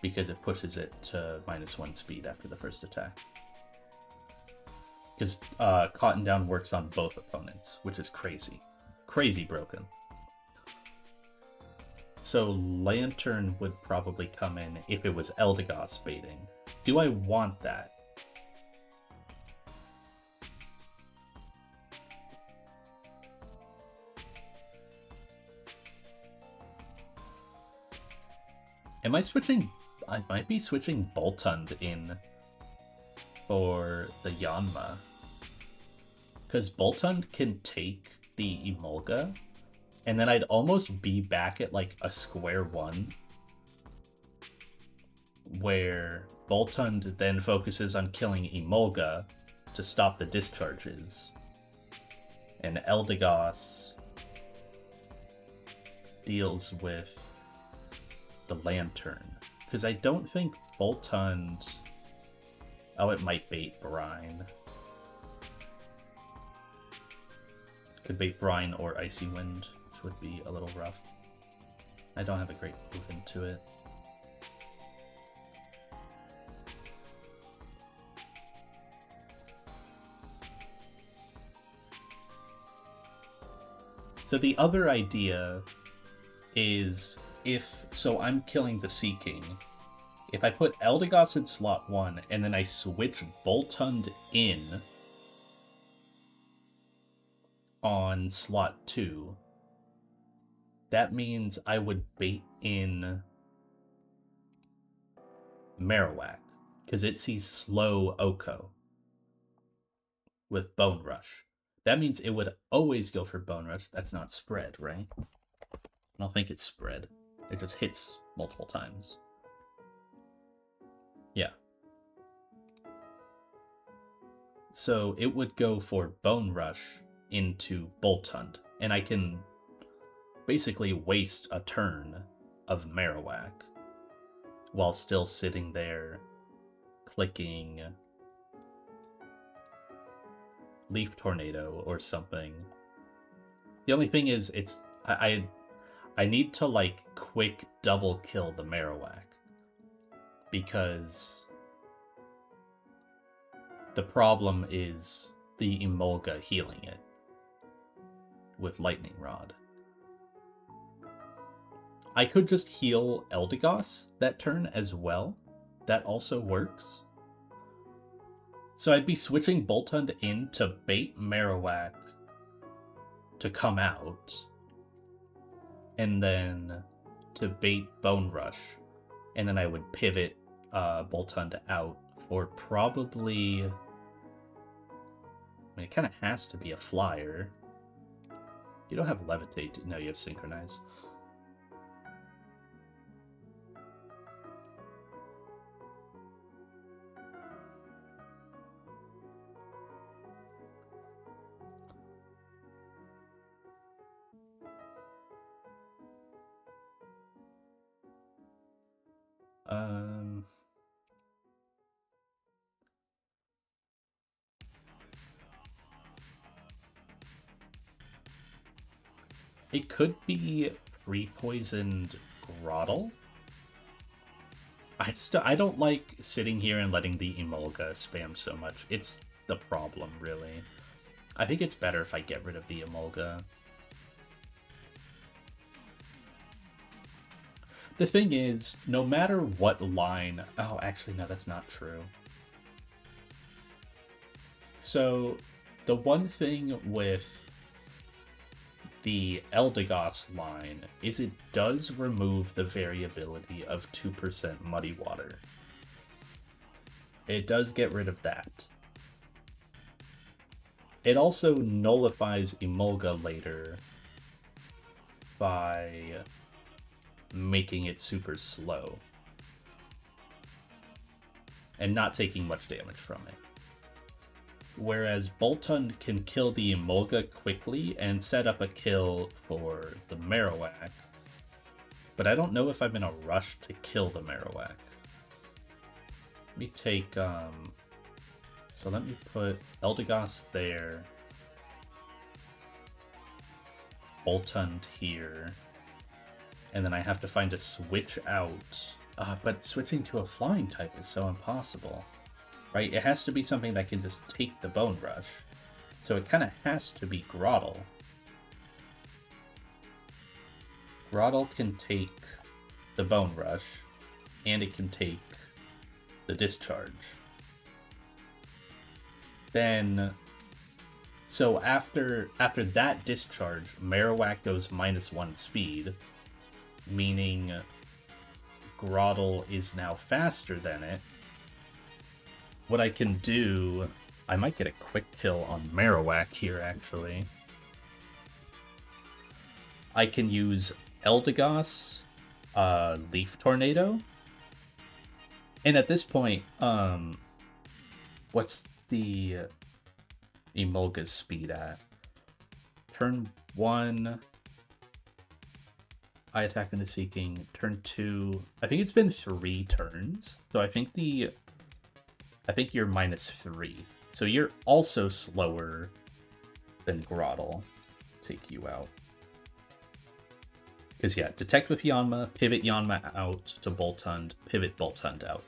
because it pushes it to -1 speed after the first attack. Because Cotton Down works on both opponents, which is crazy. Crazy broken. So Lantern would probably come in if it was Eldegoss baiting. Do I want that? Am I switching? I might be switching Boltund in for the Yanma. Because Boltund can take the Emolga, and then I'd almost be back at like a square one, where Boltund then focuses on killing Emolga to stop the discharges, and Eldegoss deals with the Lantern. Because I don't think Boltund... Oh, it might bait Brine. Could bait Brine or Icy Wind, which would be a little rough. I don't have a great move into it. So the other idea is so I'm killing the Sea King. If I put Eldegoss in slot 1 and then I switch Boltund in on slot 2, that means I would bait in Marowak, because it sees slow Oko with Bone Rush. That means it would always go for Bone Rush. That's not spread, right? I don't think it's spread. It just hits multiple times. Yeah. So it would go for Bone Rush into Boltund, and I can basically waste a turn of Marowak while still sitting there clicking Leaf Tornado or something. The only thing is, I need to like quick double kill the Marowak, because the problem is the Emolga healing it with Lightning Rod. I could just heal Eldegoss that turn as well. That also works. So I'd be switching Boltund in to bait Marowak to come out, and then to bait Bone Rush, and then I would pivot Boltund out for probably... I mean, it kind of has to be a flyer. You don't have Levitate. No, you have Synchronize. It could be pre-poisoned Groddle. I don't like sitting here and letting the Emolga spam so much. It's the problem, really. I think it's better if I get rid of the Emolga. The thing is, no matter what line... Oh, actually, no, that's not true. So, the one thing with the Eldegoss line is it does remove the variability of 2% Muddy Water. It does get rid of that. It also nullifies Emolga later by making it super slow and not taking much damage from it. Whereas Boltund can kill the Emolga quickly and set up a kill for the Marowak. But I don't know if I'm in a rush to kill the Marowak. Let me take, so let me put Eldegoss there. Boltund here. And then I have to find a switch out. But switching to a flying type is so impossible. Right? It has to be something that can just take the Bone Rush. So it kind of has to be Grotle. Grotle can take the Bone Rush, and it can take the Discharge. Then, so after that Discharge, Marowak goes -1 speed, meaning Grotle is now faster than it. What I can do, I might get a quick kill on Marowak here, actually. I can use Eldegoss, Leaf Tornado. And at this point, what's the Emolga's speed at? Turn 1, I attack into Seeking. Turn 2, I think it's been 3 turns. So I think you're -3. So you're also slower than Grotle. Take you out. Because yeah, Detect with Yanma, pivot Yanma out to Boltund, pivot Boltund out.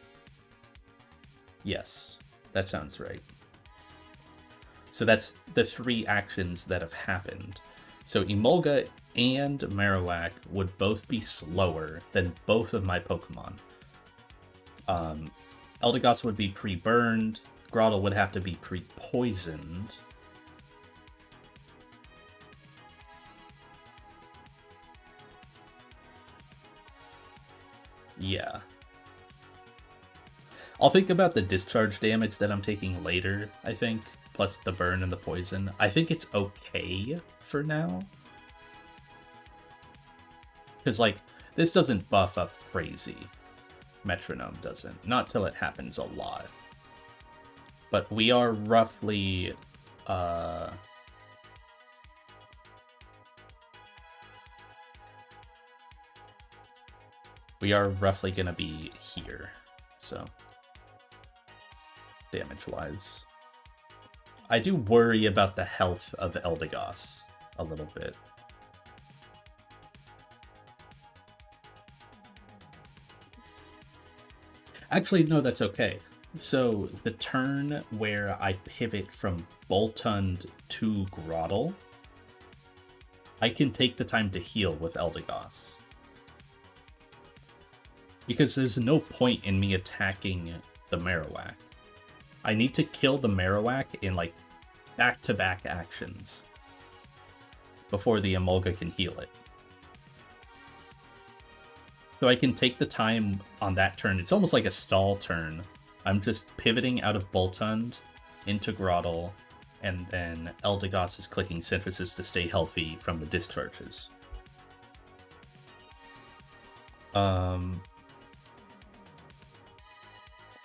Yes, that sounds right. So that's the 3 actions that have happened. So Emolga and Marowak would both be slower than both of my Pokemon. Eldegoss would be pre-burned. Grotle would have to be pre-poisoned. Yeah. I'll think about the discharge damage that I'm taking later, I think, plus the burn and the poison. I think it's okay for now. Because, like, this doesn't buff up crazy. Metronome doesn't. Not till it happens a lot. But we are roughly... we are roughly going to be here. So, damage-wise. I do worry about the health of Eldegoss a little bit. Actually, no, that's okay. So, the turn where I pivot from Boltund to Grotle, I can take the time to heal with Eldegoss. Because there's no point in me attacking the Marowak. I need to kill the Marowak in, like, back-to-back actions before the Emolga can heal it. So I can take the time on that turn. It's almost like a stall turn. I'm just pivoting out of Boltund into Grotle, and then Eldegoss is clicking Synthesis to stay healthy from the discharges. Why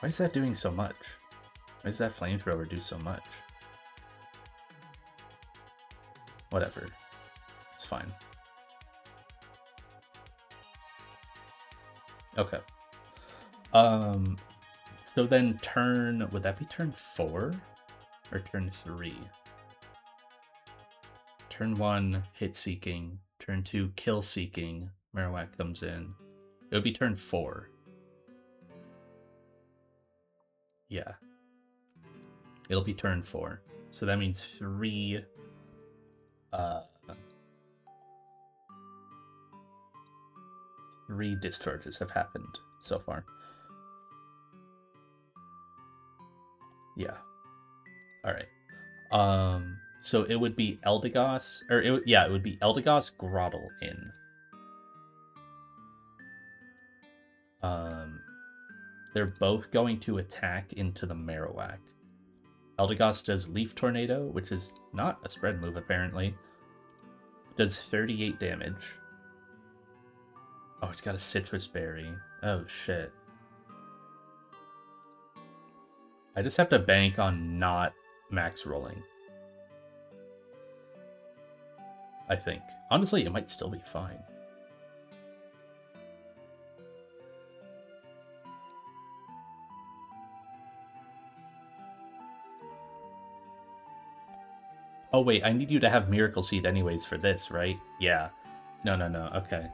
is that doing so much? Why does that flamethrower do so much? Whatever. It's fine. Okay. So then turn... would that be turn 4? Or turn 3? Turn 1, hit Seeking. Turn 2, kill Seeking. Marowak comes in. It would be turn 4. Yeah. It'll be turn 4. So that means 3... 3 discharges have happened so far. Yeah. Alright. So it would be Eldegoss... or, it would be Eldegoss, Grotle in. They're both going to attack into the Marowak. Eldegoss does Leaf Tornado, which is not a spread move, apparently. Does 38 damage. Oh, it's got a Citrus Berry. Oh, shit. I just have to bank on not max rolling. I think. Honestly, it might still be fine. Oh wait, I need you to have Miracle Seed anyways for this, right? Yeah. No, okay.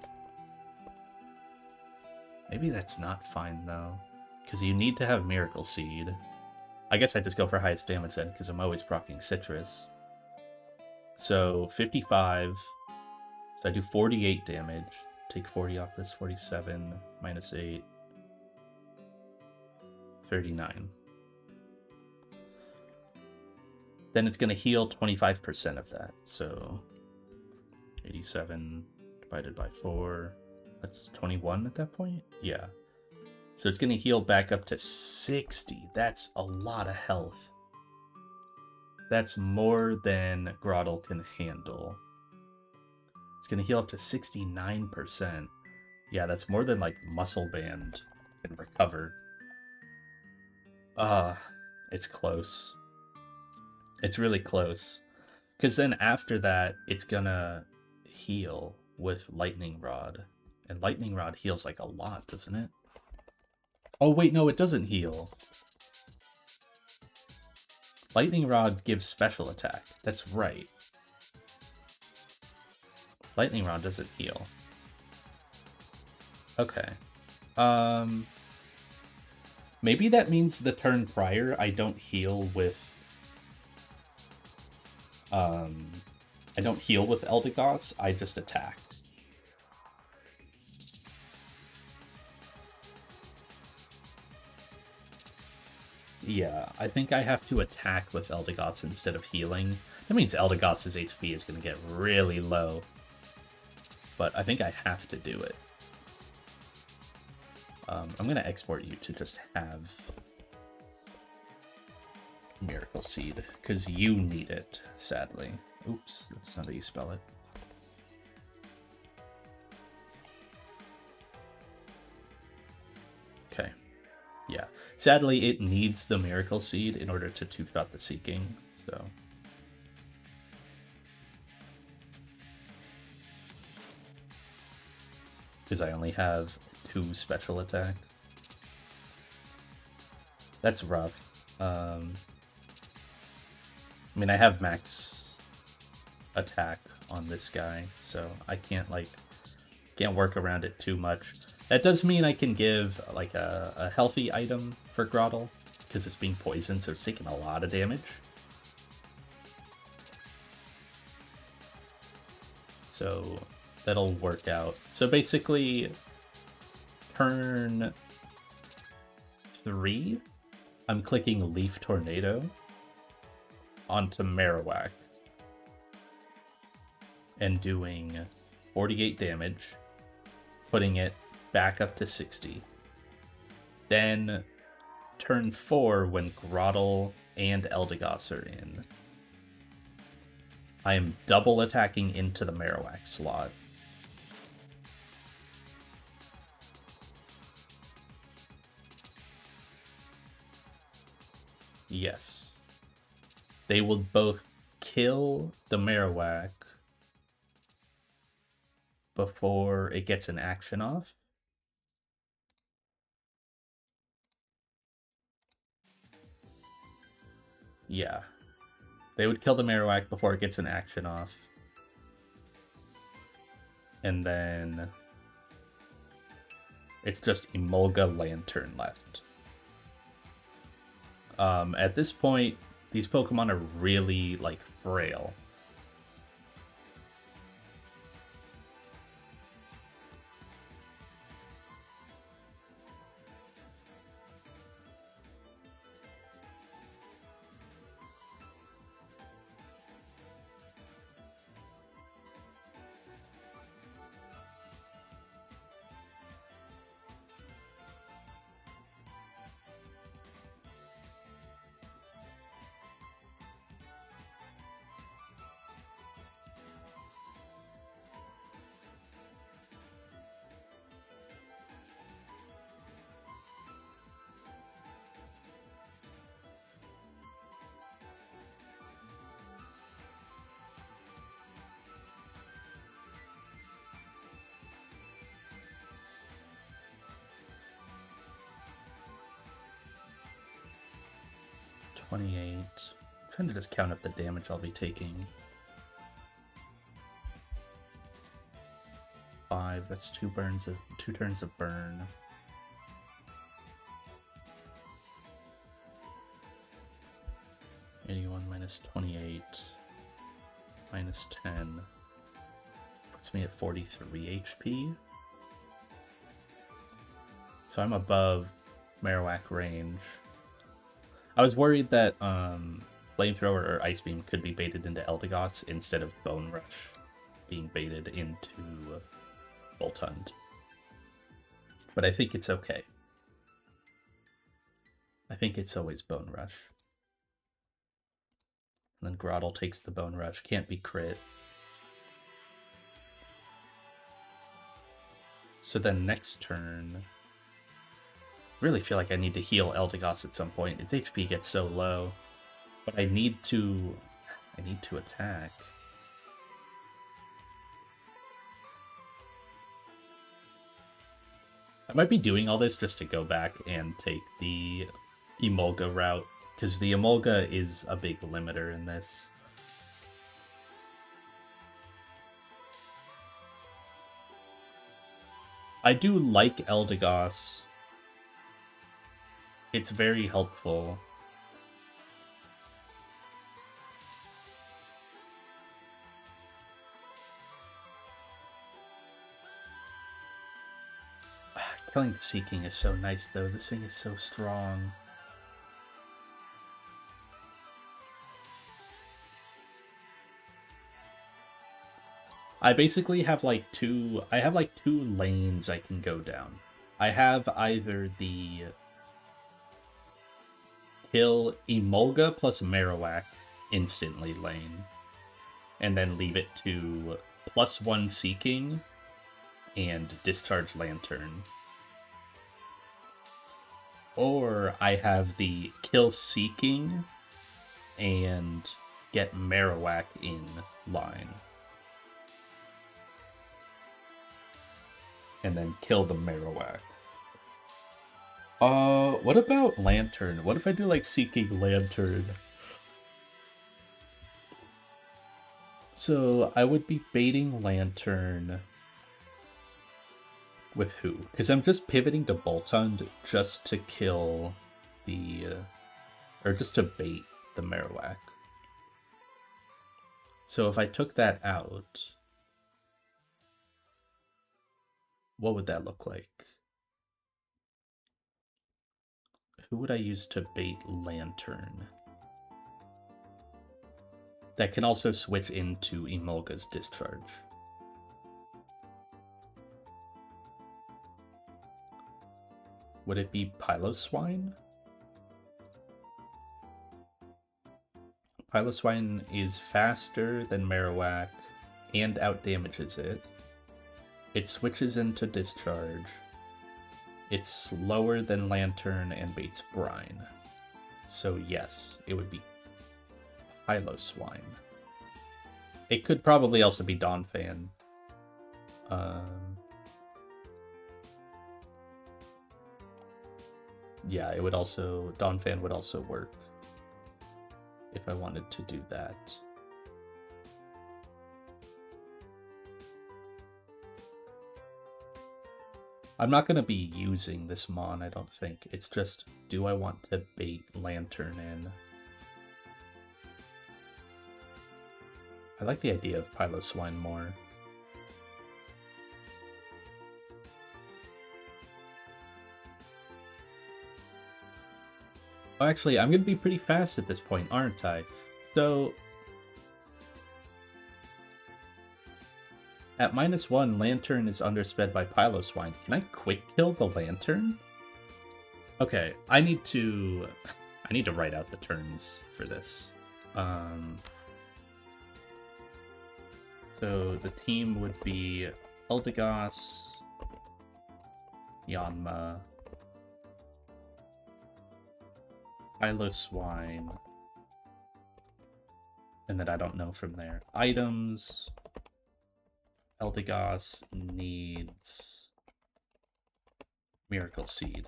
Maybe that's not fine, though. Because you need to have Miracle Seed. I guess I just go for highest damage then, because I'm always proccing Citrus. So, 55. So I do 48 damage. Take 40 off this, 47, minus 8. 39. Then it's going to heal 25% of that. So 87 divided by 4. That's 21 at that point? Yeah. So it's going to heal back up to 60. That's a lot of health. That's more than Grottle can handle. It's going to heal up to 69%. Yeah, that's more than, like, Muscle Band can recover. It's close. It's really close. Because then after that, it's gonna heal with Lightning Rod. And Lightning Rod heals, like, a lot, doesn't it? Oh, wait, no, it doesn't heal. Lightning Rod gives special attack. That's right. Lightning Rod doesn't heal. Okay. Maybe that means the turn prior I don't heal with... I don't heal with Eldegoss, I just attack. Yeah, I think I have to attack with Eldegoss instead of healing. That means Eldegoss's HP is going to get really low. But I think I have to do it. I'm going to export you to just have Miracle Seed, because you need it, sadly. Oops, that's not how you spell it. Okay. Yeah. Sadly, it needs the Miracle Seed in order to two-shot the Seeking, so... Because I only have 2 special attack. That's rough. I mean, I have max attack on this guy, so I can't, like, can't work around it too much. That does mean I can give, like, a healthy item for Grottle, because it's being poisoned, so it's taking a lot of damage. So that'll work out. So basically, turn 3, I'm clicking Leaf Tornado onto Marowak and doing 48 damage, putting it back up to 60. Then turn 4, when Grottle and Eldegoss are in, I am double attacking into the Marowak slot. Yes. They will both kill the Marowak before it gets an action off. Yeah. They would kill the Marowak before it gets an action off. And then it's just Emolga Lantern left. At this point, these Pokemon are really, like, frail. 28. I'm trying to just count up the damage I'll be taking. 5, that's 2 turns of burn. -81 minus 28 minus 10 puts me at 43 HP. So I'm above Marowak range. I was worried that Flamethrower or Ice Beam could be baited into Eldegoss instead of Bone Rush being baited into Voltund. But I think it's okay. I think it's always Bone Rush. And then Groddle takes the Bone Rush. Can't be crit. So then next turn... really feel like I need to heal Eldegoss at some point. Its HP gets so low. But I need to attack. I might be doing all this just to go back and take the Emolga route, because the Emolga is a big limiter in this. I do like Eldegoss. It's very helpful. Killing the Seeking is so nice, though. This thing is so strong. I basically have like two lanes I can go down. I have either the kill Emolga plus Marowak instantly lane, and then leave it to +1 Seeking and discharge Lantern. Or I have the kill Seeking and get Marowak in line. And then kill the Marowak. What about Lantern? What if I do like Seeking Lantern? So I would be baiting Lantern with who? Because I'm just pivoting to Voltund just to kill the... or just to bait the Marowak. So if I took that out, what would that look like? Who would I use to bait Lantern? That can also switch into Emolga's Discharge. Would it be Piloswine? Piloswine is faster than Marowak and outdamages it. It switches into Discharge. It's slower than Lantern and baits Brine. So yes, it would be Piloswine. It could probably also be Donphan. Yeah, it would also... Donphan would also work if I wanted to do that. I'm not going to be using this Mon, I don't think. It's just, do I want to bait Lantern in? I like the idea of Piloswine more. Oh, actually, I'm going to be pretty fast at this point, aren't I? So... at -1, Lantern is undersped by Piloswine. Can I quick kill the Lantern? Okay, I need to write out the turns for this. So the team would be Eldegoss, Yanma, Piloswine, and then I don't know from there. Items... Eldegoss needs Miracle Seed.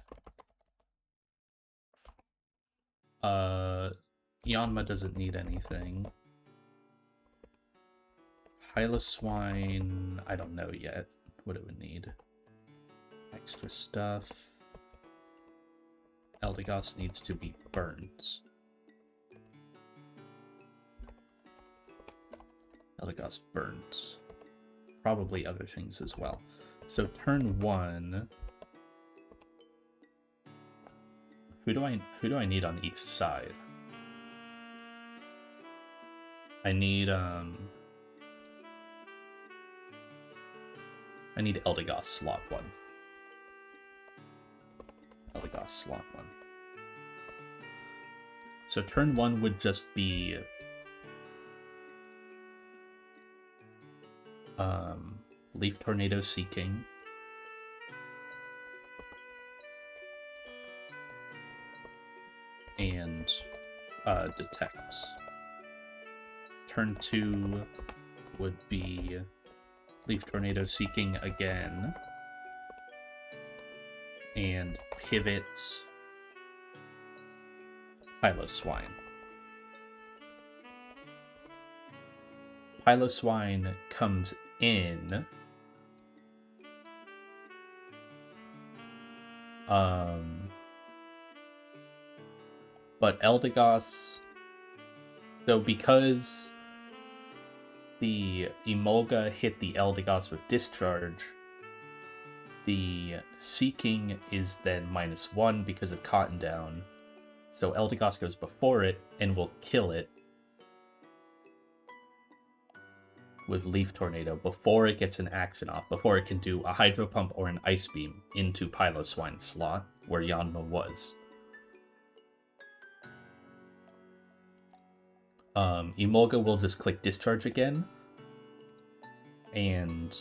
Yanma doesn't need anything. Swine, I don't know yet what it would need. Extra stuff. Eldegoss needs to be burnt. Eldegoss burnt. Probably other things as well. So turn 1. Who do I need on each side? I need Eldegoss slot 1. Eldegoss slot 1. So turn 1 would just be Leaf Tornado Seeking. And Detect. Turn 2 would be Leaf Tornado Seeking again. And pivot Piloswine. Piloswine comes in. But Eldegoss, so because the Emolga hit the Eldegoss with Discharge, the Seeking is then -1 because of Cotton Down. So Eldegoss goes before it and will kill it with Leaf Tornado before it gets an action off, before it can do a Hydro Pump or an Ice Beam into Piloswine's slot, where Yanma was. Emolga will just click Discharge again, and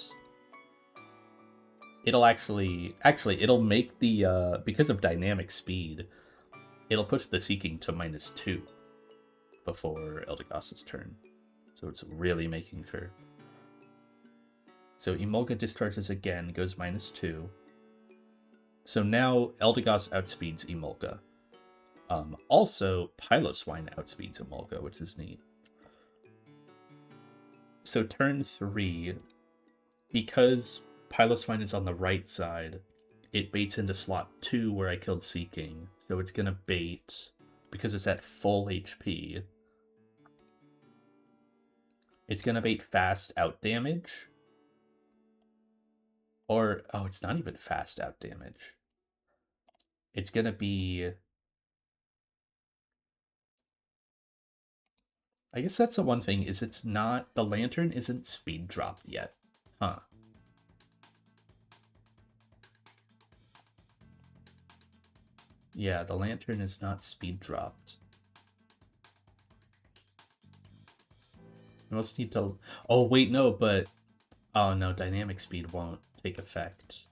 it'll it'll make the, because of Dynamic Speed, it'll push the Seeking to -2 before Eldegoss's turn. So it's really making sure. So Emolga discharges again, goes -2. So now Eldegoss outspeeds Emolga. Also, Piloswine outspeeds Emolga, which is neat. So turn 3, because Piloswine is on the right side, it baits into slot 2 where I killed Seeking. So it's gonna bait, because it's at full HP, it's gonna bait fast out damage. Or, oh, it's not even fast out damage. It's gonna be... I guess that's the one thing, is it's not... The Lantern isn't speed dropped yet. Huh. Yeah, the Lantern is not speed dropped. I must need to... Oh, wait, no, but... Oh, no, Dynamic Speed won't take effect.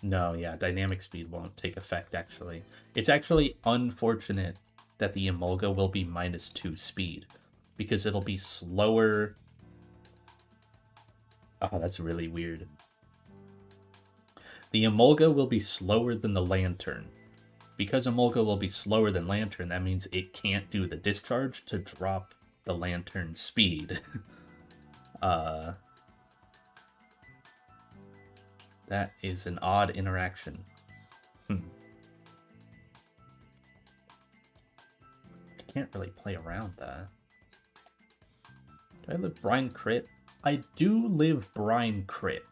No, yeah, Dynamic Speed won't take effect, actually. It's actually unfortunate that the Emolga will be -2 speed, because it'll be slower... Oh, that's really weird. The Emolga will be slower than the Lantern. Because Emolga will be slower than Lantern, that means it can't do the discharge to drop the Lantern speed. That is an odd interaction. I can't really play around that. Do I live Brine crit? I do live Brine crit.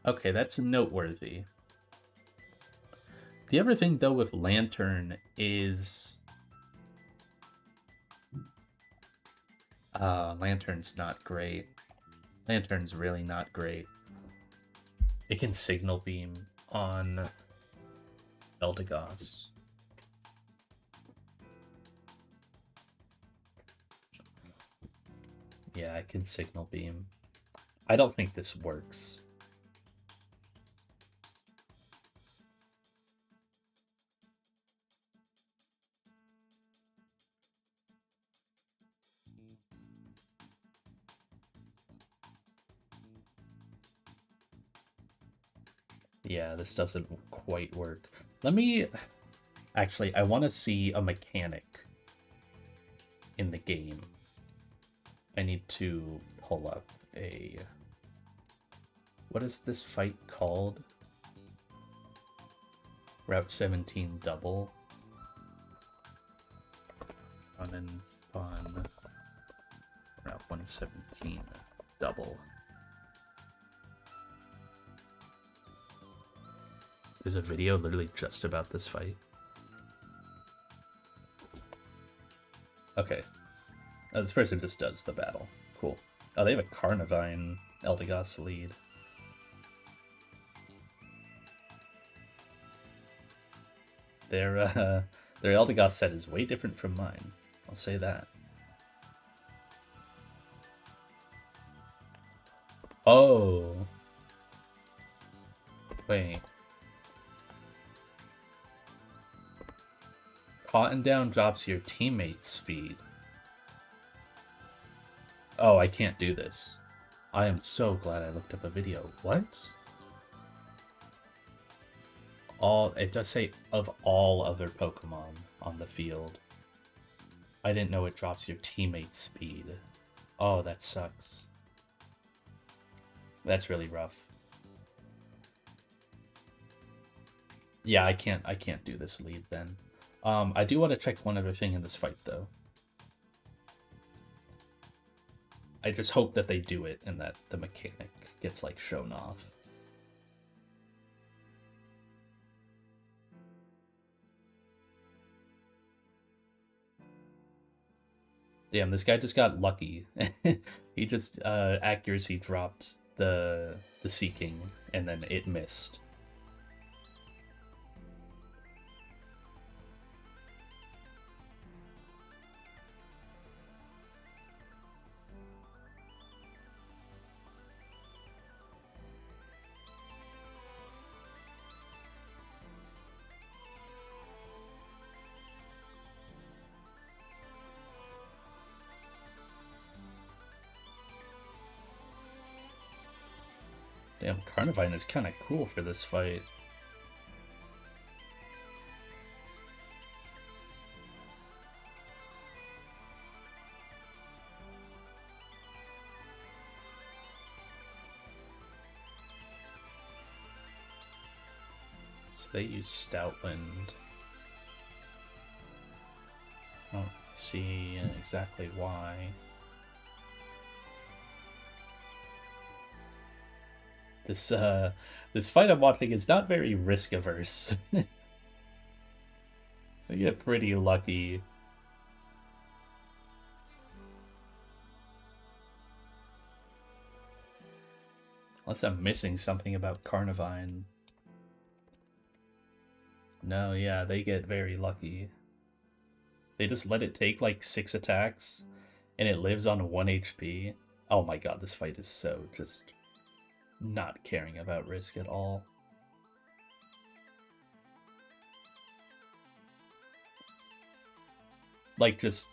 Okay, that's noteworthy. The other thing, though, with Lantern is... Lantern's not great. Lantern's really not great. It can Signal Beam on Eldegoss. Yeah, I can Signal Beam. I don't think this works. Yeah, this doesn't quite work. Let me... Actually, I want to see a mechanic in the game. I need to pull up a... What is this fight called? Route 17 double. Bun and Bun. Route 117 double. There's a video literally just about this fight. Okay. This person just does the battle. Cool. Oh, they have a Carnivine Eldegoss lead. Their Eldegoss set is way different from mine. I'll say that. Oh. Wait. Cotton down drops your teammate's speed. Oh, I can't do this. I am so glad I looked up a video. What? It does say of all other Pokemon on the field. I didn't know it drops your teammate's speed. Oh, that sucks. That's really rough. Yeah, I can't do this lead then. I do want to check one other thing in this fight though. I just hope that they do it and that the mechanic gets like shown off. Damn, this guy just got lucky. He just accuracy dropped the Seeking and then it missed. Damn, Carnivine is kind of cool for this fight. So they use Stoutland. I don't see exactly why. This fight I'm watching is not very risk averse. I get pretty lucky. Unless I'm missing something about Carnivine. No, yeah, they get very lucky. They just let it take like 6 attacks, and it lives on 1 HP. Oh my god, this fight is so just not caring about risk at all. Like just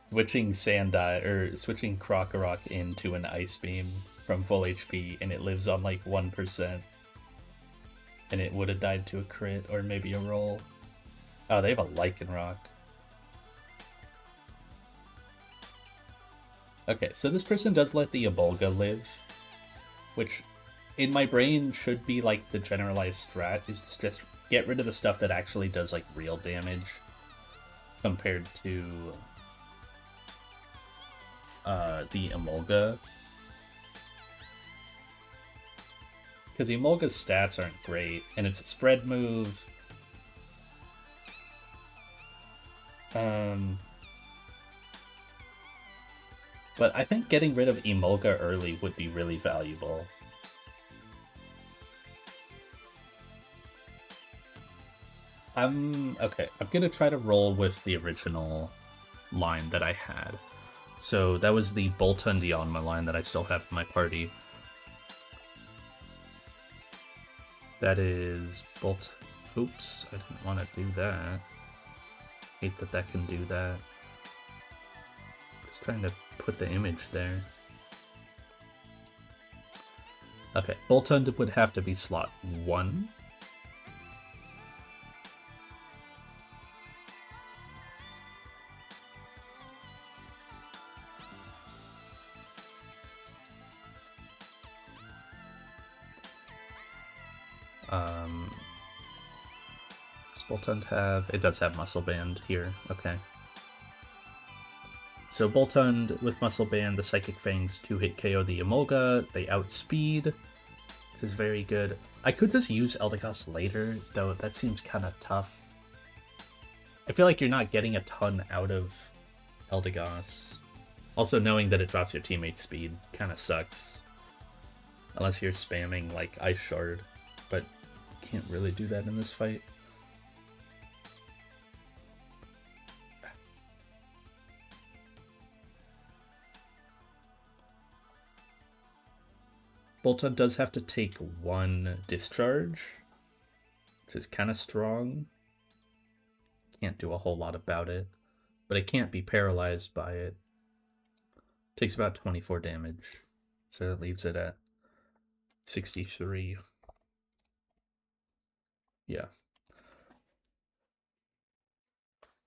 switching Sandile or switching Krokorok into an Ice Beam from full HP and it lives on like 1%. And it would have died to a crit or maybe a roll. Oh, they have a Lycanroc. Okay, so this person does let the Emolga live, which in my brain should be like the generalized strat, is just get rid of the stuff that actually does like real damage compared to the Emolga. Because Emolga's stats aren't great, and it's a spread move. But I think getting rid of Emolga early would be really valuable. Okay, I'm gonna try to roll with the original line that I had. So that was the Boltund Dianma line that I still have in my party. That is Bolt. Oops, I didn't want to do that. Hate that that can do that. Just trying to put the image there. Okay, Boltund would have to be slot 1. Does Boltund have... It does have Muscle Band here. Okay. So Boltund with Muscle Band, the Psychic Fangs 2-hit KO the Emolga. They outspeed, which is very good. I could just use Eldegoss later, though that seems kind of tough. I feel like you're not getting a ton out of Eldegoss. Also, knowing that it drops your teammate's speed kind of sucks. Unless you're spamming, like, Ice Shard. But can't really do that in this fight. Boltund does have to take 1 discharge, which is kind of strong. Can't do a whole lot about it, but it can't be paralyzed by it. Takes about 24 damage, so that leaves it at 63. Yeah.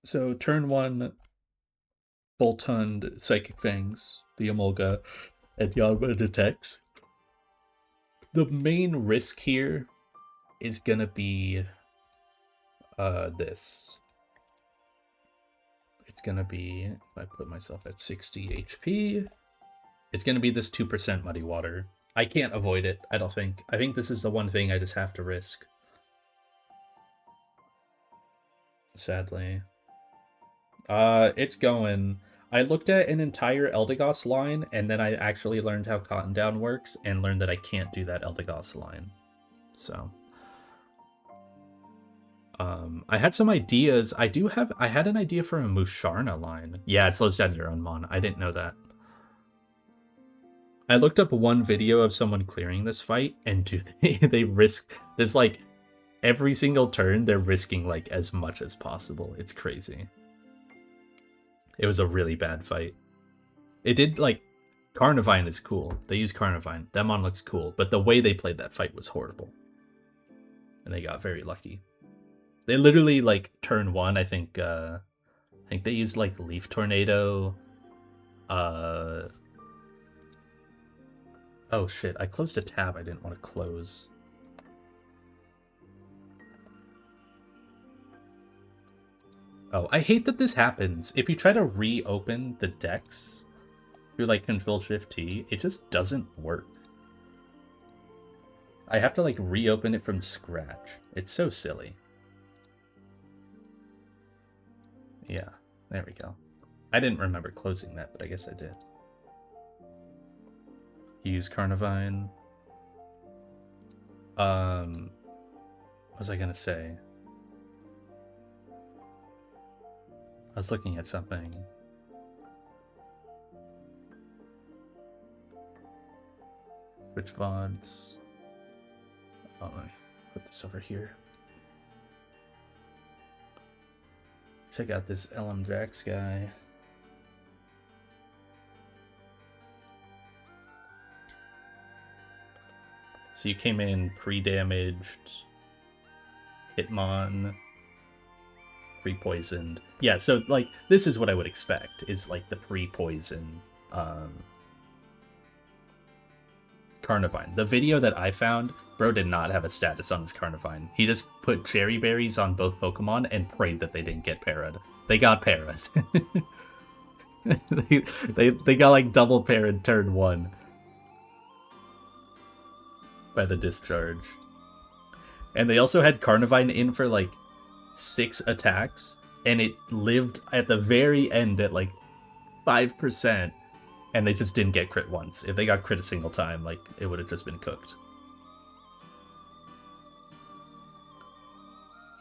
So turn 1, Boltund, Psychic Fangs, the Emolga, and Yanma detects. The main risk here is gonna be this. It's gonna be, if I put myself at 60 HP, it's gonna be this 2% Muddy Water. I can't avoid it, I don't think. I think this is the one thing I just have to risk. Sadly. It's going. I looked at an entire Eldegoss line, and then I actually learned how Cotton Down works, and learned that I can't do that Eldegoss line. So... I had some ideas. I had an idea for a Musharna line. Yeah, it slows down your own mon. I didn't know that. I looked up one video of someone clearing this fight, and they risk... There's like, every single turn, they're risking like as much as possible. It's crazy. It was a really bad fight. It did, like, Carnivine is cool. They use Carnivine. That mon looks cool, but the way they played that fight was horrible. And they got very lucky. They literally, like, turn 1, I think they used, like, Leaf Tornado. Oh, shit. I closed a tab I didn't want to close. Oh, I hate that this happens. If you try to reopen the decks through, like, Control-Shift-T, it just doesn't work. I have to, like, reopen it from scratch. It's so silly. Yeah, there we go. I didn't remember closing that, but I guess I did. Use Carnivine. What was I gonna say? I was looking at something. Which VODs? Oh, let me put this over here. Check out this LM Drax guy. So you came in pre-damaged, Hitmon, pre-poisoned. Yeah, so, like, this is what I would expect, is, like, the pre-poison Carnivine. The video that I found, bro did not have a status on his Carnivine. He just put cherry berries on both Pokemon and prayed that they didn't get parried. They got parried. they got, like, double parried turn 1 by the discharge. And they also had Carnivine in for, like, 6 attacks, and it lived at the very end at, like, 5%, and they just didn't get crit once. If they got crit a single time, like, it would have just been cooked.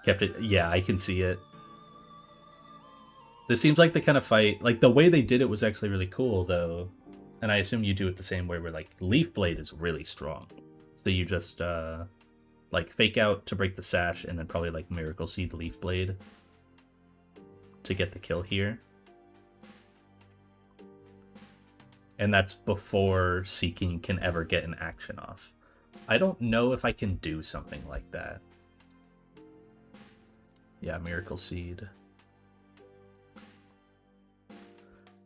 Kept it... Yeah, I can see it. This seems like the kind of fight... Like, the way they did it was actually really cool, though. And I assume you do it the same way, where, like, Leaf Blade is really strong. So you just, like, fake out to break the sash, and then probably, like, Miracle Seed Leaf Blade to get the kill here. And that's before Seeking can ever get an action off. I don't know if I can do something like that. Yeah, Miracle Seed.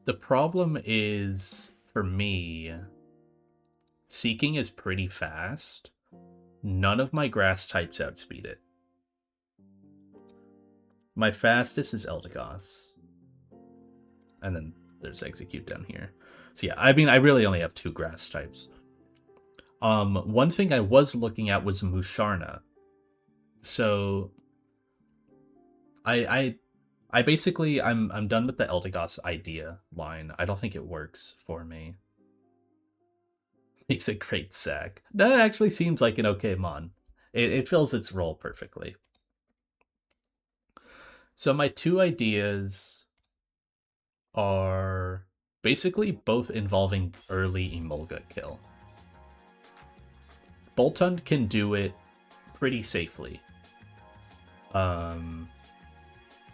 The problem is, for me, Seeking is pretty fast. None of my grass types outspeed it. My fastest is Eldegoss. And then there's Execute down here. So yeah, I mean, I really only have 2 grass types. One thing I was looking at was Musharna. So I basically I'm done with the Eldegoss idea line. I don't think it works for me. Makes a great sack. That actually seems like an okay mon. It fills its role perfectly. So my 2 ideas are basically both involving early Emolga kill. Boltund can do it pretty safely.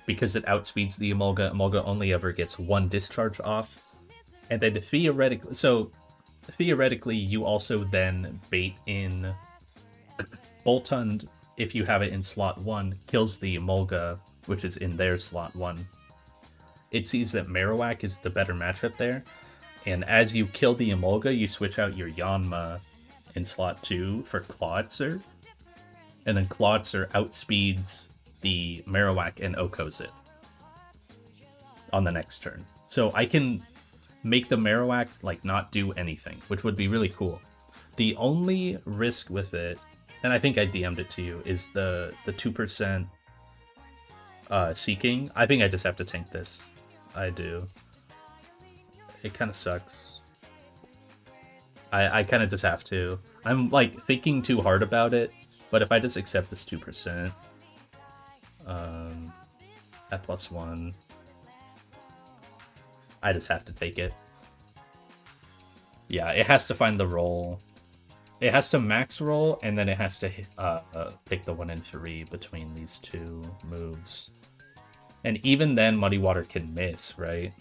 Because it outspeeds the Emolga. Emolga only ever gets 1 discharge off. And then theoretically, you also then bait in Boltund, if you have it in slot 1, kills the Emolga, which is in their slot 1. It sees that Marowak is the better matchup there, and as you kill the Emolga, you switch out your Yanma in slot 2 for Clawitzer, and then Clawitzer outspeeds the Marowak and Okos it on the next turn. So I can make the Marowak like not do anything, which would be really cool. The only risk with it, and I think I DM'd it to you, is the 2% Seeking. I think I just have to tank this. I do. It kind of sucks. I kind of just have to. I'm like thinking too hard about it, but if I just accept this 2%, at +1, I just have to take it. Yeah, it has to find the roll. It has to max roll, and then it has to pick the 1 and 3 between these 2 moves. And even then, Muddy Water can miss, right?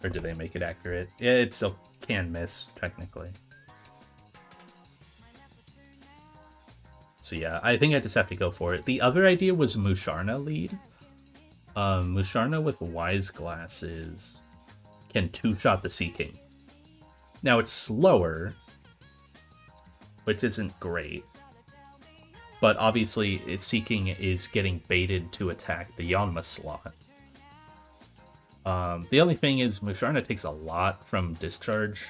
Or do they make it accurate? Yeah, it still can miss, technically. So yeah, I think I just have to go for it. The other idea was Musharna lead. Musharna with Wise Glasses can 2-shot the Seeking. Now it's slower, which isn't great. But obviously, its Seeking is getting baited to attack the Yanma slot. The only thing is, Musharna takes a lot from discharge,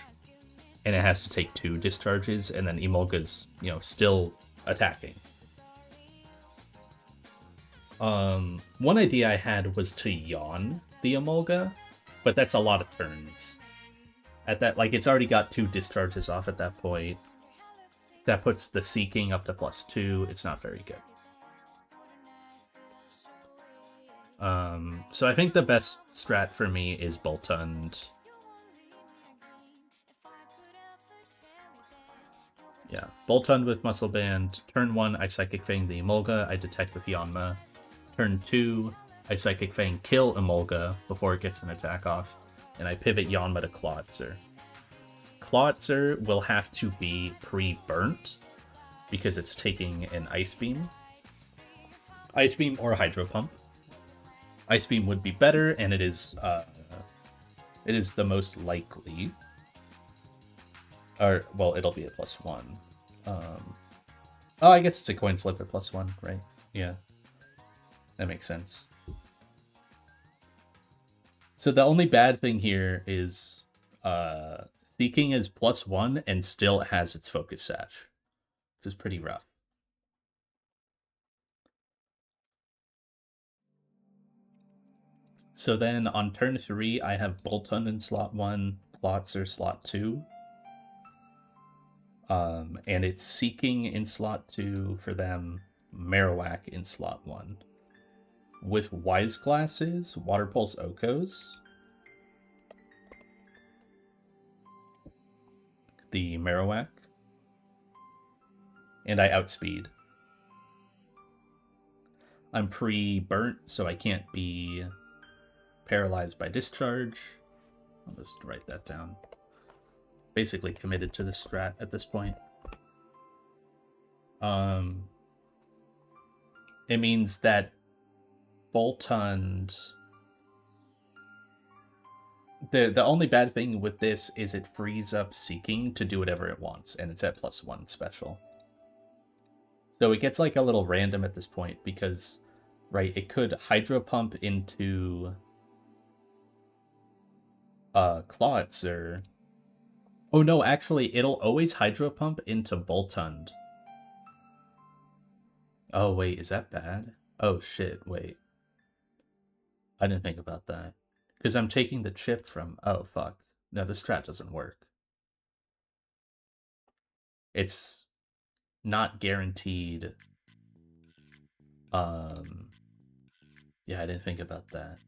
and it has to take 2 discharges, and then Emolga's, still attacking. One idea I had was to yawn the Emolga, but that's a lot of turns. At that, like, it's already got 2 discharges off at that point. That puts the Seeking up to +2. It's not very good. So I think the best strat for me is Boltund. Yeah, Boltund with Muscle Band. Turn 1, I Psychic Fang the Emolga. I Detect with Yanma. Turn 2, I Psychic Fang kill Emolga before it gets an attack off. And I pivot Yanma to Clawitzer. Clawitzer will have to be pre-burnt because it's taking an Ice Beam. Ice Beam or Hydro Pump. Ice Beam would be better, and it is the most likely. Or, well, it'll be a +1. Oh, I guess it's a coin flip at +1, right? Yeah. That makes sense. So the only bad thing here is Seeking is +1 and still has its Focus Sash, which is pretty rough. So then on turn 3, I have Boltund in slot 1, Clawitzer slot 2. And it's Seeking in slot 2 for them, Marowak in slot 1. With Wise Glasses, Water Pulse Okos, the Marowak, and I outspeed. I'm pre-burnt, so I can't be paralyzed by discharge. I'll just write that down. basically committed to the strat at this point. It means that Boltund... The only bad thing with this is it frees up Seeking to do whatever it wants, and it's at +1 special. So it gets like a little random at this point because, right, it could Hydro Pump into Clawitzer. Oh no, actually, it'll always Hydro Pump into Boltund. Oh wait, is that bad? Oh shit, wait. I didn't think about that. Because I'm taking the chip from... Oh, fuck. No, the strat doesn't work. It's not guaranteed. Yeah, I didn't think about that.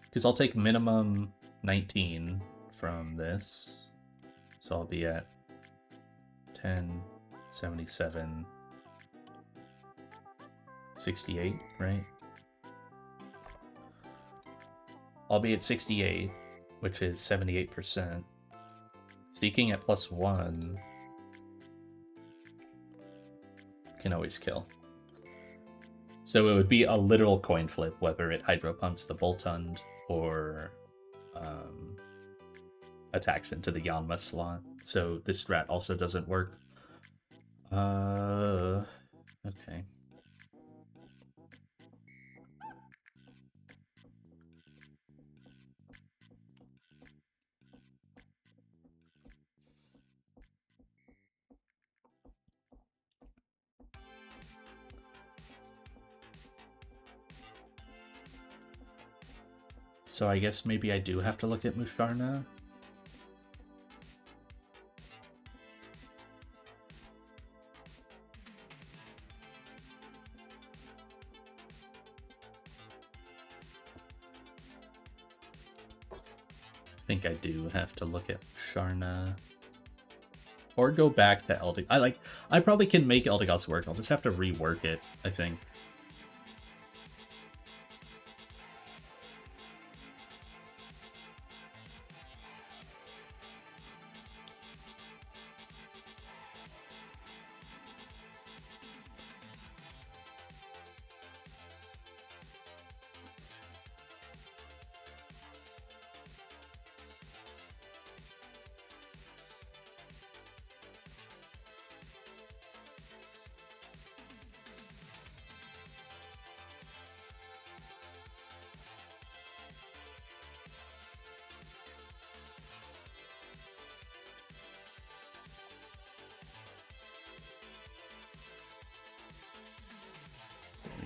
Because I'll take minimum 19 from this. So I'll be at 10, 77, 68, right? I'll be at 68, which is 78%. Seeking at +1 can always kill. So it would be a literal coin flip whether it Hydro Pumps the Boltund or attacks into the Yanma slot. So this strat also doesn't work. Okay. So I guess maybe I do have to look at Musharna. I think I do have to look at Musharna. Or go back to Eldegoss. I probably can make Eldegoss work. I'll just have to rework it, I think.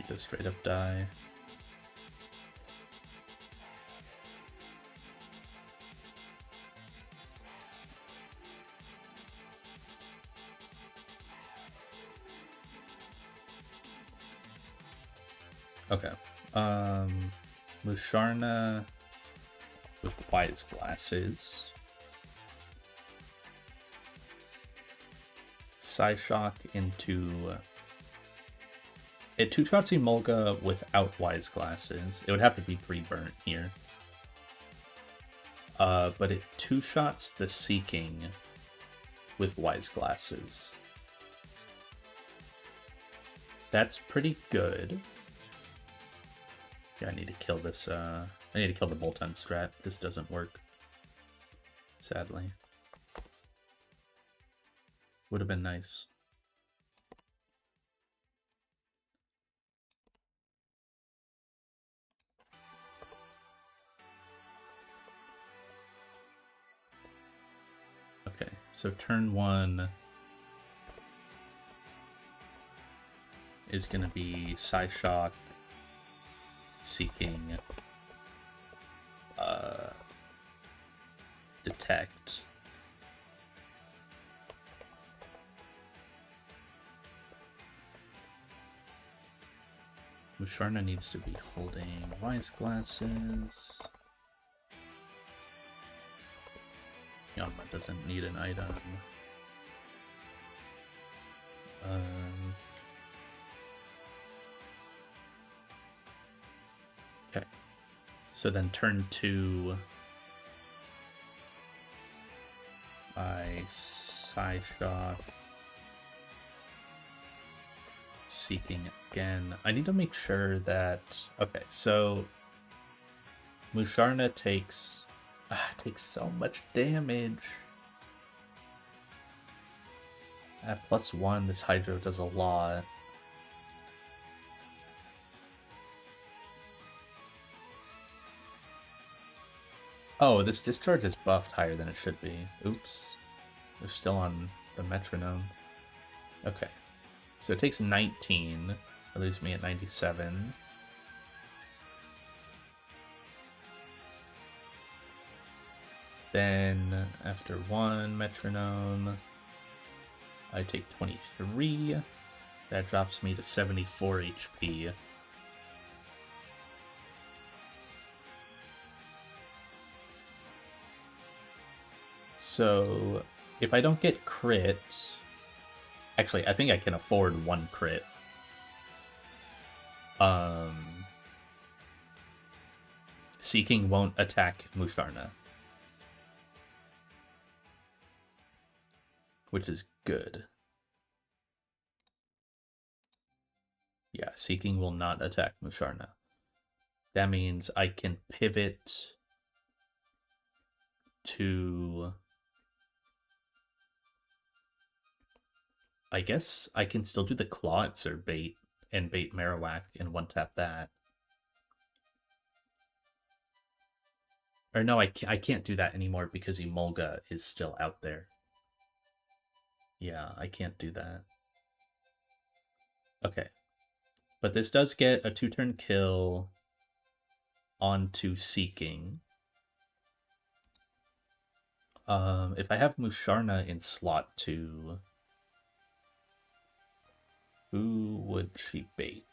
Just straight up die. Okay. Musharna with Wise Glasses. Psyshock into... It two-shots Emolga without Wise Glasses. It would have to be pre-burnt here. But it two-shots the Seeking with Wise Glasses. That's pretty good. Yeah, I need to kill this, I need to kill the Boltund strat. This doesn't work. Sadly. Would have been nice. Okay, so turn 1 is going to be Psyshock, Seeking, Detect. Musharna needs to be holding Wise Glasses. Yanma doesn't need an item. Okay. So then turn 2, I side shock, seeking again. I need to make sure that... Okay, so Musharna takes so much damage. At +1, this Hydro does a lot. Oh, this discharge is buffed higher than it should be. Oops. They're still on the metronome. Okay. So it takes 19. That leaves me at 97. Then, after 1 metronome, I take 23. That drops me to 74 HP. So, if I don't get crit... Actually, I think I can afford 1 crit. Seeking won't attack Musharna, which is good. Yeah, Seeking will not attack Musharna. That means I can pivot to... I guess I can still do the Clawitzer bait and bait Marowak and one-tap that. Or no, I can't do that anymore because Emolga is still out there. Yeah, I can't do that. Okay. But this does get a 2-turn kill onto Seeking. If I have Musharna in slot 2, who would she bait?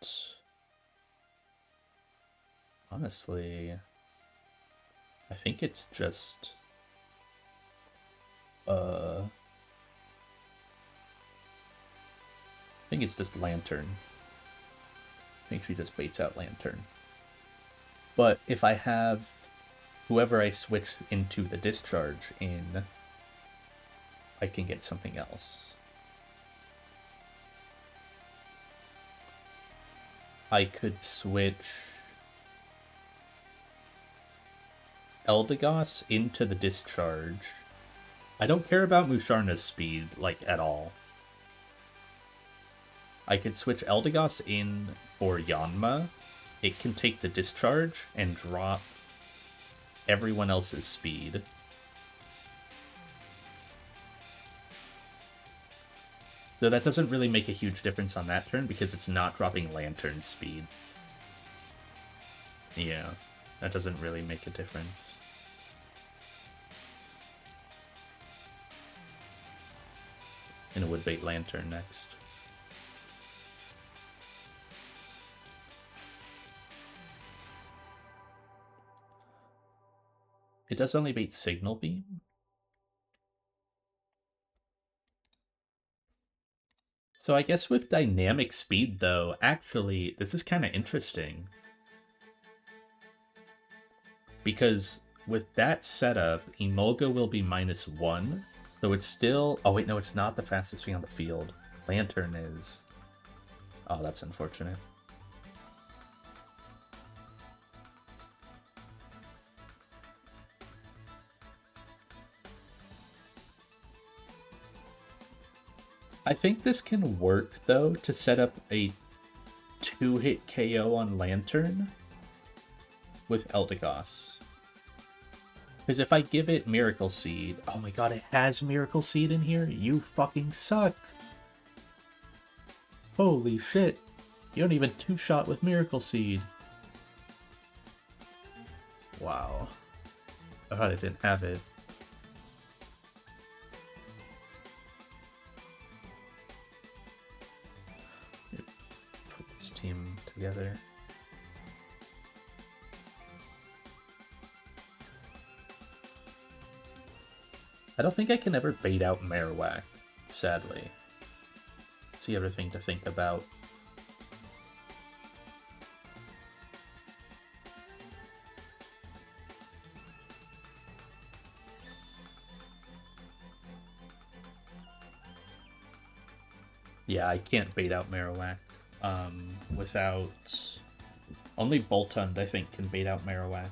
Honestly, I think it's just... I think it's just Lantern. I think she just baits out Lantern. But if I have whoever I switch into the discharge in, I can get something else. I could switch Eldegoss into the discharge. I don't care about Musharna's speed, like, at all. I could switch Eldegoss in for Yanma. It can take the discharge and drop everyone else's speed. Though that doesn't really make a huge difference on that turn because it's not dropping Lantern's speed. Yeah, that doesn't really make a difference. And it would bait Lantern next. It does only bait Signal Beam. So I guess with dynamic speed, though, actually, this is kind of interesting. Because with that setup, Emolga will be -1. So it's still... Oh, wait, no, it's not the fastest thing on the field. Lantern is... Oh, that's unfortunate. I think this can work, though, to set up a 2-hit KO on Lantern with Eldegoss. Because if I give it Miracle Seed... Oh my god, it has Miracle Seed in here? You fucking suck! Holy shit! You don't even 2-shot with Miracle Seed. Wow. I thought it didn't have it. Put this team together. I don't think I can ever bait out Marowak, sadly. It's the other thing to think about. Yeah, I can't bait out Marowak without... Only Boltund, I think, can bait out Marowak.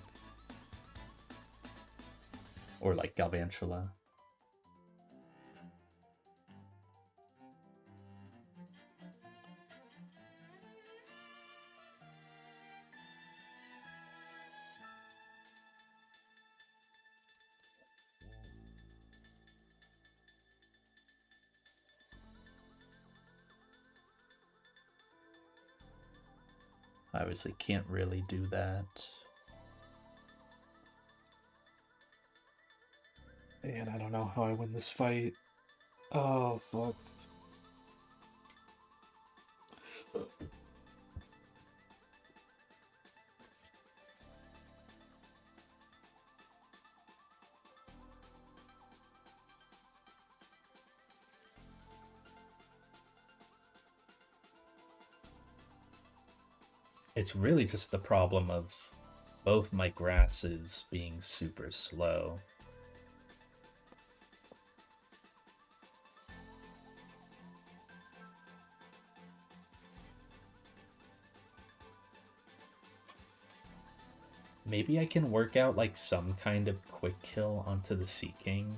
Or, like, Galvantula. I obviously can't really do that. And I don't know how I win this fight. Oh, fuck. It's really just the problem of both my grasses being super slow. Maybe I can work out like some kind of quick kill onto the Sea King,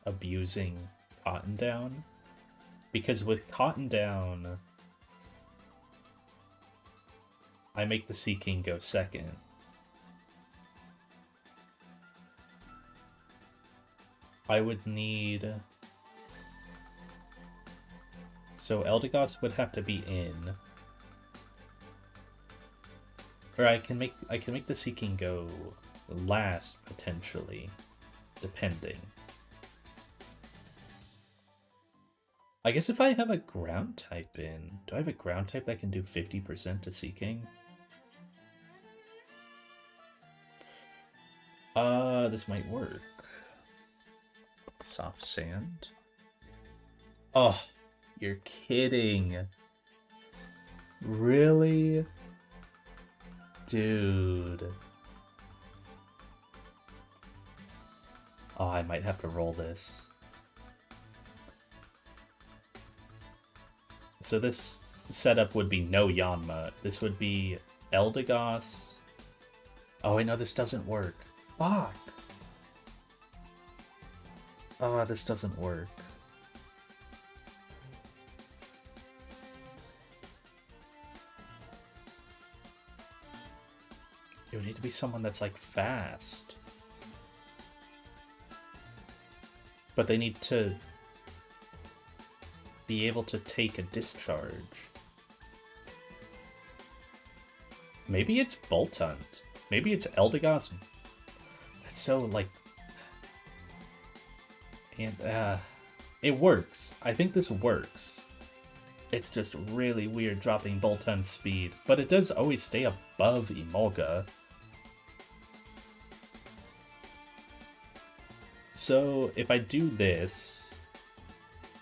abusing Cotton Down. Because with Cotton Down, I make the Sea King go second. I would need... So Eldegoss would have to be in. Or I can make the Sea King go last, potentially. Depending. I guess if I have a ground type in... Do I have a ground type that can do 50% to Sea King? This might work. Soft Sand. Oh, you're kidding. Really? Dude. Oh, I might have to roll this. So this setup would be no Yanma. This would be Eldegoss. Oh, wait, no, this doesn't work. Fuck. Oh, this doesn't work. It would need to be someone that's, like, fast. But they need to be able to take a discharge. Maybe it's Boltund. Maybe it's Eldegoss. That's so, like... And, it works. I think this works. It's just really weird dropping Boltund's speed. But it does always stay above Emolga. So, if I do this...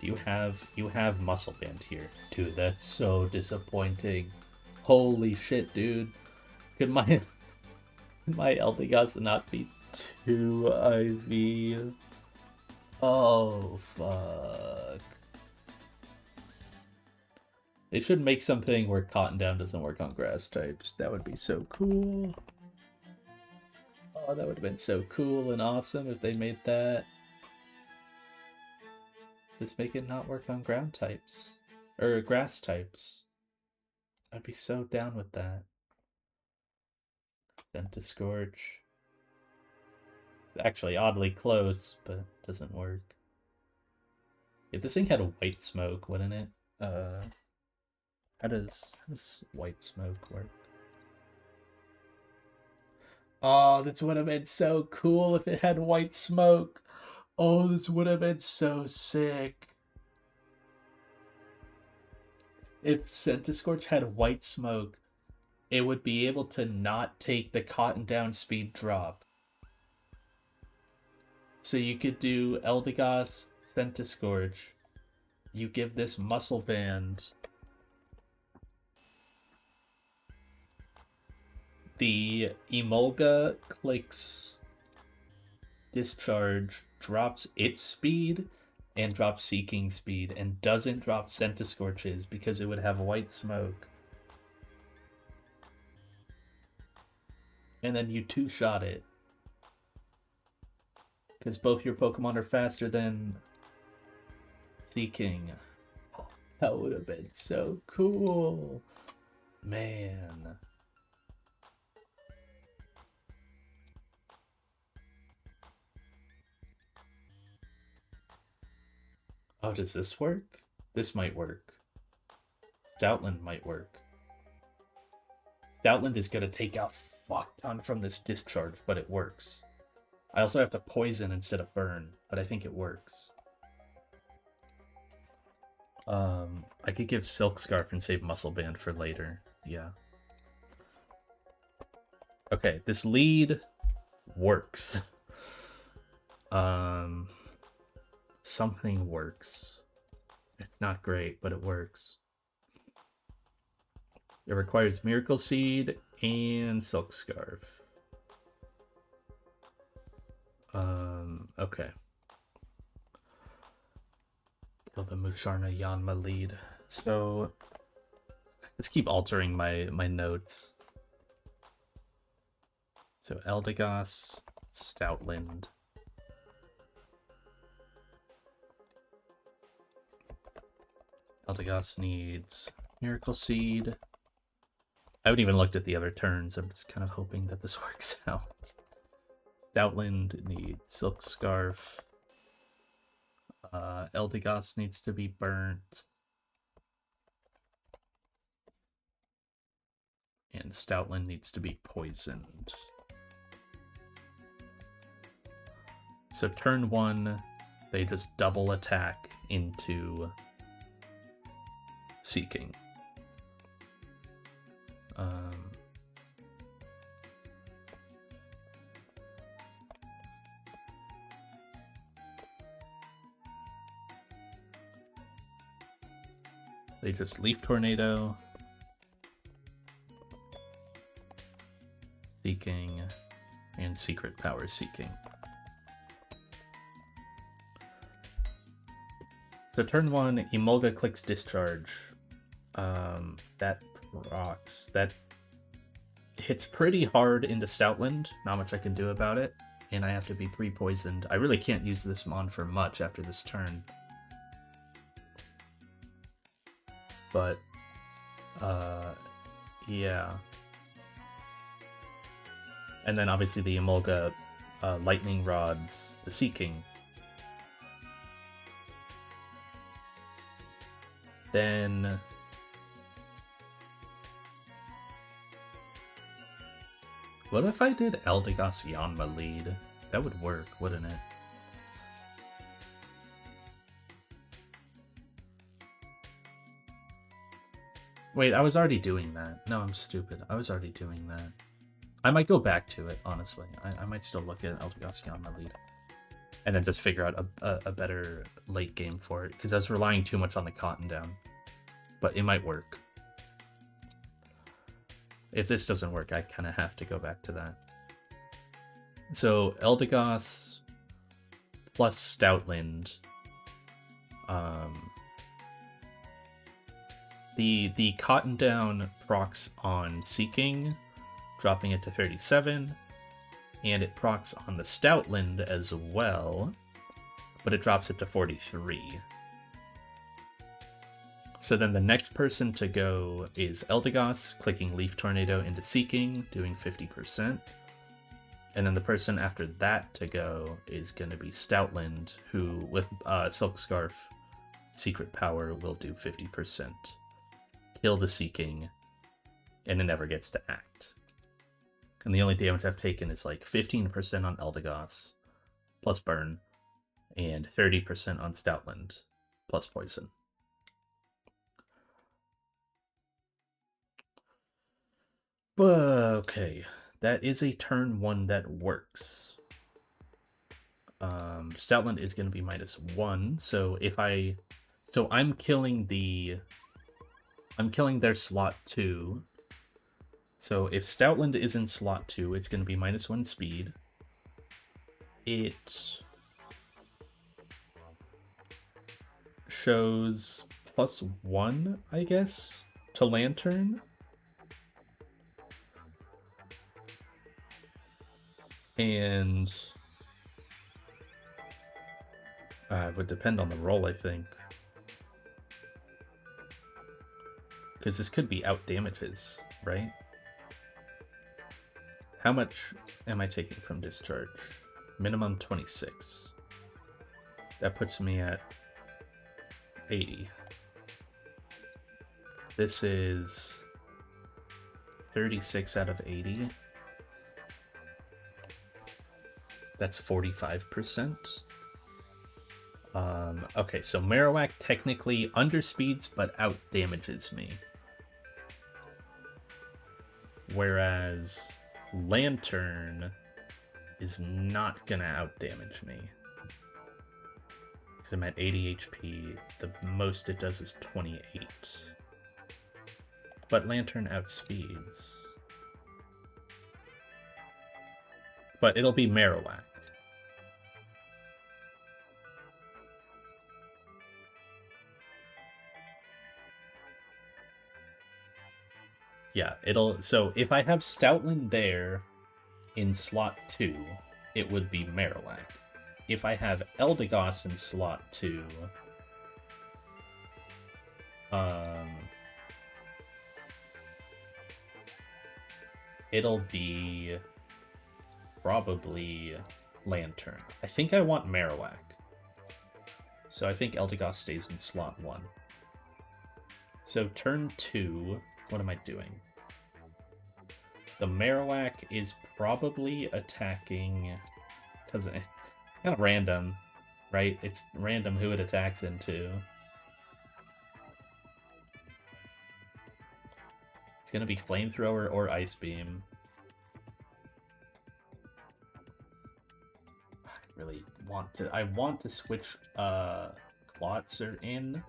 You have Muscle Band here. Dude, that's so disappointing. Holy shit, dude. Could my Eldegoss not be 2 IV? Oh, fuck. They should make something where Cotton Down doesn't work on grass types. That would be so cool. Oh, that would have been so cool and awesome if they made that. Just make it not work on ground types. Or grass types. I'd be so down with that. Scorch. Actually, oddly close, but doesn't work. If this thing had a white smoke, wouldn't it? How does white smoke work? Oh, this would have been so cool if it had white smoke. Oh, this would have been so sick. If Scorch had white smoke, it would be able to not take the Cotton Down speed drop. So you could do Eldegoss, Scorch. You give this Muscle Band the Emolga clicks Discharge, drops its speed, and drops Seeking Speed and doesn't drop Scorches because it would have white smoke. And then you two-shot it. Because both your Pokemon are faster than Seeking. That would have been so cool. Man. Oh, does this work? This might work. Stoutland might work. Stoutland is going to take out fuck ton from this discharge, but it works. I also have to poison instead of burn, but I think it works. I could give Silk Scarf and save Muscle Band for later. Yeah. Okay, this lead works. Something works. It's not great, but it works. It requires Miracle Seed and Silk Scarf. Okay. Kill the Musharna Yanma lead. So let's keep altering my notes. So Eldegoss, Stoutland. Eldegoss needs Miracle Seed. I haven't even looked at the other turns. I'm just kind of hoping that this works out. Stoutland needs Silk Scarf. Eldegoss needs to be burnt. And Stoutland needs to be poisoned. So turn 1, they just double attack into Seeking. They just Leaf Tornado, Seeking, and Secret Power Seeking. So turn 1, Emolga clicks Discharge. That procs. That hits pretty hard into Stoutland. Not much I can do about it. And I have to be pre-poisoned. I really can't use this Mon for much after this turn. But, yeah. And then obviously the Emolga Lightning Rods the Seeking. Then what if I did Eldegoss Yanma lead? That would work, wouldn't it? Wait, I was already doing that. No, I'm stupid. I was already doing that. I might go back to it, honestly. I might still look at Eldegoss Yanma lead. And then just figure out a better late game for it. Because I was relying too much on the Cotton Down. But it might work. If this doesn't work, I kind of have to go back to that. So Eldegoss plus Stoutland. The Cotton Down procs on Seeking, dropping it to 37, and it procs on the Stoutland as well, but it drops it to 43. So then the next person to go is Eldegoss, clicking Leaf Tornado into Seeking, doing 50%. And then the person after that to go is going to be Stoutland, who, with Silk Scarf, Secret Power, will do 50%. Kill the Seeking, and it never gets to act. And the only damage I've taken is like 15% on Eldegoss, plus burn, and 30% on Stoutland, plus poison. But, okay, that is a turn 1 that works. Stoutland is going to be -1, so if I'm killing their slot 2. So if Stoutland is in slot 2, it's going to be -1 speed. shows +1, I guess, to Lantern. And it would depend on the roll, I think. Because this could be out damages, right? How much am I taking from discharge? Minimum 26. That puts me at 80. This is 36 out of 80. That's 45%. Okay, so Marowak technically underspeeds but out damages me. Whereas Lantern is not gonna out damage me. Because I'm at 80 HP, the most it does is 28. But Lantern outspeeds. But it'll be Marowak. Yeah, so if I have Stoutland there in slot 2, it would be Marowak. If I have Eldegoss in slot 2, it'll be probably Lantern. I think I want Marowak. So I think Eldegoss stays in slot 1. So turn 2, what am I doing? The Marowak is probably attacking... Kind of random, right? It's random who it attacks into. It's going to be Flamethrower or Ice Beam. I want to switch Klotzer in,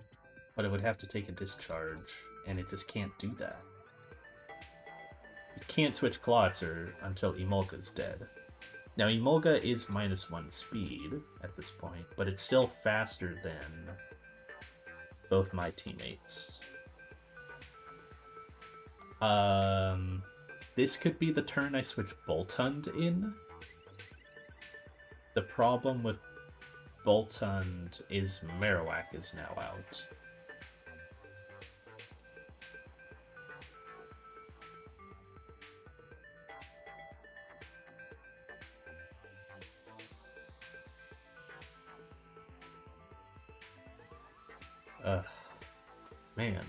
but it would have to take a discharge, and it just can't do that. You can't switch Klotzer until Emolga's dead. Now, Emolga is -1 speed at this point, but it's still faster than both my teammates. This could be the turn I switch Boltund in. The problem with Boltund is Marowak is now out. Man.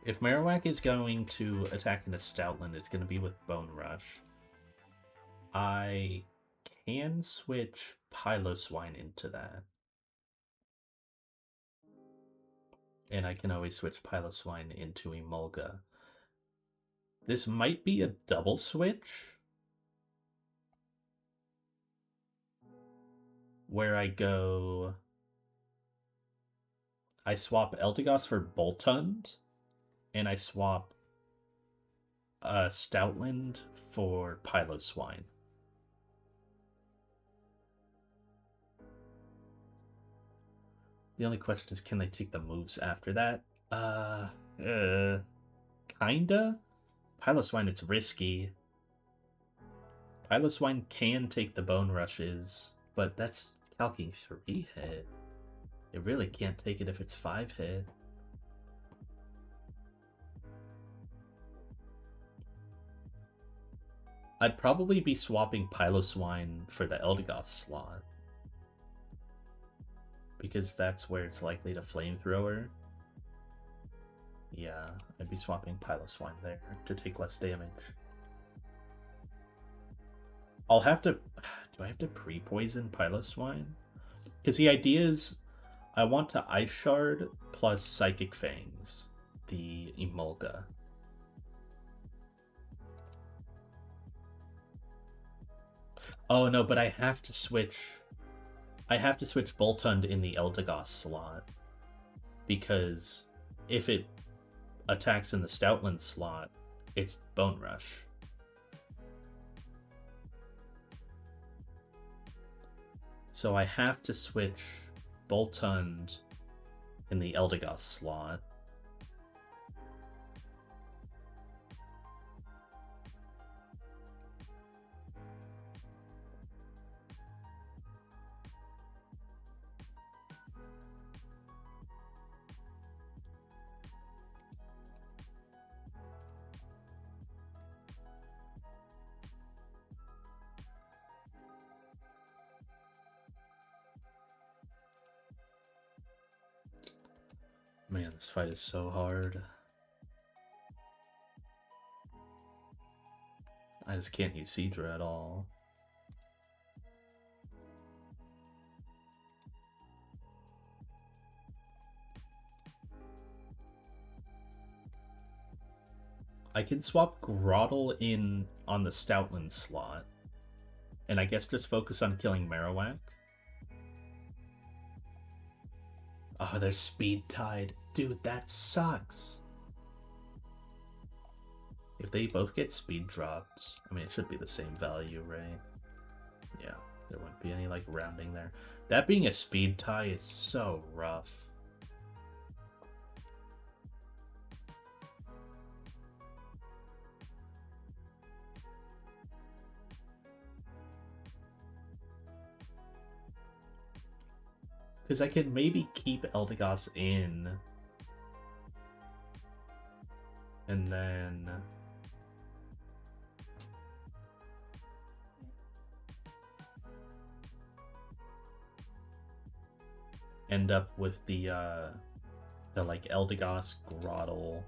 If Marowak is going to attack into Stoutland, it's going to be with Bone Rush. I can switch Piloswine into that. And I can always switch Piloswine into Emolga. This might be a double switch, where I swap Eldegoss for Boltund, and I swap Stoutland for Piloswine. The only question is, can they take the moves after that? Kinda? Piloswine, it's risky. Piloswine can take the Bone Rushes, but that's calcing 3 hit. It really can't take it if it's 5 hit. I'd probably be swapping Piloswine for the Eldegoss slot, because that's where it's likely to Flamethrower. Yeah, I'd be swapping Piloswine there to take less damage. I'll have to... Do I have to pre-poison Piloswine? Because the idea is I want to Ice Shard plus Psychic Fangs the Emolga. Oh no, but I have to switch Boltund in the Eldegoss slot, because if it attacks in the Stoutland slot, it's Bone Rush. So I have to switch Boltund in the Eldegoss slot. Man, this fight is so hard. I just can't use Seadra at all. I can swap Groddle in on the Stoutland slot. And I guess just focus on killing Marowak. Oh, they're speed tied. Dude, that sucks. If they both get speed dropped, I mean, it should be the same value, right? Yeah, there wouldn't be any, like, rounding there. That being a speed tie is so rough. Because I could maybe keep Eldegoss in. And then end up with the like Eldegoss Groddle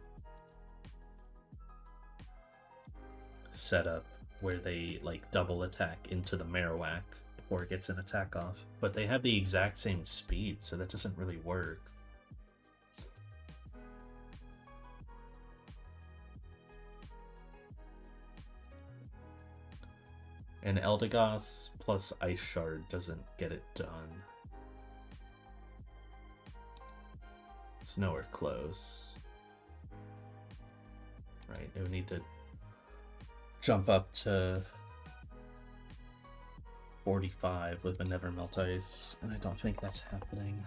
setup where they like double attack into the Marowak before it gets an attack off. But they have the exact same speed, so that doesn't really work. And Eldegoss plus Ice Shard doesn't get it done. It's nowhere close. Right, it would need to jump up to 45 with a Never Melt Ice, and I don't think that's happening.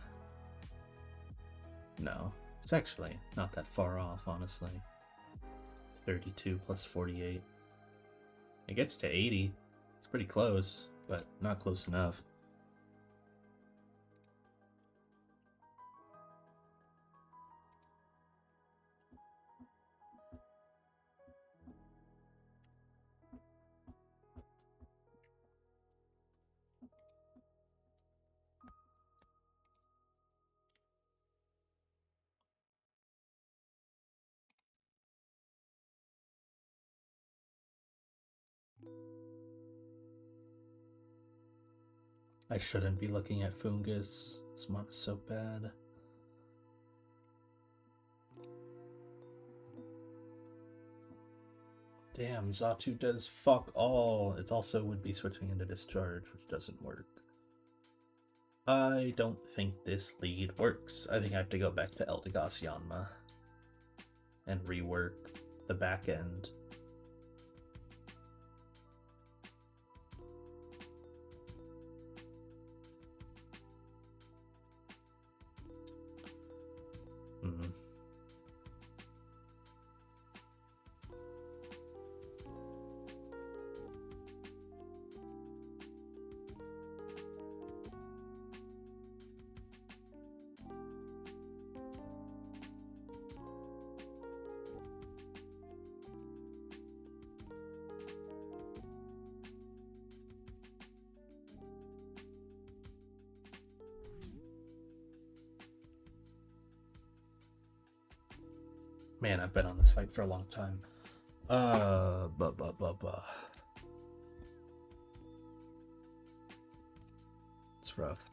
No, it's actually not that far off, honestly. 32 plus 48. It gets to 80. It's pretty close, but not close enough. I shouldn't be looking at Fungus. This mod is so bad. Damn, Xatu does fuck all. It also would be switching into Discharge, which doesn't work. I don't think this lead works. I think I have to go back to Eldegoss Yanma and rework the back end. Man, I've been on this fight for a long time. It's rough.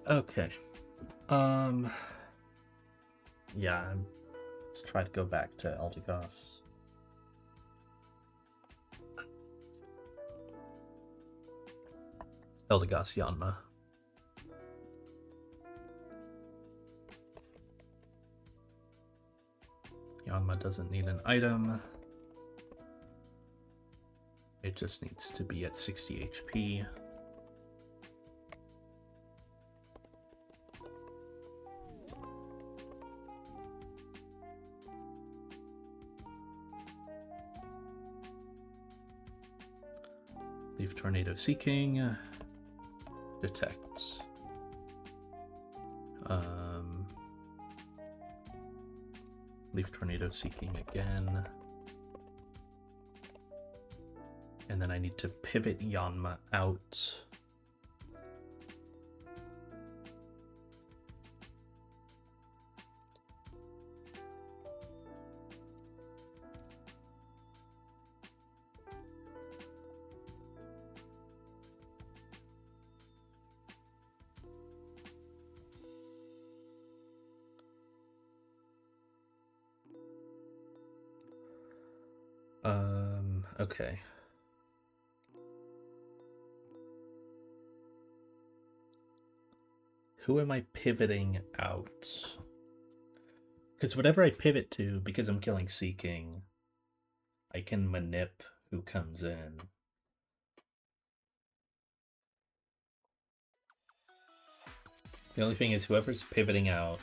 Okay. Yeah, let's try to go back to Eldegoss. Eldegoss Yanma. Yanma doesn't need an item. It just needs to be at 60 HP. Leaf Tornado Seeking. Detect. Leaf Tornado Seeking again. And then I need to pivot Yanma out. Okay. Who am I pivoting out? Because whatever I pivot to, because I'm killing Seeking, I can manip who comes in. The only thing is whoever's pivoting out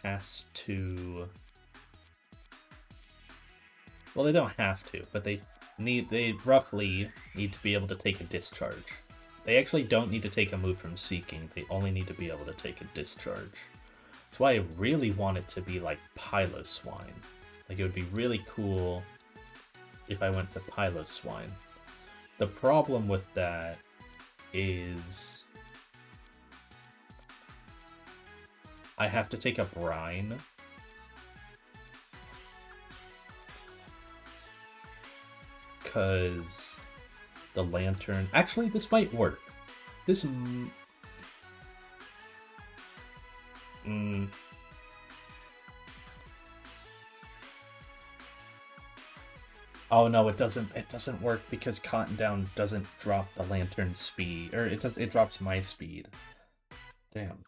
has to... Well, they don't have to, but they roughly need to be able to take a discharge. They actually don't need to take a move from Seeking, they only need to be able to take a discharge. That's why I really want it to be like Piloswine. Like, it would be really cool if I went to Piloswine. The problem with that is I have to take a Brine. Because the Lantern... Actually, this might work. This... Oh no, it doesn't work because Cotton Down doesn't drop the Lantern speed. Or it drops my speed. Damn.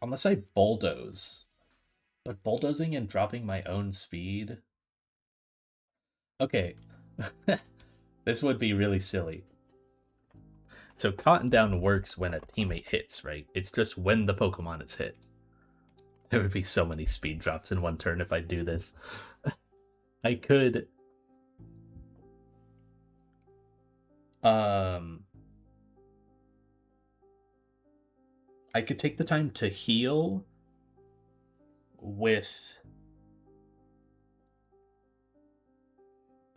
Unless I bulldoze. But bulldozing and dropping my own speed? Okay. This would be really silly. So Cotton Down works when a teammate hits, right? It's just when the Pokemon is hit. There would be so many speed drops in one turn if I do this. I could... I could take the time to heal with...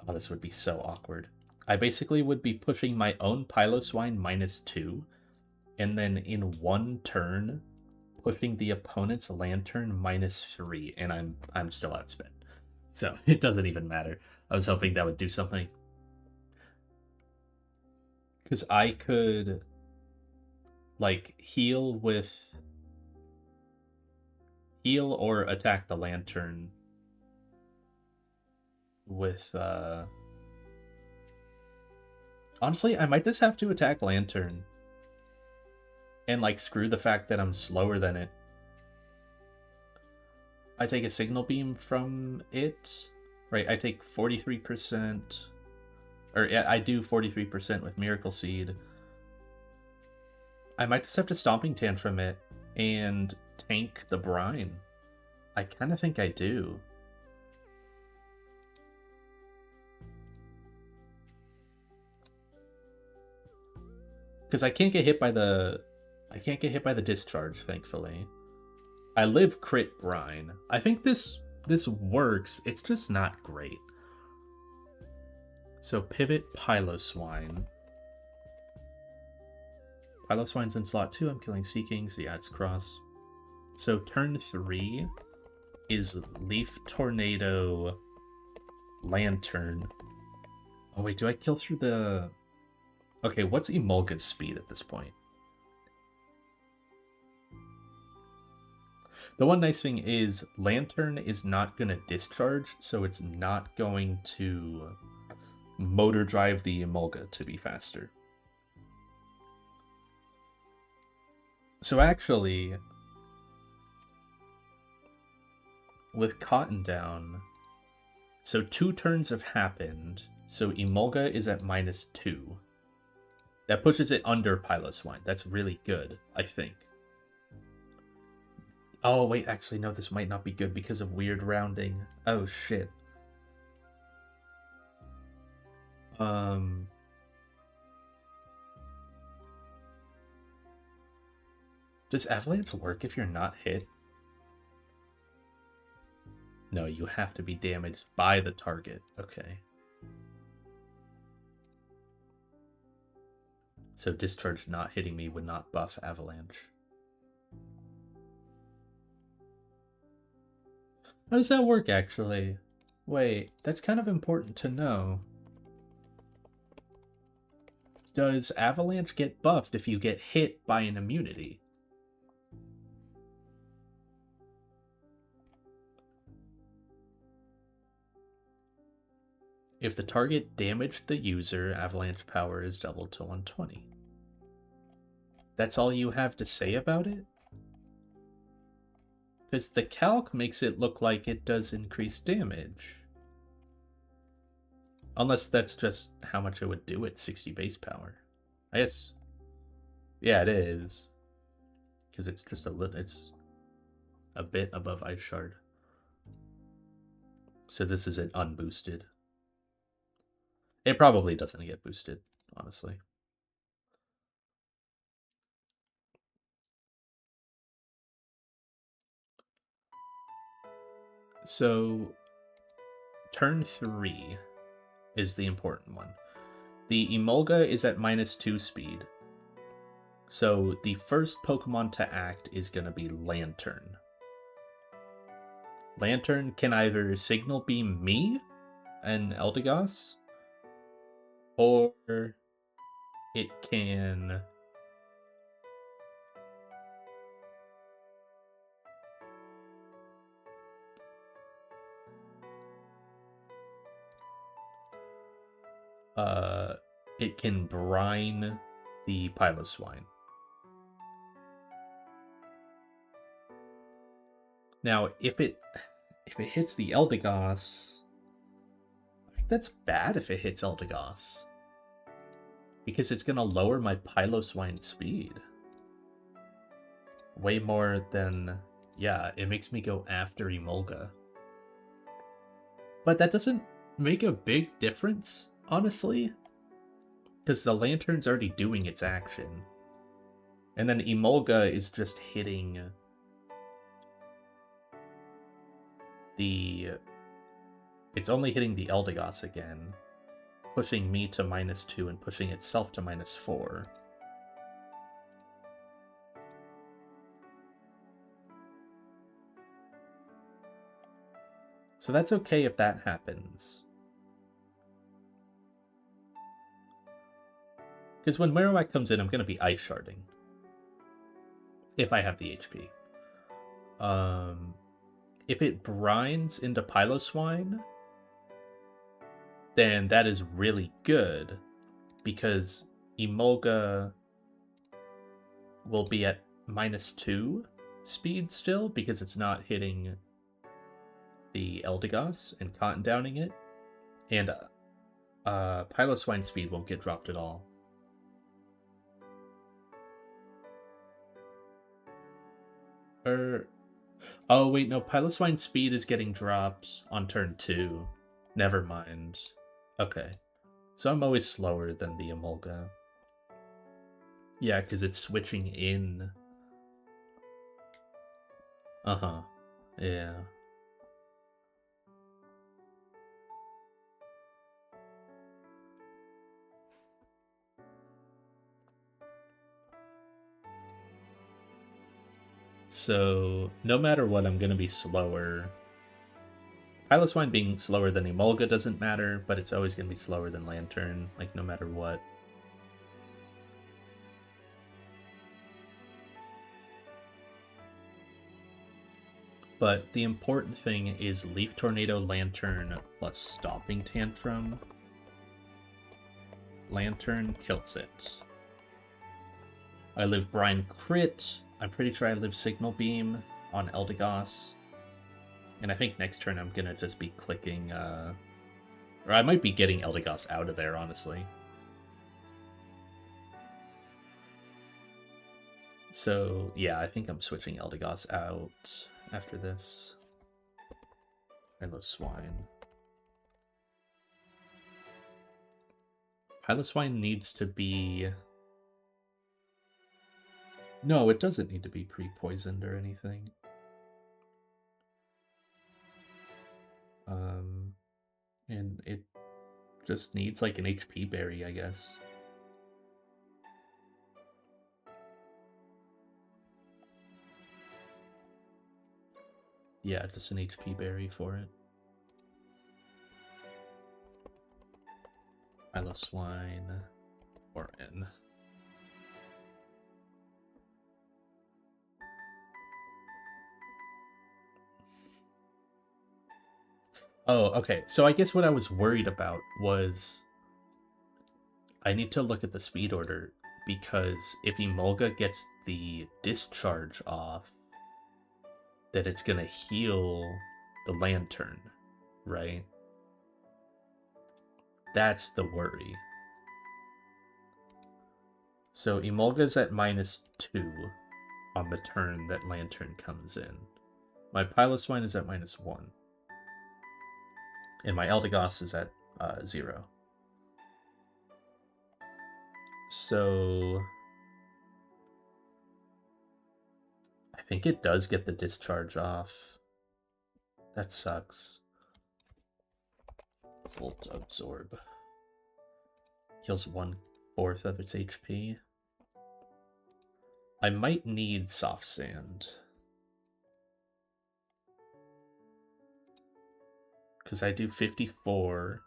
Oh, this would be so awkward. I basically would be pushing my own Piloswine -2, and then in one turn, pushing the opponent's Lantern -3, and I'm still outspent. So it doesn't even matter. I was hoping that would do something. Because I could, like, heal or attack the Lantern with, honestly, I might just have to attack Lantern. And, like, screw the fact that I'm slower than it. I take a Signal Beam from it. Right, I take 43%. Or, yeah, I do 43% with Miracle Seed. I might just have to Stomping Tantrum it and tank the Brine. I kind of think I do. Because I can't get hit by the discharge, thankfully. I live crit Brine. I think this works. It's just not great. So pivot Piloswine. Piloswine's in slot 2. I'm killing Seeking, so yeah, it's cross. So turn 3 is Leaf Tornado Lantern. Oh wait, do I kill through the... Okay, what's Emolga's speed at this point? The one nice thing is Lantern is not going to discharge, so it's not going to motor drive the Emolga to be faster. So actually, with Cotton down, so 2 turns have happened, so Emolga is at -2. That pushes it under Piloswine. That's really good, I think. Oh, wait, actually, no, this might not be good because of weird rounding. Oh, shit. Does Avalanche work if you're not hit? No, you have to be damaged by the target. Okay. So Discharge not hitting me would not buff Avalanche. How does that work, actually? Wait, that's kind of important to know. Does Avalanche get buffed if you get hit by an immunity? If the target damaged the user, Avalanche power is doubled to 120. That's all you have to say about it? Because the calc makes it look like it does increase damage. Unless that's just how much it would do at 60 base power. I guess. Yeah, it is. Because it's just it's a bit above Ice Shard. So this is an unboosted. It probably doesn't get boosted, honestly. So turn 3 is the important one. The Emolga is at -2 speed. So the first Pokemon to act is going to be Lantern. Lantern can either Signal Beam me and Eldegoss, or it can brine the Piloswine. Now, if it hits the Eldegoss, I think that's bad if it hits Eldegoss. Because it's going to lower my Piloswine speed. Way more than... Yeah, it makes me go after Emolga. But that doesn't make a big difference, honestly. Because the Lantern's already doing its action. And then Emolga is just hitting the... It's only hitting the Eldegoss again, pushing me to -2 and pushing itself to -4. So that's okay if that happens. Because when Marowak comes in, I'm going to be Ice Sharding. If I have the HP. If it brines into Piloswine, then that is really good. Because Emolga will be at -2 speed still, because it's not hitting the Eldegoss and Cotton Downing it. And Piloswine speed won't get dropped at all. Oh, wait, no. Piloswine speed is getting dropped on turn 2. Never mind. Okay. So I'm always slower than the Emolga. Yeah, because it's switching in. Uh-huh. Yeah. So, no matter what, I'm going to be slower. Piloswine being slower than Emolga doesn't matter, but it's always going to be slower than Lantern, like, no matter what. But the important thing is Leaf Tornado, Lantern plus Stomping Tantrum. Lantern kills it. I live Brine Crit. I'm pretty sure I live Signal Beam on Eldegoss. And I think next turn I'm gonna just be clicking, or I might be getting Eldegoss out of there, honestly. So, yeah, I think I'm switching Eldegoss out after this. Piloswine. Piloswine needs to be... No, it doesn't need to be pre-poisoned or anything. And it just needs like an HP berry, I guess. Yeah, just an HP berry for it. Piloswine or N. Oh, okay. So I guess what I was worried about was I need to look at the speed order, because if Emolga gets the discharge off, that it's gonna heal the Lantern, right? That's the worry. So Emolga's at -2 on the turn that Lantern comes in. My Piloswine is at -1. And my Eldegoss is at 0. So I think it does get the discharge off. That sucks. Volt Absorb. Heals 1/4 of its HP. I might need Soft Sand. Because I do 54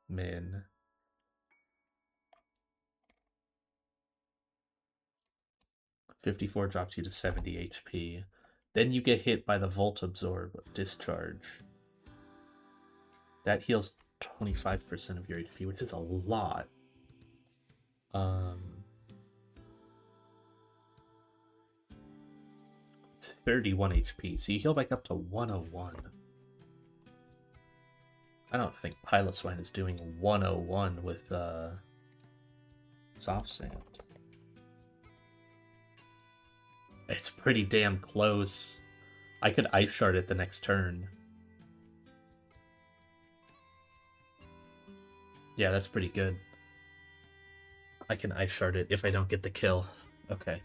min. $54 drops you to 70 HP. Then you get hit by the Volt Absorb Discharge. That heals 25% of your HP, which is a lot. 31 HP, so you heal back up to 101. I don't think Piloswine is doing 101 with Soft Sand. It's pretty damn close. I could Ice Shard it the next turn. Yeah, that's pretty good. I can Ice Shard it if I don't get the kill. Okay.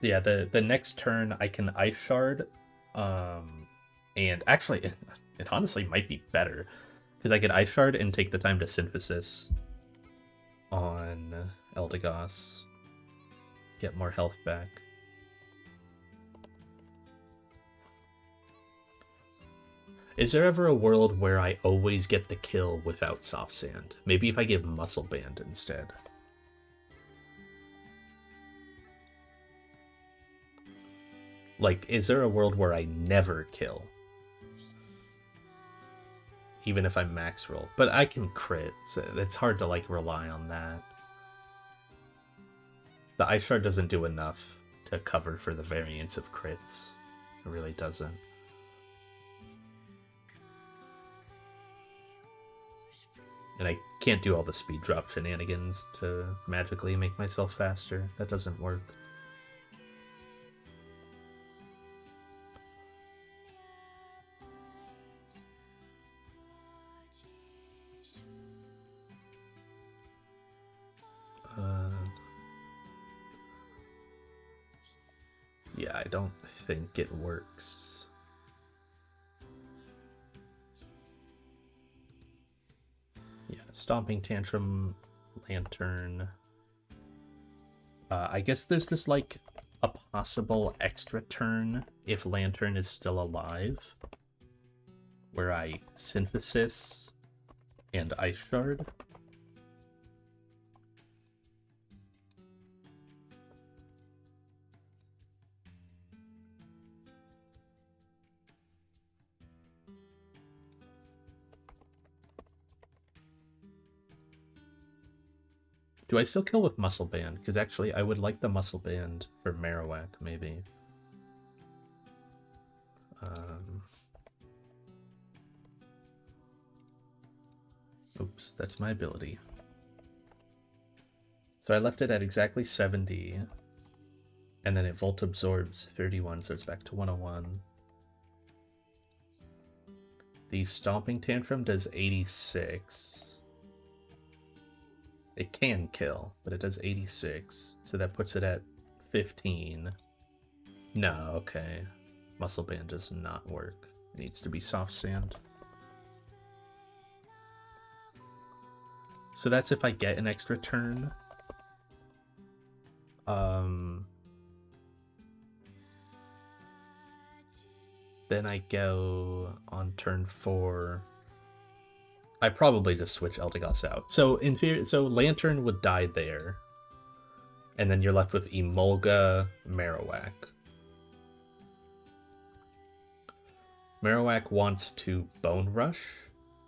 Yeah, the next turn I can Ice Shard, and actually, it honestly might be better, because I could Ice Shard and take the time to Synthesis on Eldegoss, get more health back. Is there ever a world where I always get the kill without Soft Sand? Maybe if I give Muscle Band instead. Like, is there a world where I never kill? Even if I max roll. But I can crit, so it's hard to, like, rely on that. The Ice Shard doesn't do enough to cover for the variance of crits. It really doesn't. And I can't do all the speed drop shenanigans to magically make myself faster. That doesn't work. Yeah, I don't think it works. Yeah, Stomping Tantrum, Lantern. I guess there's just like a possible extra turn if Lantern is still alive, where I Synthesis and Ice Shard. Do I still kill with Muscle Band? Because actually, I would like the Muscle Band for Marowak, maybe. Oops, that's my ability. So I left it at exactly 70, and then it Volt Absorbs 31, so it's back to 101. The Stomping Tantrum does 86. It can kill, but it does 86, so that puts it at 15. No, okay. Muscle Band does not work. It needs to be Soft Sand. So that's if I get an extra turn. Then I go on turn 4. I probably just switch Eldegoss out. So in theory, so Lantern would die there. And then you're left with Emolga, Marowak. Marowak wants to Bone Rush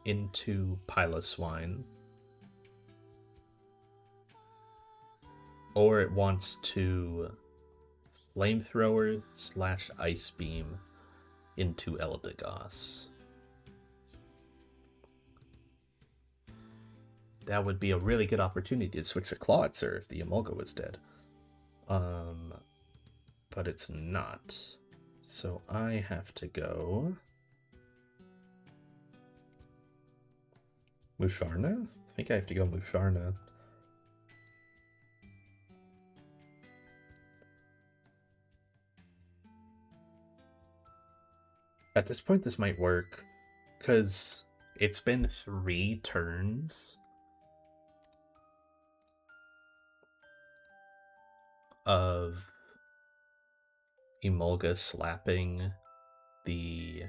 into Piloswine. Or it wants to Flamethrower / Ice Beam into Eldegoss. That would be a really good opportunity to switch to Clawitzer if the Emolga was dead. But it's not. So I have to go Musharna? I think I have to go Musharna. At this point, this might work, because it's been 3 turns of Emolga slapping the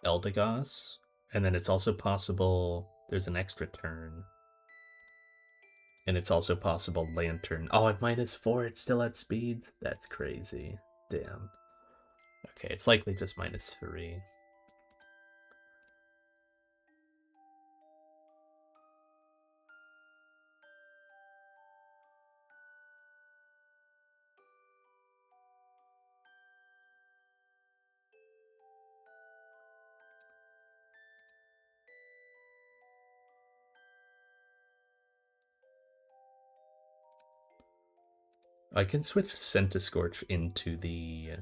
Eldegoss, and then it's also possible there's an extra turn. And it's also possible Lantern. Oh, at -4, it's still at speed? That's crazy. Damn. Okay, it's likely just -3. I can switch Centiskorch into the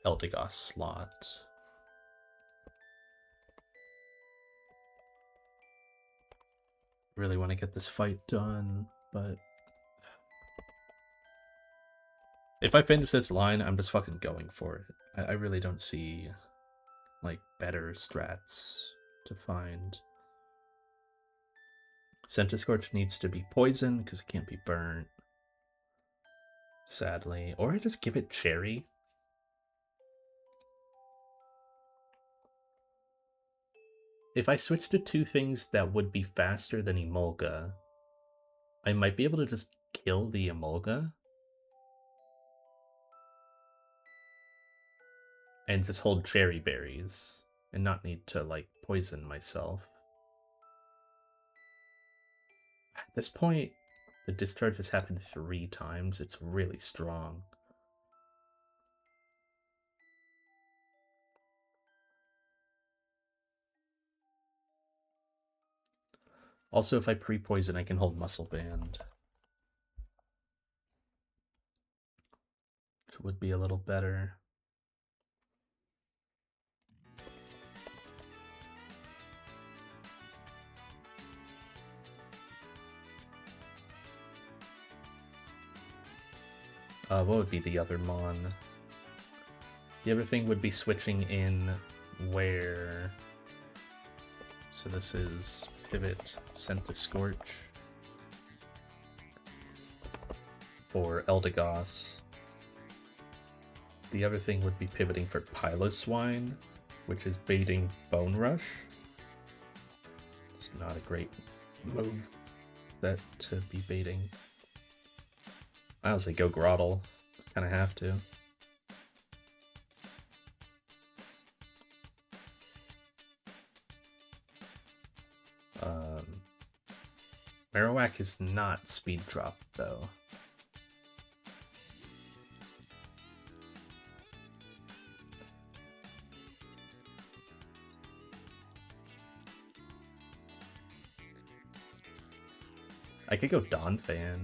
Eldegoss slot. Really want to get this fight done, but if I finish this line, I'm just fucking going for it. I really don't see, like, better strats to find. Centiskorch needs to be poisoned because it can't be burnt. Sadly. Or I just give it Cherry. If I switch to 2 things that would be faster than Emolga, I might be able to just kill the Emolga. And just hold Cherry Berries. And not need to, like, poison myself. At this point, the discharge has happened 3 times. It's really strong. Also, if I pre-poison, I can hold Muscle Band. Which would be a little better. What would be the other Mon? The other thing would be switching in where... So this is Pivot, Centiskorch for Eldegoss. The other thing would be pivoting for Piloswine, which is baiting Bone Rush. It's not a great move that to be baiting. I honestly go Groddle. Kinda have to. Marowak is not speed drop, though. I could go Donphan.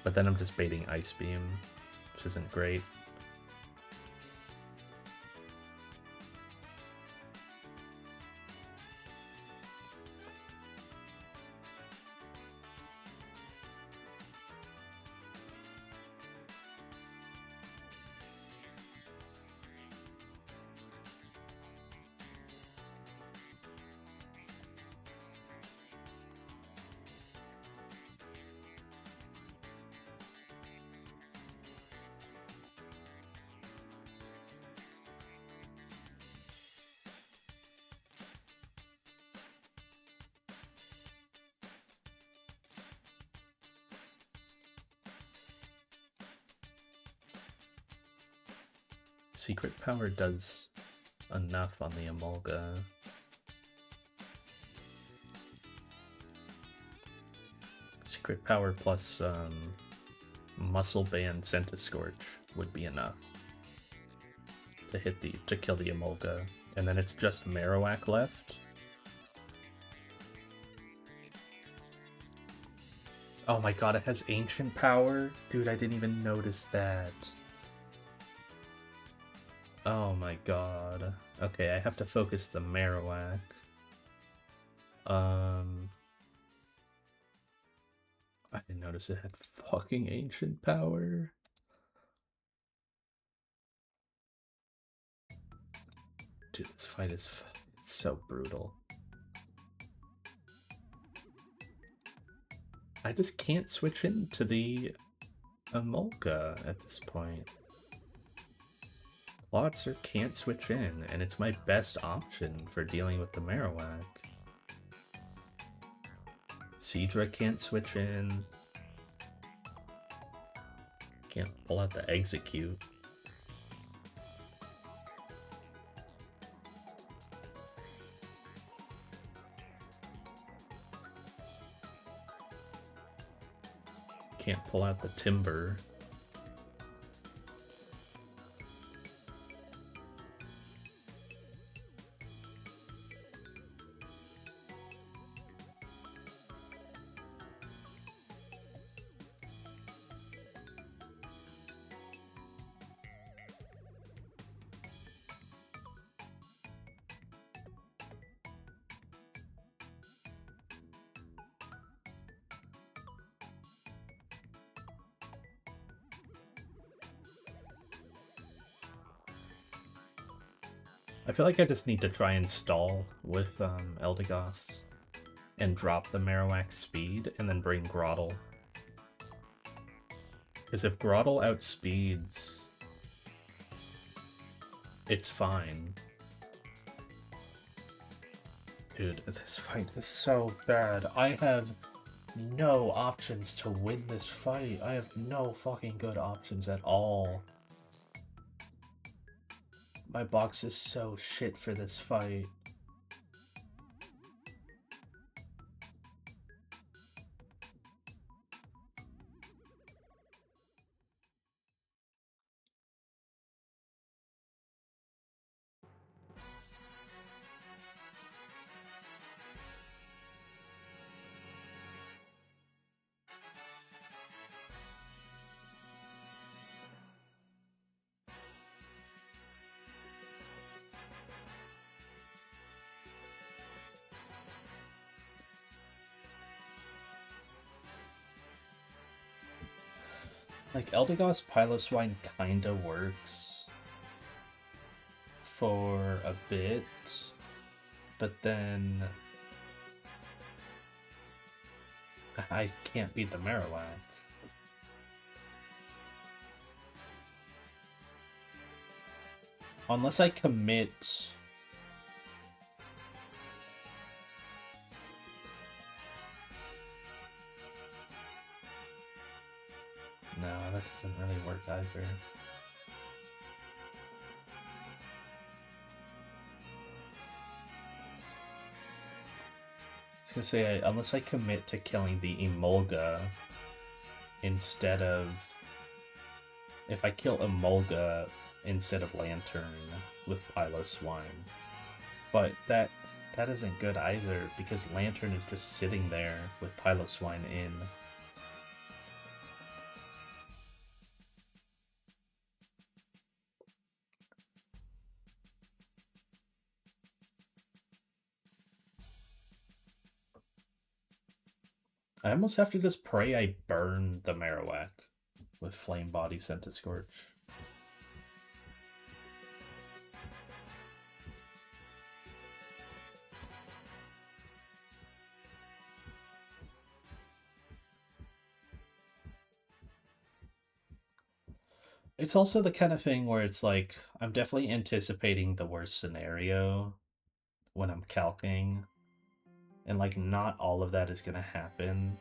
But then I'm just baiting Ice Beam, which isn't great. Secret Power does enough on the Emolga. Secret Power plus Muscle Band Centiscorch would be enough to kill the Emolga, and then it's just Marowak left. Oh my god, it has Ancient Power? Dude, I didn't even notice that. Oh my god. Okay, I have to focus the Marowak. I didn't notice it had fucking Ancient Power. Dude, this fight is so brutal. I just can't switch into the Emolga at this point. Plotzer can't switch in, and it's my best option for dealing with the Marowak. Seadra can't switch in. Can't pull out the Execute. Can't pull out the Timber. I feel like I just need to try and stall with Eldegoss and drop the Marowak's speed and then bring Groddle. Because if Groddle outspeeds, it's fine. Dude, this fight is so bad. I have no options to win this fight. I have no fucking good options at all. My box is so shit for this fight. Like, Eldegoss Piloswine kinda works for a bit, but then I can't beat the Marowak. Unless I commit... No, that doesn't really work either. was gonna say, unless I commit to killing the Emolga instead of... If I kill Emolga instead of Lantern with Piloswine. But that isn't good either, because Lantern is just sitting there with Piloswine in. I almost have to just pray I burn the Marowak with Flame Body Centiscorch. It's also the kind of thing where it's like, I'm definitely anticipating the worst scenario when I'm calcing, and like not all of that is gonna happen.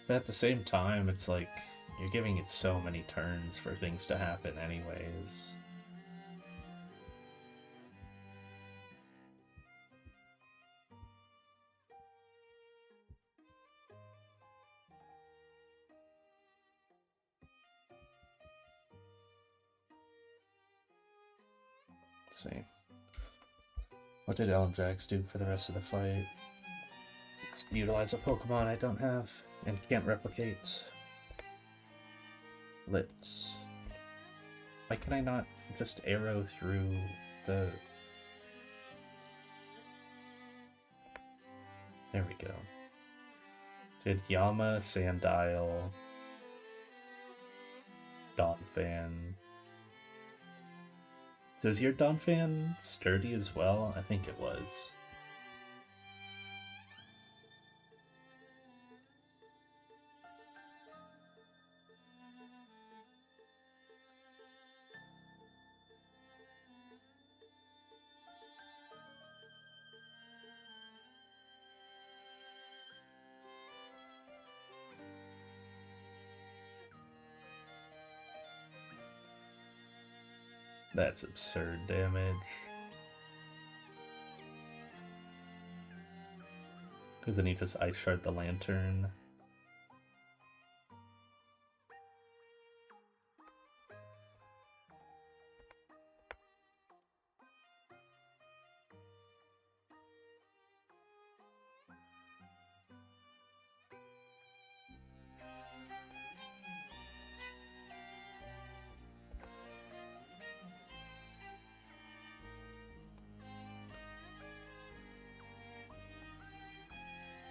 But at the same time, it's like, you're giving it so many turns for things to happen anyways. Let's see. What did Elmjax do for the rest of the fight? Utilize a Pokemon I don't have and can't replicate. Lit. Why can I not just arrow through the... There we go. Did Yama, Sandile, Donphan. So is your Donphan sturdy as well? I think it was. That's absurd damage. Because then he just Ice Shard the Lantern.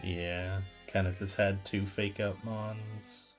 Yeah, kind of just had two fake out Mons.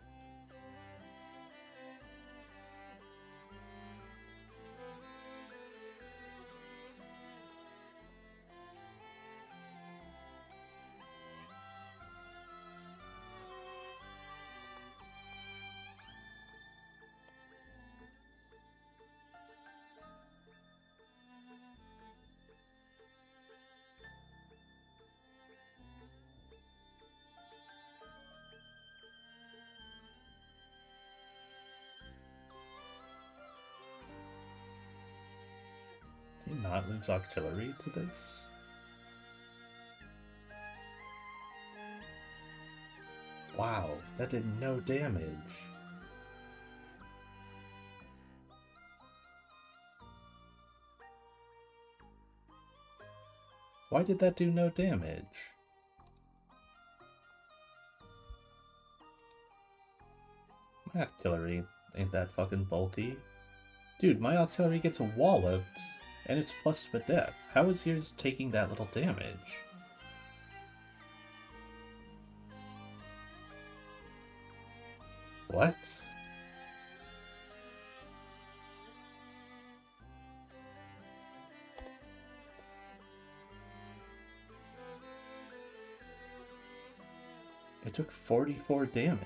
Can you not lose Octillery to this? Wow, that did no damage. Why did that do no damage? My Octillery ain't that fucking bulky. Dude, my Octillery gets walloped, and it's plus to death. How is yours taking that little damage? What? It took 44 damage.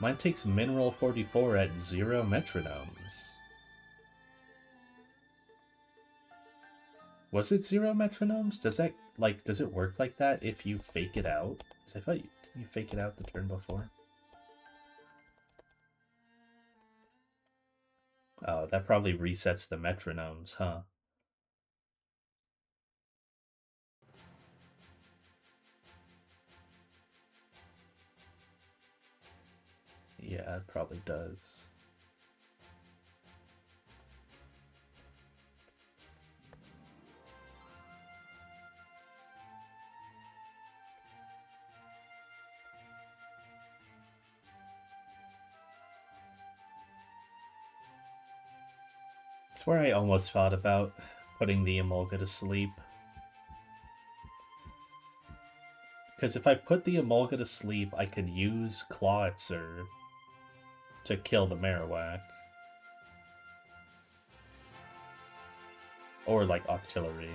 Mine takes Mineral 44 at 0 metronomes. Was it 0 metronomes? Does that, like, does it work like that if you fake it out? Because I thought you fake it out the turn before. Oh, that probably resets the metronomes, huh? Yeah, it probably does. It's where I almost thought about putting the Emolga to sleep. Because if I put the Emolga to sleep, I could use Clawitzer to kill the Marowak. Or, like, Octillery.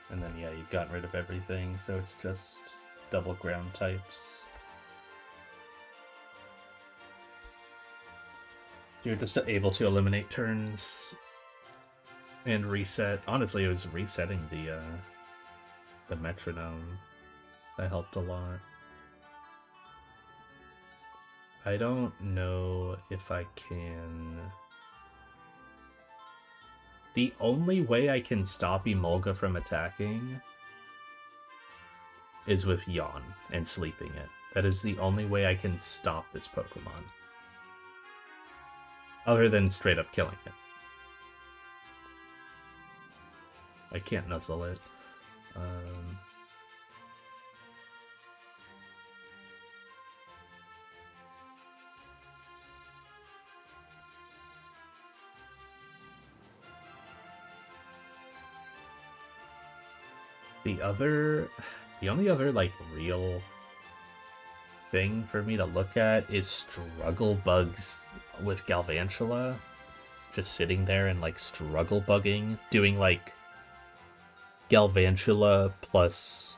And then, yeah, you've gotten rid of everything, so it's just double ground types. You're just able to eliminate turns and reset. Honestly, it was resetting the metronome. That helped a lot. I don't know if I can... The only way I can stop Emolga from attacking is with Yawn and sleeping it. That is the only way I can stop this Pokemon. Other than straight up killing it. I can't nuzzle it. The only other, like, real thing for me to look at is Struggle Bugs with Galvantula. Just sitting there and, like, Struggle Bugging, doing, like, Galvantula plus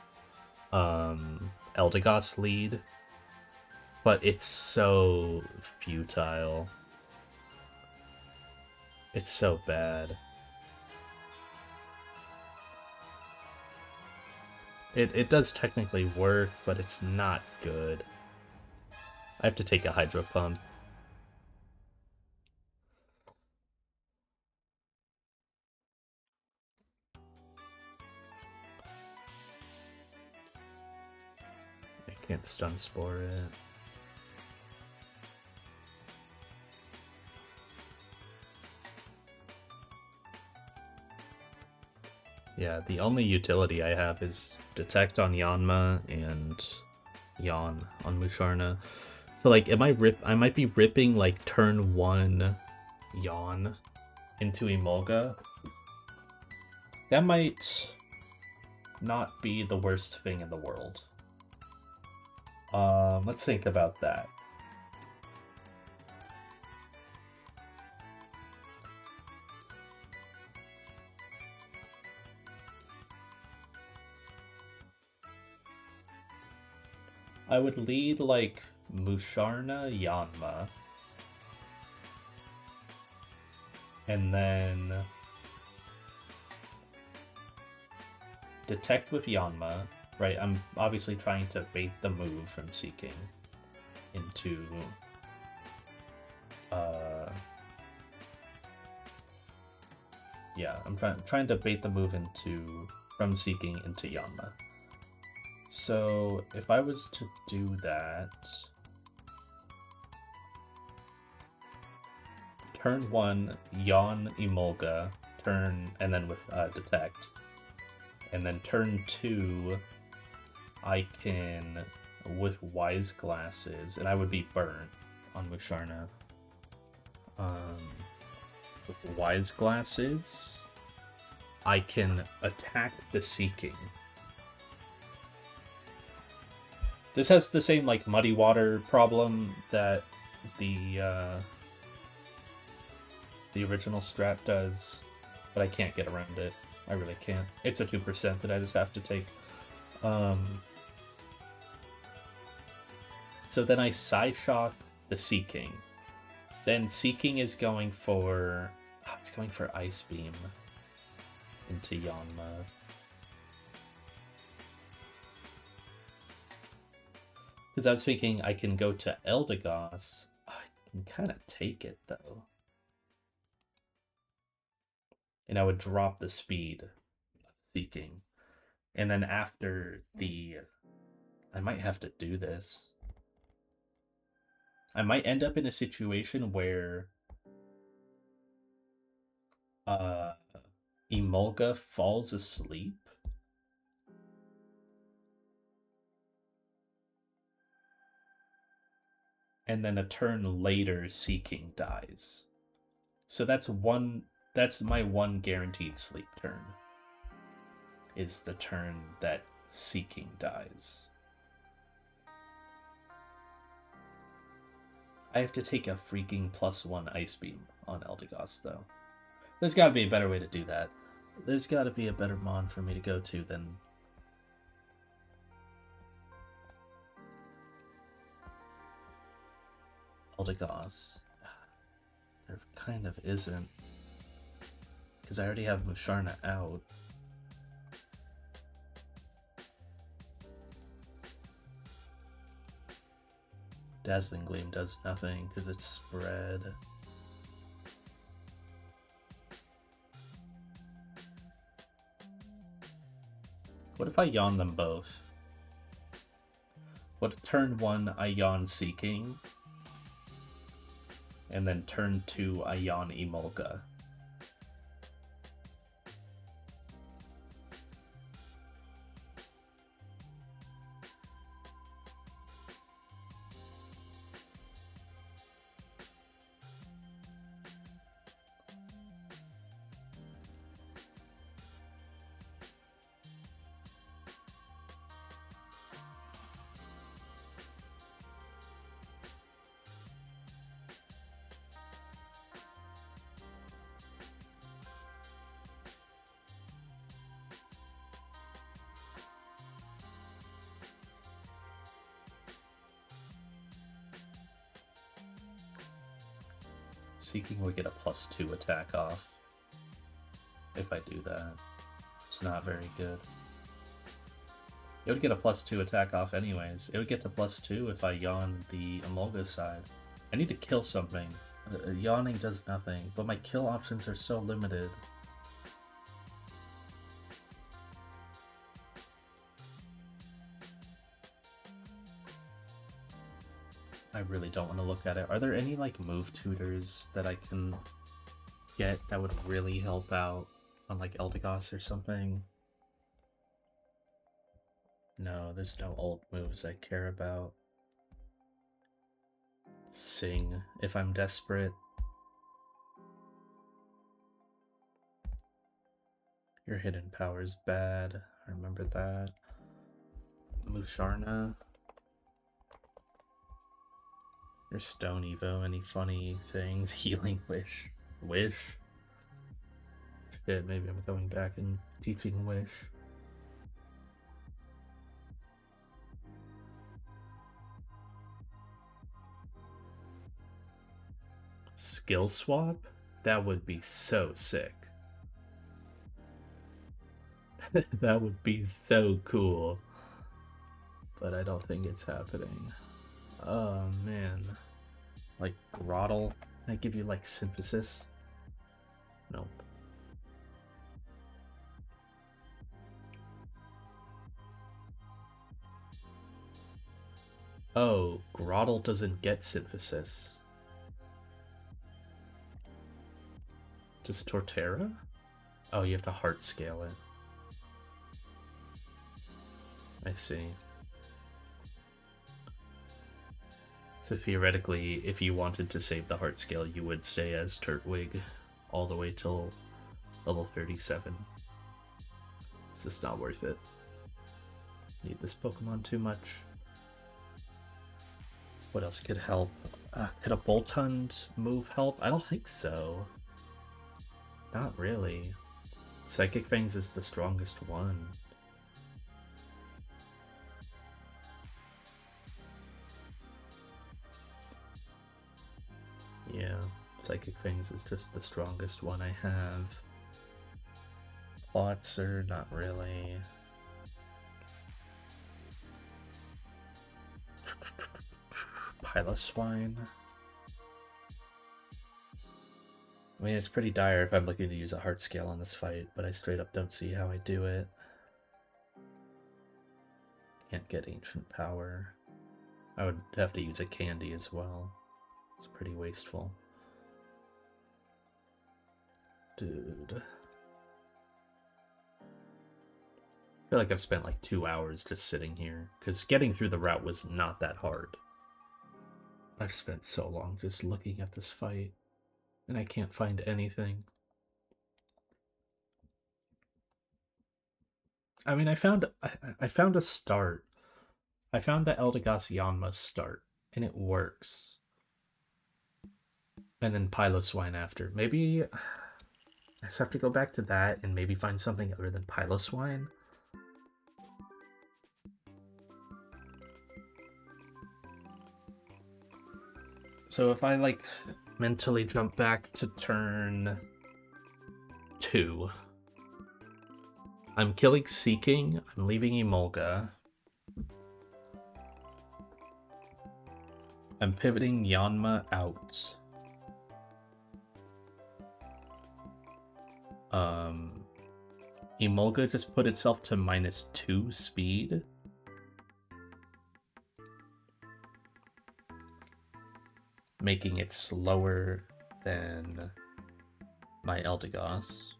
Eldegoss lead. But it's so futile. It's so bad. It does technically work, but it's not good. I have to take a Hydro Pump. I can't Stun Spore it. Yeah, the only utility I have is Detect on Yanma and Yawn on Musharna. So, like, I might be ripping, like, turn 1 Yawn into Emolga. That might not be the worst thing in the world. Let's think about that. I would lead, like, Musharna Yanma. And then Detect with Yanma. Right, I'm obviously trying to bait the move from Seeking into yeah, I'm trying to bait the move from Seeking into Yanma. So if I was to do that, turn 1, Yawn Emolga, and then with Detect. And then turn 2, I can, with Wise Glasses, and I would be burnt on Musharna. With Wise Glasses, I can attack the Seeking. This has the same, like, Muddy Water problem that the original strat does, but I can't get around it. I really can't. It's a 2% that I just have to take. So then I Psyshock the Seeking. Then Seeking is going for... it's going for Ice Beam into Yanma. Because I was thinking I can go to Eldegoss. I can kind of take it, though. And I would drop the speed of Seeking. And then after the... I might have to do this. I might end up in a situation where... Emolga falls asleep. And then a turn later, Seeking dies. So that's my one guaranteed sleep turn. Is the turn that Seeking dies. I have to take a freaking +1 Ice Beam on Eldegoss, though. There's gotta be a better way to do that. There's gotta be a better mon for me to go to than... Eldegoss. There kind of isn't. Because I already have Musharna out. Dazzling Gleam does nothing because it's spread. What if I yawn them both? What if turn 1 I yawn Seeking? And then turn 2 I yawn Emolga? Seeking will get a +2 attack off. If I do that. It's not very good. It would get a +2 attack off anyways. It would get to +2 if I yawn the Emolga side. I need to kill something. Yawning does nothing, but my kill options are so limited. I really don't want to look at it. Are there any like move tutors that I can get that would really help out on like Eldegoss or something? No, there's no old moves I care about. Sing if I'm desperate. Your hidden power's bad. I remember that. Musharna. Your Stone Evo, any funny things? Healing Wish. Wish? Shit, maybe I'm going back and teaching Wish. Skill swap? That would be so sick. That would be so cool. But I don't think it's happening. Oh man. Like Grottle? Can I give you like Synthesis? Nope. Oh, Grottle doesn't get Synthesis. Does Torterra? Oh, you have to heart scale it. I see. So theoretically, if you wanted to save the heart scale, you would stay as Turtwig all the way till level 37. It's just not worth it. Need this Pokemon too much. What else could help? Could a Boltund move help? I don't think so. Not really. Psychic Fangs is the strongest one. Yeah, Psychic Fangs is just the strongest one I have. Plotzer, not really. Piloswine. I mean, it's pretty dire if I'm looking to use a heart scale on this fight, but I straight up don't see how I do it. Can't get ancient power. I would have to use a candy as well. It's pretty wasteful. Dude. I feel like I've spent like 2 hours just sitting here, because getting through the route was not that hard. I've spent so long just looking at this fight, and I can't find anything. I mean, I found a start. I found the Eldegoss Yanma start, and it works. And then Piloswine after. Maybe I just have to go back to that and maybe find something other than Piloswine. So if I like mentally jump back to turn 2, I'm killing Seeking, I'm leaving Emolga. I'm pivoting Yanma out. Emolga just put itself to -2 speed. Making it slower than my Eldegoss.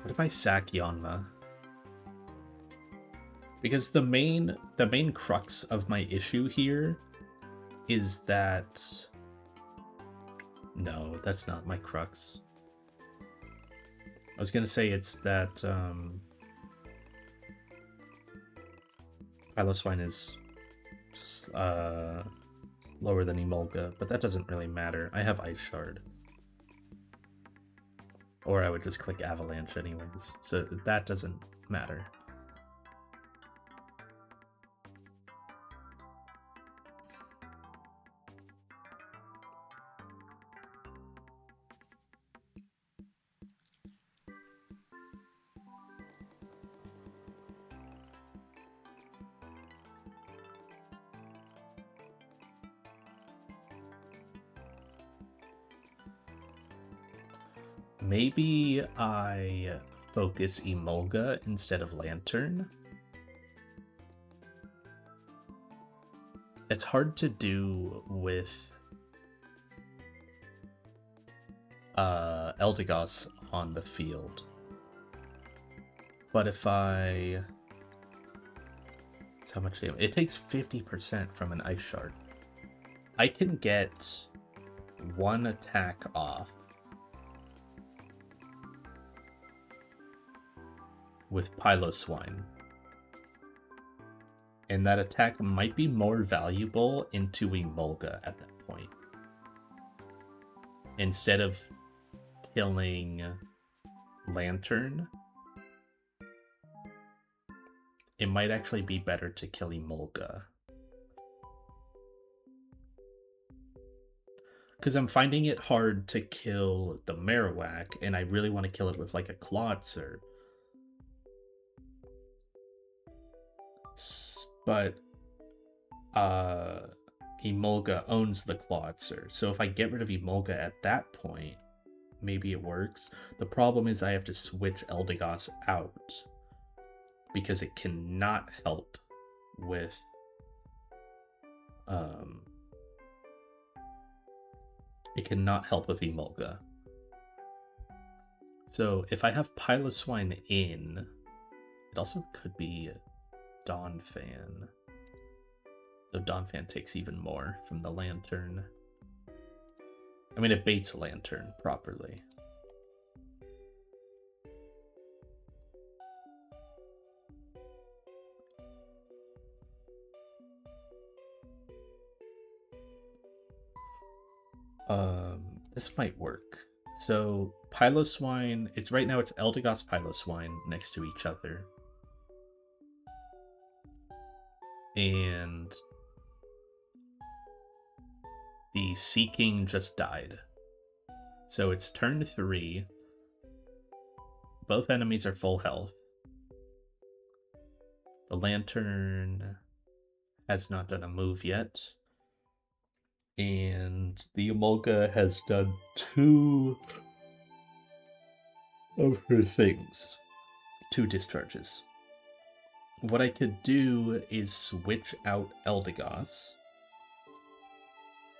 What if I sack Yanma? Because the main crux of my issue here is that... No, that's not my crux. I was gonna say it's that Piloswine is lower than Emolga, but that doesn't really matter. I have Ice Shard. Or I would just click Avalanche anyways, so that doesn't matter. Maybe I focus Emolga instead of Lantern. It's hard to do with Eldegoss on the field. But if I... That's how much damage? It takes 50% from an Ice Shard. I can get 1 attack off with Piloswine. And that attack might be more valuable into Emolga at that point. Instead of killing Lantern, it might actually be better to kill Emolga. Because I'm finding it hard to kill the Marowak, and I really want to kill it with like a Clawitzer. But Emolga owns the Clawitzer, so if I get rid of Emolga at that point, maybe it works. The problem is I have to switch Eldegoss out because it cannot help with Emolga. So if I have Piloswine in, it also could be Donphan. Though Donphan takes even more from the Lantern. I mean, it baits Lantern properly. This might work. So Piloswine, it's right now it's Eldegoss Piloswine next to each other. And the Seeking just died. So it's turn 3. Both enemies are full health. The Lantern has not done a move yet. And the Emolga has done 2 of her things. 2 discharges. What I could do is switch out Eldegoss.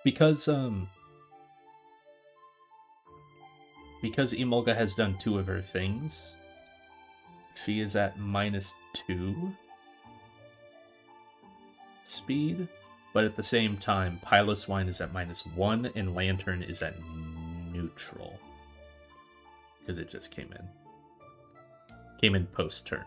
Because Emolga has done 2 of her things, she is at -2 speed, but at the same time, Piloswine is at -1 and Lantern is at neutral. Because it just came in. Came in post-turn.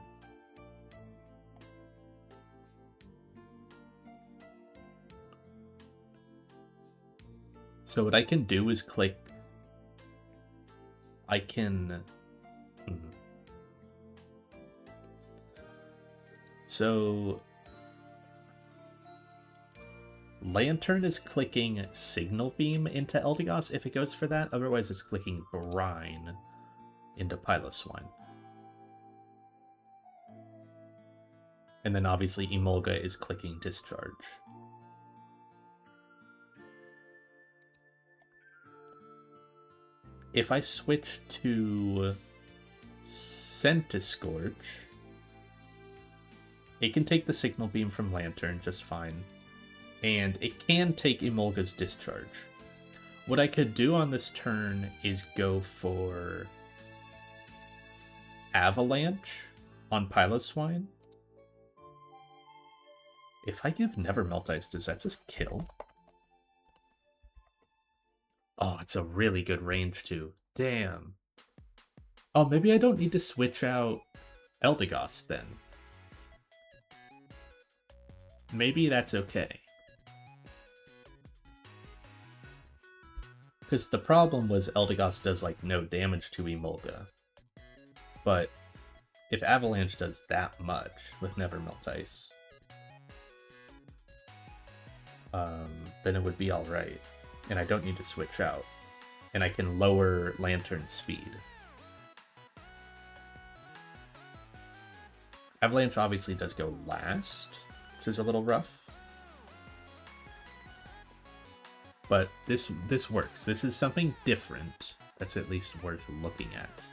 So what I can do is click... I can... So... Lantern is clicking Signal Beam into Eldegoss if it goes for that. Otherwise, it's clicking Brine into Piloswine. And then obviously Emolga is clicking Discharge. If I switch to Centiskorch, it can take the Signal Beam from Lantern just fine. And it can take Emolga's Discharge. What I could do on this turn is go for Avalanche on Piloswine. If I give Never Melt Ice, does that just kill? Oh, it's a really good range too. Damn. Oh, maybe I don't need to switch out Eldegoss then. Maybe that's okay. Because the problem was Eldegoss does like no damage to Emolga. But if Avalanche does that much with Never Melt Ice, then it would be alright. And I don't need to switch out. And I can lower Lantern's speed. Avalanche obviously does go last, which is a little rough. But this works. This is something different that's at least worth looking at.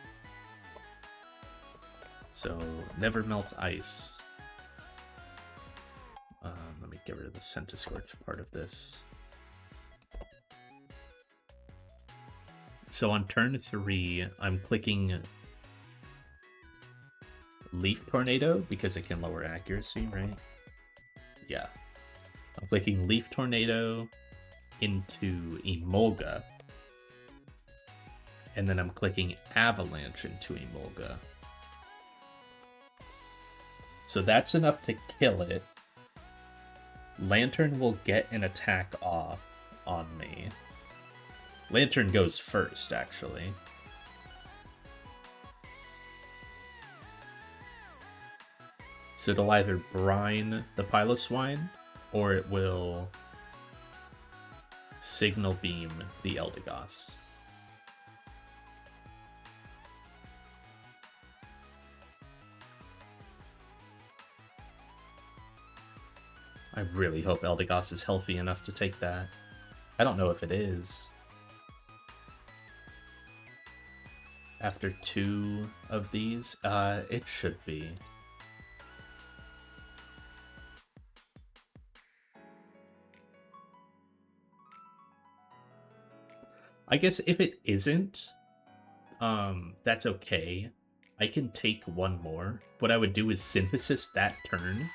So, Never Melt Ice. Let me get rid of the Centiskorch part of this. So on turn 3, I'm clicking Leaf Tornado because it can lower accuracy, right? Yeah. I'm clicking Leaf Tornado into Emolga. And then I'm clicking Avalanche into Emolga. So that's enough to kill it. Lantern will get an attack off on me. Lantern goes first, actually. So it'll either brine the Piloswine, or it will Signal Beam the Eldegoss. I really hope Eldegoss is healthy enough to take that. I don't know if it is. After 2 of these, it should be. I guess if it isn't, that's okay. I can take 1 more. What I would do is Synthesis that turn,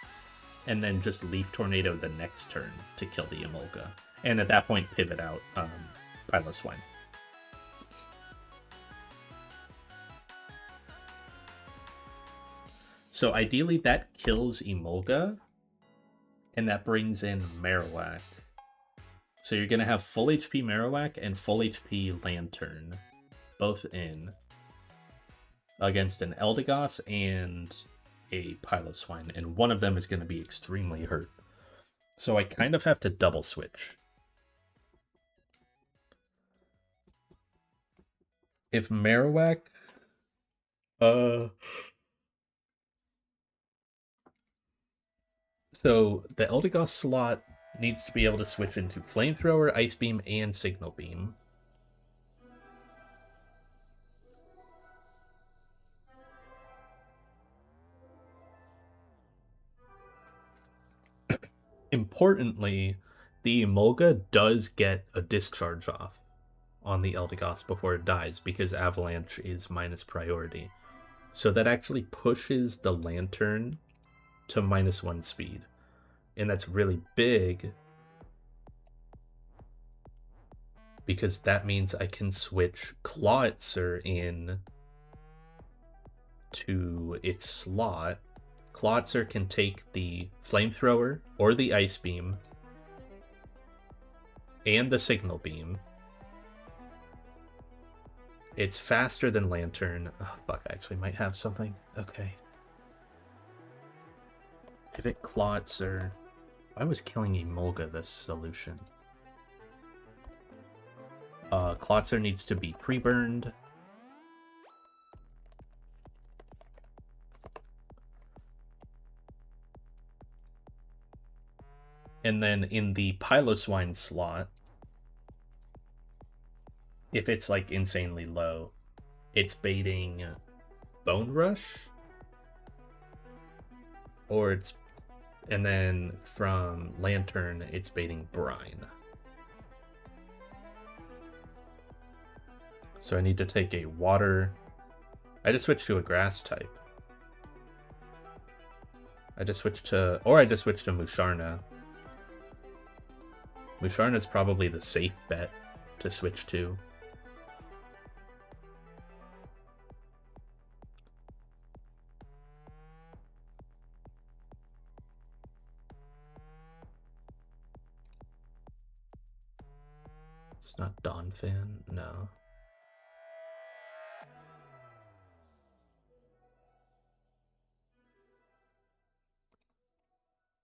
and then just Leaf Tornado the next turn to kill the Emolga. And at that point, pivot out Piloswine. So ideally that kills Emolga, and that brings in Marowak. So you're going to have full HP Marowak and full HP Lantern, both in, against an Eldegoss and a Piloswine, and one of them is going to be extremely hurt. So I kind of have to double switch. If Marowak... So the Eldegoss slot needs to be able to switch into Flamethrower, Ice Beam, and Signal Beam. Importantly, the Emolga does get a discharge off on the Eldegoss before it dies because Avalanche is minus priority. So that actually pushes the Lantern to -1 speed. And that's really big because that means I can switch Clawitzer in to its slot. Clawitzer can take the Flamethrower or the Ice Beam and the Signal Beam. It's faster than Lantern. Oh, fuck, I actually might have something. Okay. Pivot Clawitzer. Why was killing Emolga the solution? Clawitzer needs to be pre-burned. And then in the Piloswine slot, if it's like insanely low, it's baiting Bone Rush, or it's, and then from Lantern, it's baiting Brine. So I need to take a water. I just switched to a grass type. I just switched to Musharna. Musharna is probably the safe bet to switch to. It's not Donphan, no.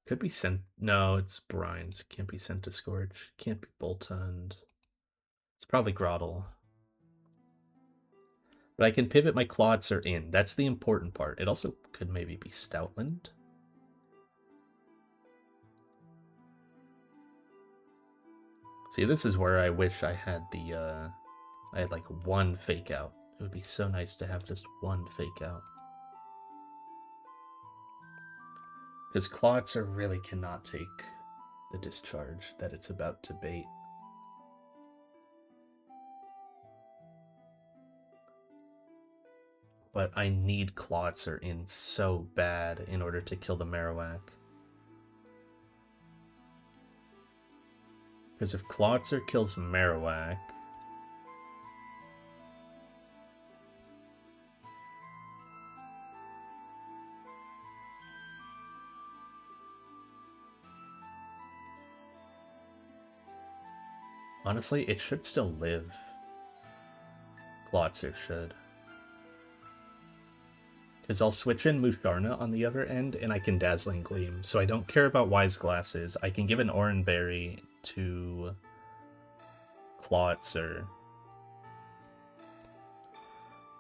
Could be sent. No, it's Brines. Can't be sent to Scourge. Can't be Boltund. It's probably Grottle. But I can pivot my Clawitzer in. That's the important part. It also could maybe be Stoutland. See, this is where I wish I had the, I had like one fake out. It would be so nice to have just one fake out. Because Clawitzer really cannot take the discharge that it's about to bait. But I need Clawitzer in so bad in order to kill the Marowak. Because if Clawitzer kills Marowak, honestly, it should still live. Clawitzer should. Because I'll switch in Musharna on the other end, and I can Dazzling Gleam. So I don't care about Wise Glasses. I can give an Oran Berry to Clawitzer.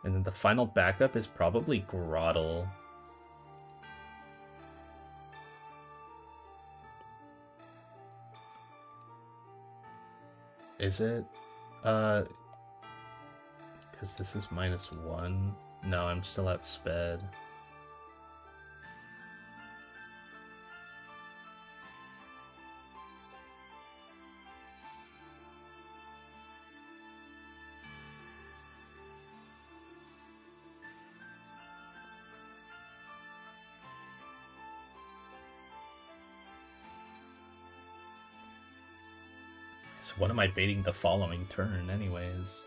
And then the final backup is probably Grottle. Is it? Because this is -1. No, I'm still at sped. So what am I baiting the following turn anyways?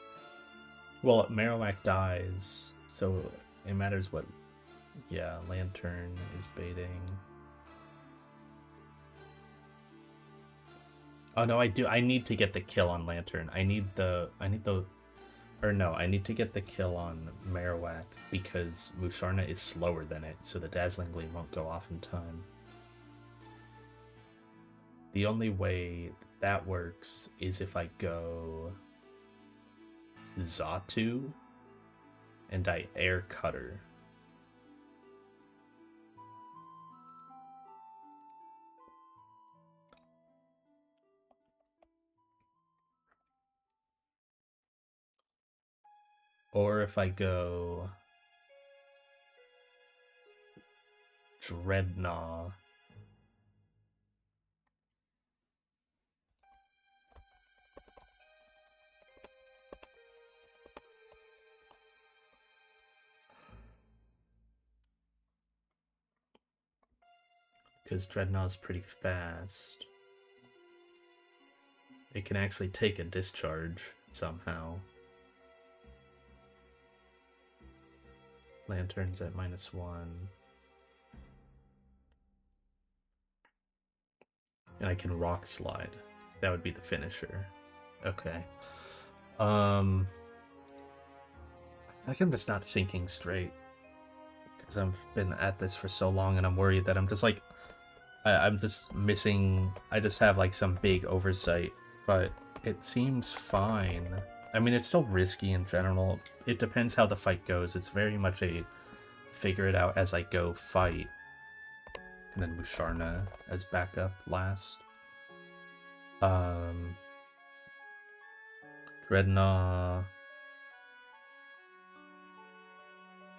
Well, Marowak dies, so it matters what... Yeah, Lantern is baiting. Oh no, I do. I need to get the kill on Lantern. I need to get the kill on Marowak because Musharna is slower than it, so the Dazzling Gleam won't go off in time. The only way that works is if I go Xatu and I Air Cutter. Or if I go Dreadnought. Because Dreadnought's pretty fast. It can actually take a discharge somehow. Lantern's at -1. And I can rock slide. That would be the finisher. Okay. I think I'm just not thinking straight. Because I've been at this for so long and I'm worried that I'm just like... I'm just missing... I just have like some big oversight. But it seems fine. I mean, it's still risky in general. It depends how the fight goes. It's very much a figure it out as I go fight. And then Musharna as backup last. Dreadnought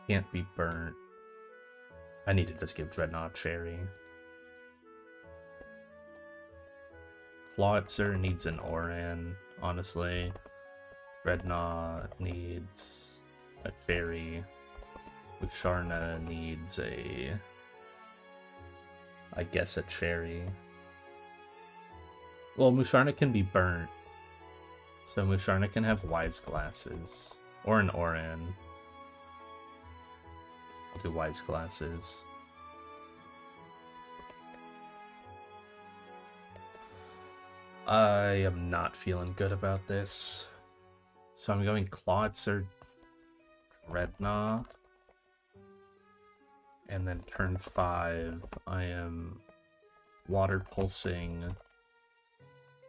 can't be burnt. I need to just give Dreadnought Cherry. Clawitzer needs an Oran, honestly. Dreadnought needs a Cherry. Musharna needs a... I guess a Cherry. Well, Musharna can be burnt. So Musharna can have Wise Glasses. Or an Oran. I'll do Wise Glasses. I am not feeling good about this. So I'm going Clawitzer, Dreadnought. And then turn 5, I am water pulsing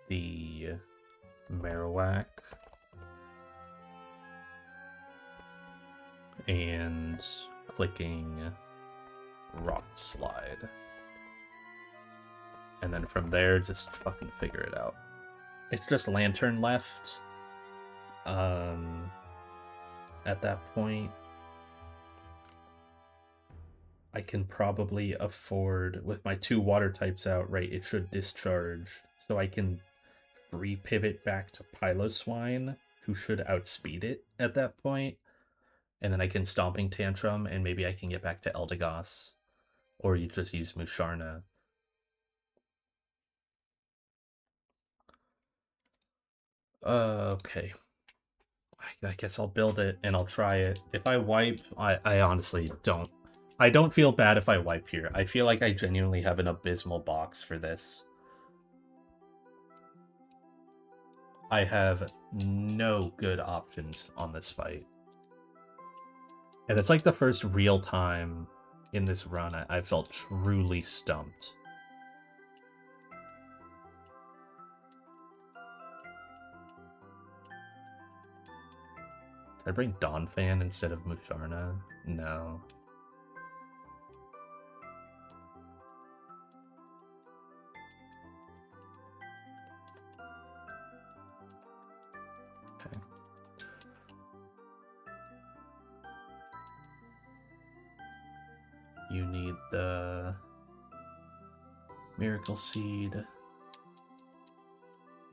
the Marowak. And clicking Rock Slide. And then from there, just fucking figure it out. It's just Lantern left. At that point, I can probably afford, with my 2 water types out, right, it should discharge. So I can free pivot back to Piloswine, who should outspeed it at that point. And then I can Stomping Tantrum, and maybe I can get back to Eldegoss. Or you just use Musharna. Okay. I guess I'll build it, and I'll try it. If I wipe, I honestly don't. I don't feel bad if I wipe here. I feel like I genuinely have an abysmal box for this. I have no good options on this fight. And it's like the first real time in this run I felt truly stumped. Should I bring Donphan instead of Musharna? No. Okay. You need the Miracle Seed.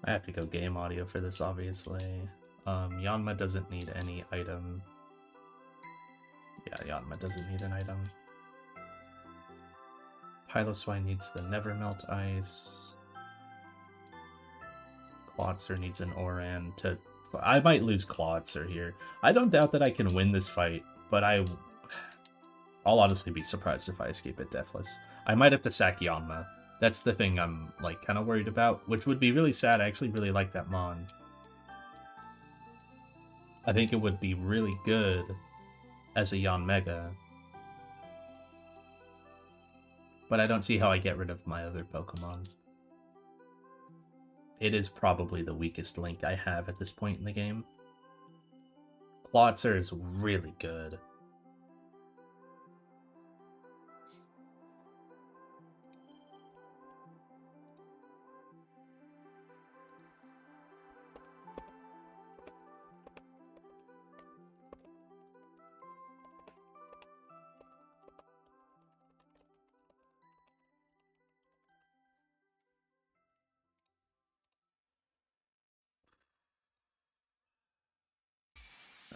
I have to go game audio for this, obviously. Yanma doesn't need any item. Yeah, Yanma doesn't need an item. Piloswine needs the Never Melt Ice. Clawitzer needs an Oran to... I might lose Clawitzer here. I don't doubt that I can win this fight, but I'll honestly be surprised if I escape it deathless. I might have to sack Yanma. That's the thing I'm, like, kind of worried about, which would be really sad. I actually really like that Mon. I think it would be really good as a Yanmega. But I don't see how I get rid of my other Pokemon. It is probably the weakest link I have at this point in the game. Clawitzer is really good.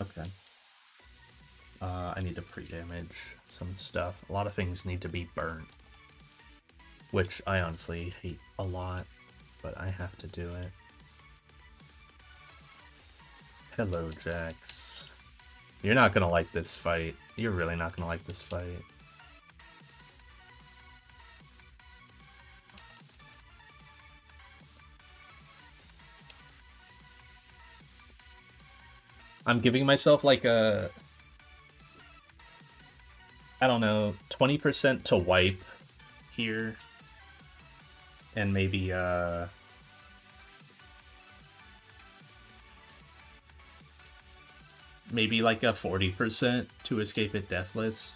Okay. I need to pre-damage some stuff. A lot of things need to be burnt. Which I honestly hate a lot, but I have to do it. Hello, Jax. You're not gonna like this fight. You're really not gonna like this fight. I'm giving myself like a, I don't know, 20% to wipe here. And maybe, maybe like a 40% to escape it deathless.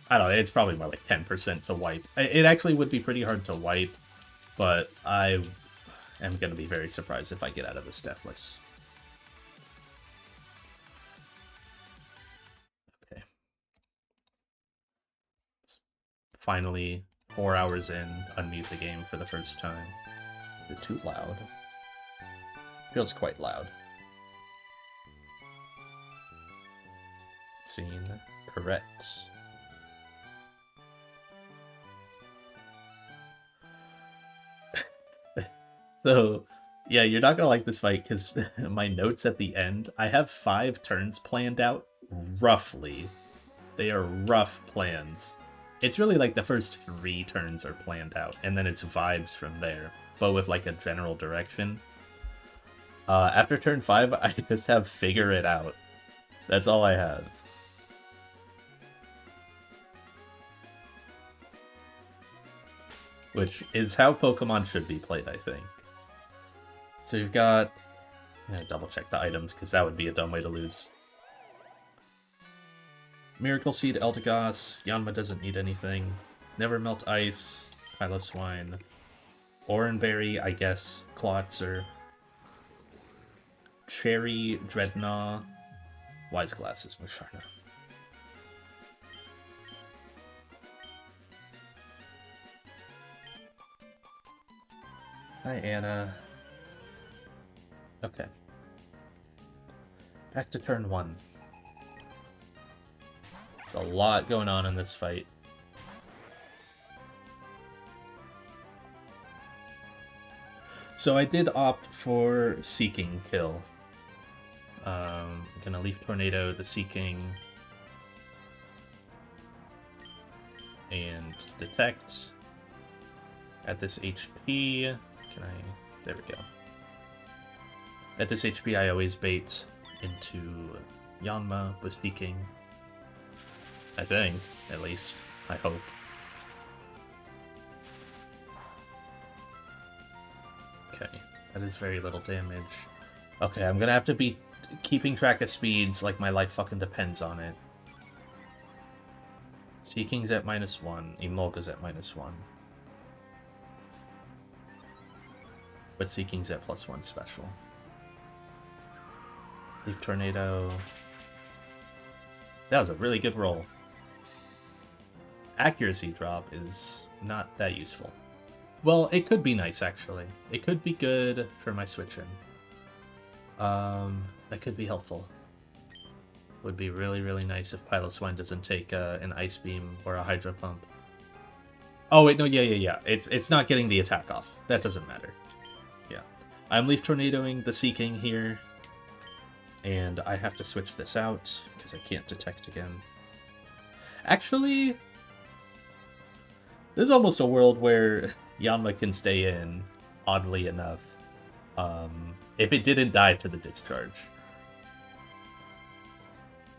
I don't know, it's probably more like 10% to wipe. It actually would be pretty hard to wipe, but I am going to be very surprised if I get out of this deathless. Okay. Finally, 4 hours in, unmute the game for the first time. Is it too loud? Feels quite loud. Scene correct. So, yeah, you're not gonna like this fight because my notes at the end, I have 5 turns planned out, roughly. They are rough plans. It's really like the first 3 turns are planned out, and then it's vibes from there, but with like a general direction. After turn 5, I just have figure it out. That's all I have. Which is how Pokemon should be played, I think. So you've got... I'm gonna double check the items, because that would be a dumb way to lose. Miracle Seed, Eldegoss, Yanma doesn't need anything. Never Melt Ice, Piloswine, Oranberry, I guess, Clawitzer, Cherry, Dreadnought, Wise Glasses, Musharna. Hi, Anna. Okay. Back to turn 1. There's a lot going on in this fight. So I did opt for Seeking Kill. I'm gonna Leaf Tornado the Seeking and Detect. At this HP, can I... There we go. At this HP, I always bait into Yanma with Seeking. I think, at least. I hope. Okay, that is very little damage. Okay, I'm gonna have to be keeping track of speeds like my life fucking depends on it. Seeking's at -1, Emolga's at -1. But Seeking's at +1 special. Leaf Tornado. That was a really good roll. Accuracy drop is not that useful. Well, it could be nice, actually. It could be good for my switching. That could be helpful. Would be really, really nice if Piloswine doesn't take an Ice Beam or a Hydro Pump. Oh, wait, no, yeah. It's not getting the attack off. That doesn't matter. Yeah. I'm Leaf Tornadoing the Seeking here. And I have to switch this out, because I can't detect again. Actually, there's almost a world where Yanma can stay in, oddly enough, if it didn't die to the Discharge.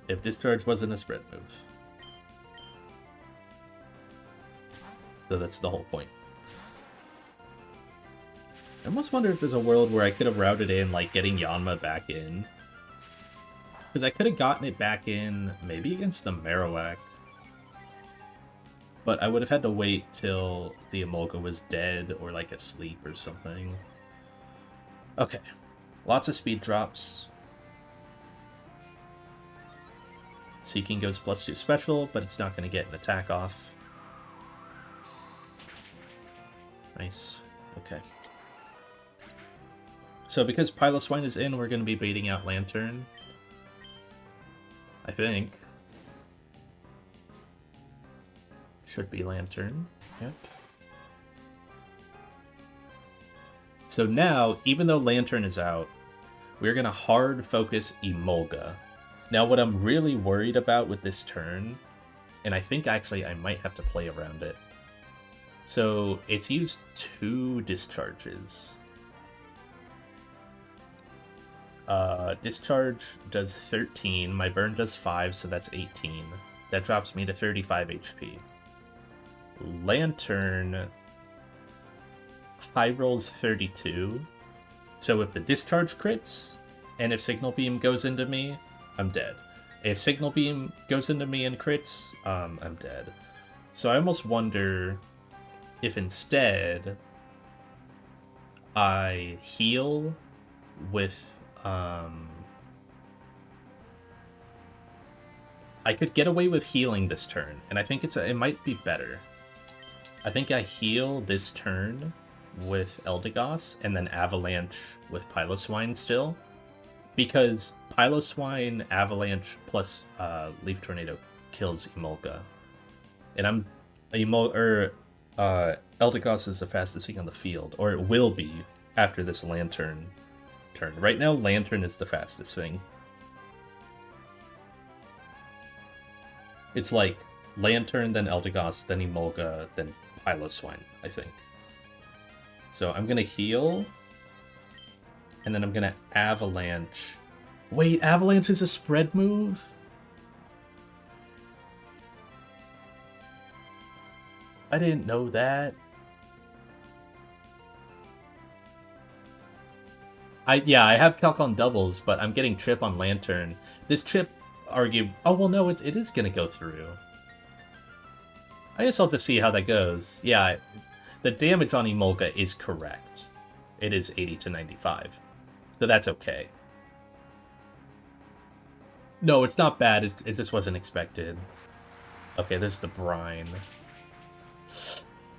If Discharge wasn't a spread move. So that's the whole point. I almost wonder if there's a world where I could have routed in, like, getting Yanma back in. Because I could have gotten it back in, maybe against the Marowak. But I would have had to wait till the Emolga was dead or, like, asleep or something. Okay. Lots of speed drops. Seeking goes +2 special, but it's not going to get an attack off. Nice. Okay. So because Piloswine is in, we're going to be baiting out Lantern. I think. Should be Lantern. Yep. So now, even though Lantern is out, we're going to hard focus Emolga. Now, what I'm really worried about with this turn, and I think actually I might have to play around it. So it's used 2 discharges. Discharge does 13, my burn does 5, so that's 18. That drops me to 35 HP. Lantern high rolls 32. So if the discharge crits, and if Signal Beam goes into me, I'm dead. If Signal Beam goes into me and crits, I'm dead. So I almost wonder if instead I heal with I could get away with healing this turn, and I think it might be better. I think I heal this turn with Eldegoss, and then Avalanche with Piloswine still. Because Piloswine, Avalanche, plus Leaf Tornado kills Emolga. And Eldegoss is the fastest thing on the field, or it will be after this Lantern turn. Right now, Lantern is the fastest thing. It's like Lantern, then Eldegoss, then Emolga, then Piloswine, I think. So I'm gonna heal, and then I'm gonna Avalanche. Wait, Avalanche is a spread move? I didn't know that. I have Calc on doubles, but I'm getting Trip on Lantern. This Trip oh well, no, it is gonna go through. I guess I'll have to see how that goes. Yeah, the damage on Emolga is correct. It is 80 to 95. So that's okay. No, it's not bad. It just wasn't expected. Okay, this is the brine.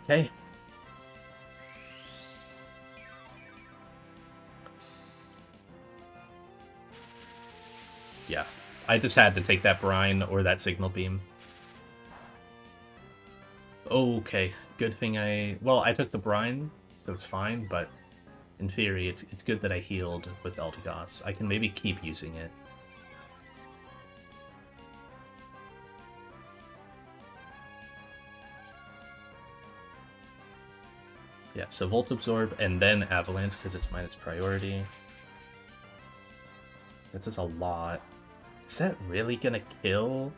Okay. Yeah, I just had to take that brine or that signal beam. Okay, good thing I took the brine, so it's fine, but in theory, it's good that I healed with Eldegoss. I can maybe keep using it. Yeah, so Volt Absorb and then Avalanche because it's minus priority. That does a lot. Is that really gonna kill?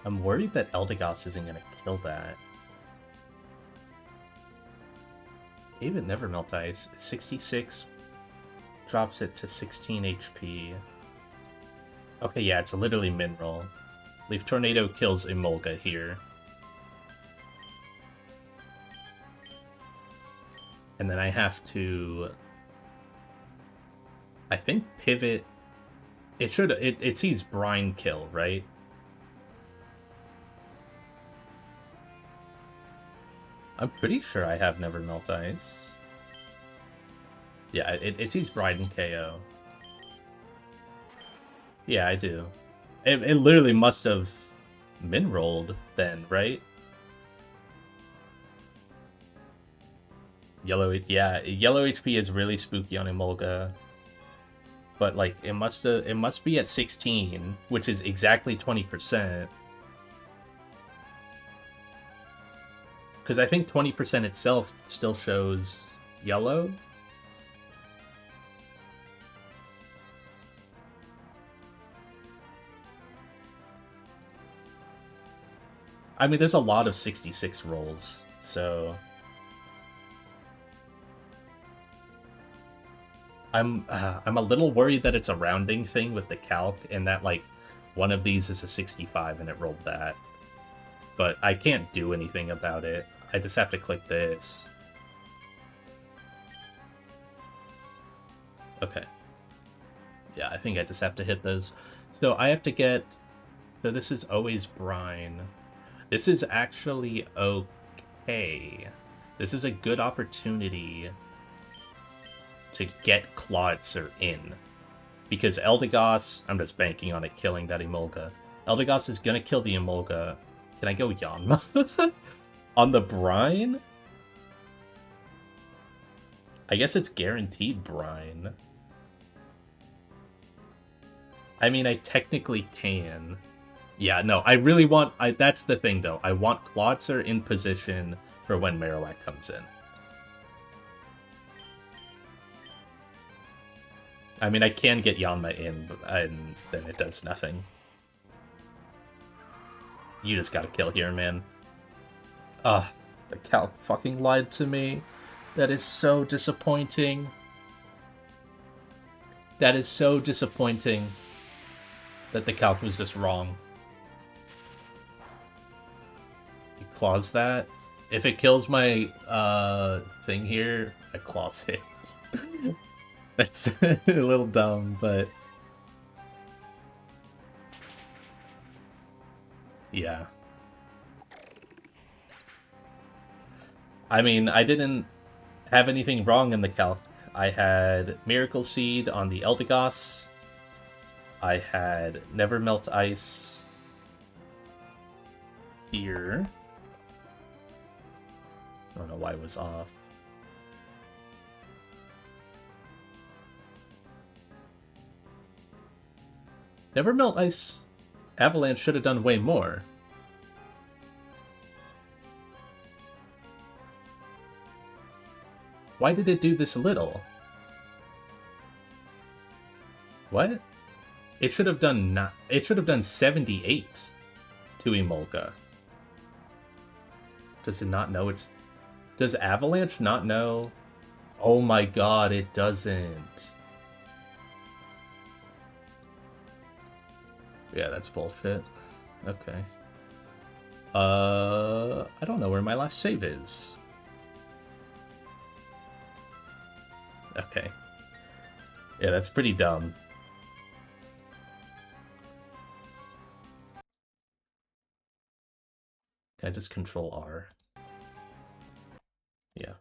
I'm worried that Eldegoss isn't gonna kill that. Even Never Melt Ice, 66 drops it to 16 HP. Okay, yeah, it's literally Mineral. Leaf Tornado kills Emolga here. And then I have to, I think, pivot. It sees Brine kill, right? I'm pretty sure I have Never Melt Ice. Yeah, it sees Brine and KO. Yeah, I do. It literally must have min-rolled then, right? Yellow HP is really spooky on Emolga. But like it must be at 16, which is exactly 20%. Because I think 20% itself still shows yellow. I mean, there's a lot of 66 rolls, so I'm a little worried that it's a rounding thing with the calc, and that like one of these is a 65 and it rolled that. But I can't do anything about it. I just have to click this. Okay. Yeah, I think I just have to hit those. So I have to get... So this is always brine. This is actually okay. This is a good opportunity to get Clawitzer in. Because Eldegoss, I'm just banking on it killing that Emolga. Eldegoss is gonna kill the Emolga. Can I go Yanma? On the Brine? I guess it's guaranteed Brine. I mean, I technically can. Yeah, no, I really want... that's the thing, though. I want Klotzer in position for when Marowak comes in. I mean, I can get Yanma in, and then it does nothing. You just gotta kill here, man. Ugh, the calc fucking lied to me. That is so disappointing. That is so disappointing that the calc was just wrong. You claws that. If it kills my thing here, I claws it. That's a little dumb, but yeah. I mean, I didn't have anything wrong in the calc. I had Miracle Seed on the Eldegoss. I had Never Melt Ice here. I don't know why it was off. Never Melt Ice Avalanche should have done way more. Why did it do this little? What? It should have done it should have done 78 to Emolga. Does it not know it's... Does Avalanche not know? Oh my god, it doesn't. Yeah, that's bullshit. Okay. I don't know where my last save is. Okay. Yeah, that's pretty dumb. Can I just control R? Yeah.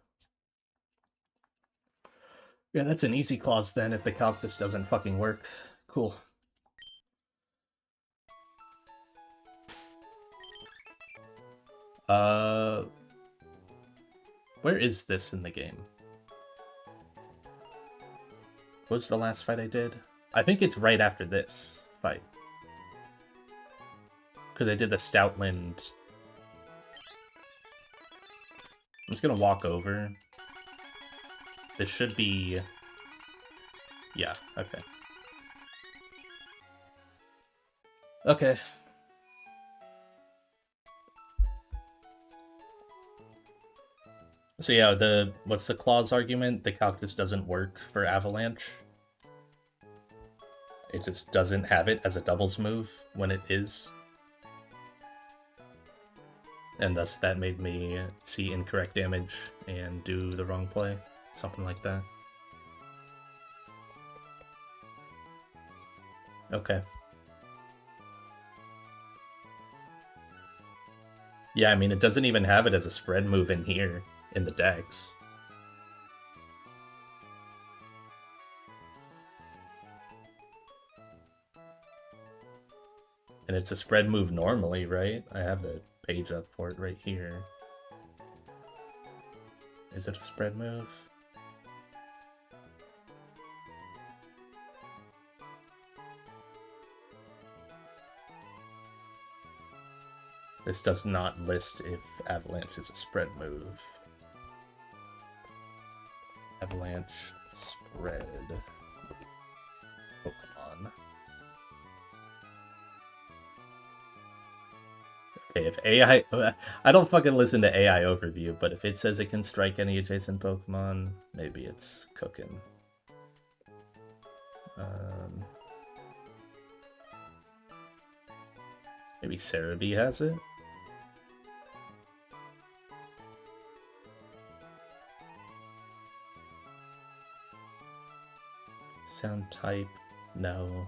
Yeah, that's an easy clause then if the calc just doesn't fucking work. Cool. Where is this in the game? What was the last fight I did? I think it's right after this fight. Because I did the Stoutland. I'm just gonna walk over. This should be... Yeah, okay. Okay. So yeah, what's the clause argument? The calculus doesn't work for Avalanche. It just doesn't have it as a doubles move when it is. And thus that made me see incorrect damage and do the wrong play. Something like that. Okay. Yeah, I mean, it doesn't even have it as a spread move in here, in the decks. And it's a spread move normally, right? I have the page up for it right here. Is it a spread move? This does not list if Avalanche is a spread move. Avalanche spread Pokemon. Okay, if AI... I don't fucking listen to AI overview, but if it says it can strike any adjacent Pokemon, maybe it's cooking. Maybe Cerebi has it? Sound type? No.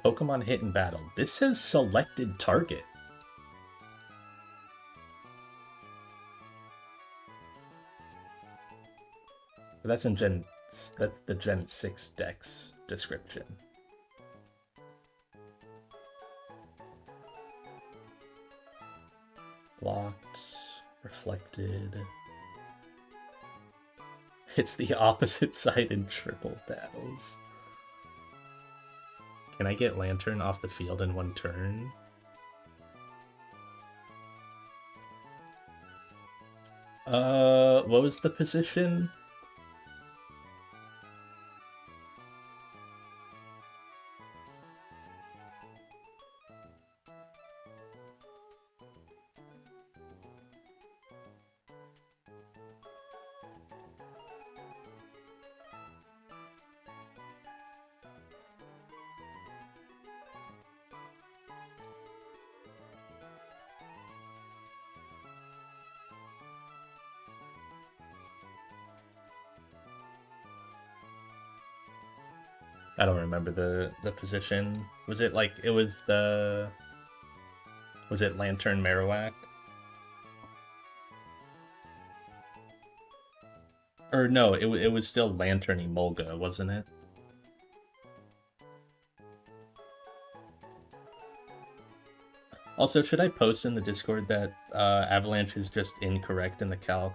Pokemon hit in battle. This says selected target. But that's in that's the Gen 6 Dex description. Blocked, reflected. It's the opposite side in triple battles. Can I get Lantern off the field in one turn? What was the position? I don't remember the position. Was it like it was the was it Lantern Marowak? Or no, it was still Lantern Emolga, wasn't it? Also, should I post in the Discord that Avalanche is just incorrect in the calc?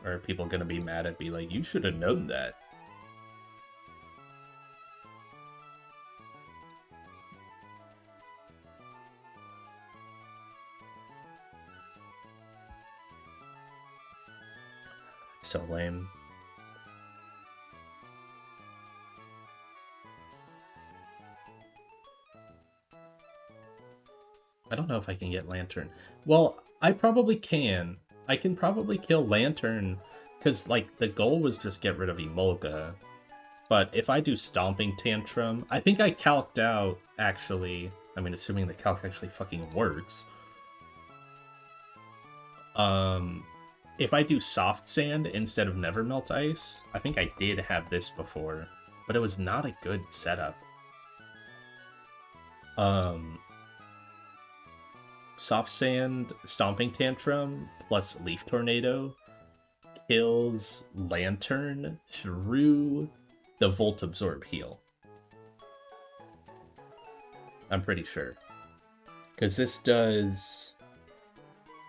Or are people gonna be mad at me like, you should have known that? It's so lame. I don't know if I can get Lantern. Well, I probably can. I can probably kill Lantern, because, like, the goal was just get rid of Emolga. But if I do Stomping Tantrum, I think I calced out, actually. I mean, assuming the calc actually fucking works. If I do Soft Sand instead of Nevermelt Ice, I think I did have this before, but it was not a good setup. Soft Sand, Stomping Tantrum, plus Leaf Tornado kills Lantern through the Volt Absorb heal. I'm pretty sure. Because this does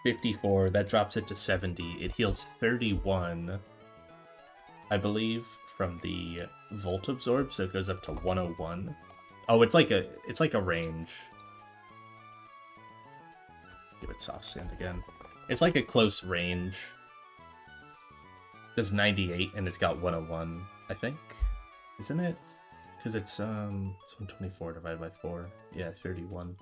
54, that drops it to 70. It heals 31, I believe, from the Volt Absorb, so it goes up to 101. Oh, it's like a range. Give it Soft Sand again. It's like a close range. Does 98 and it's got 101, I think. Isn't it? Because it's 124 divided by 4. Yeah, 31.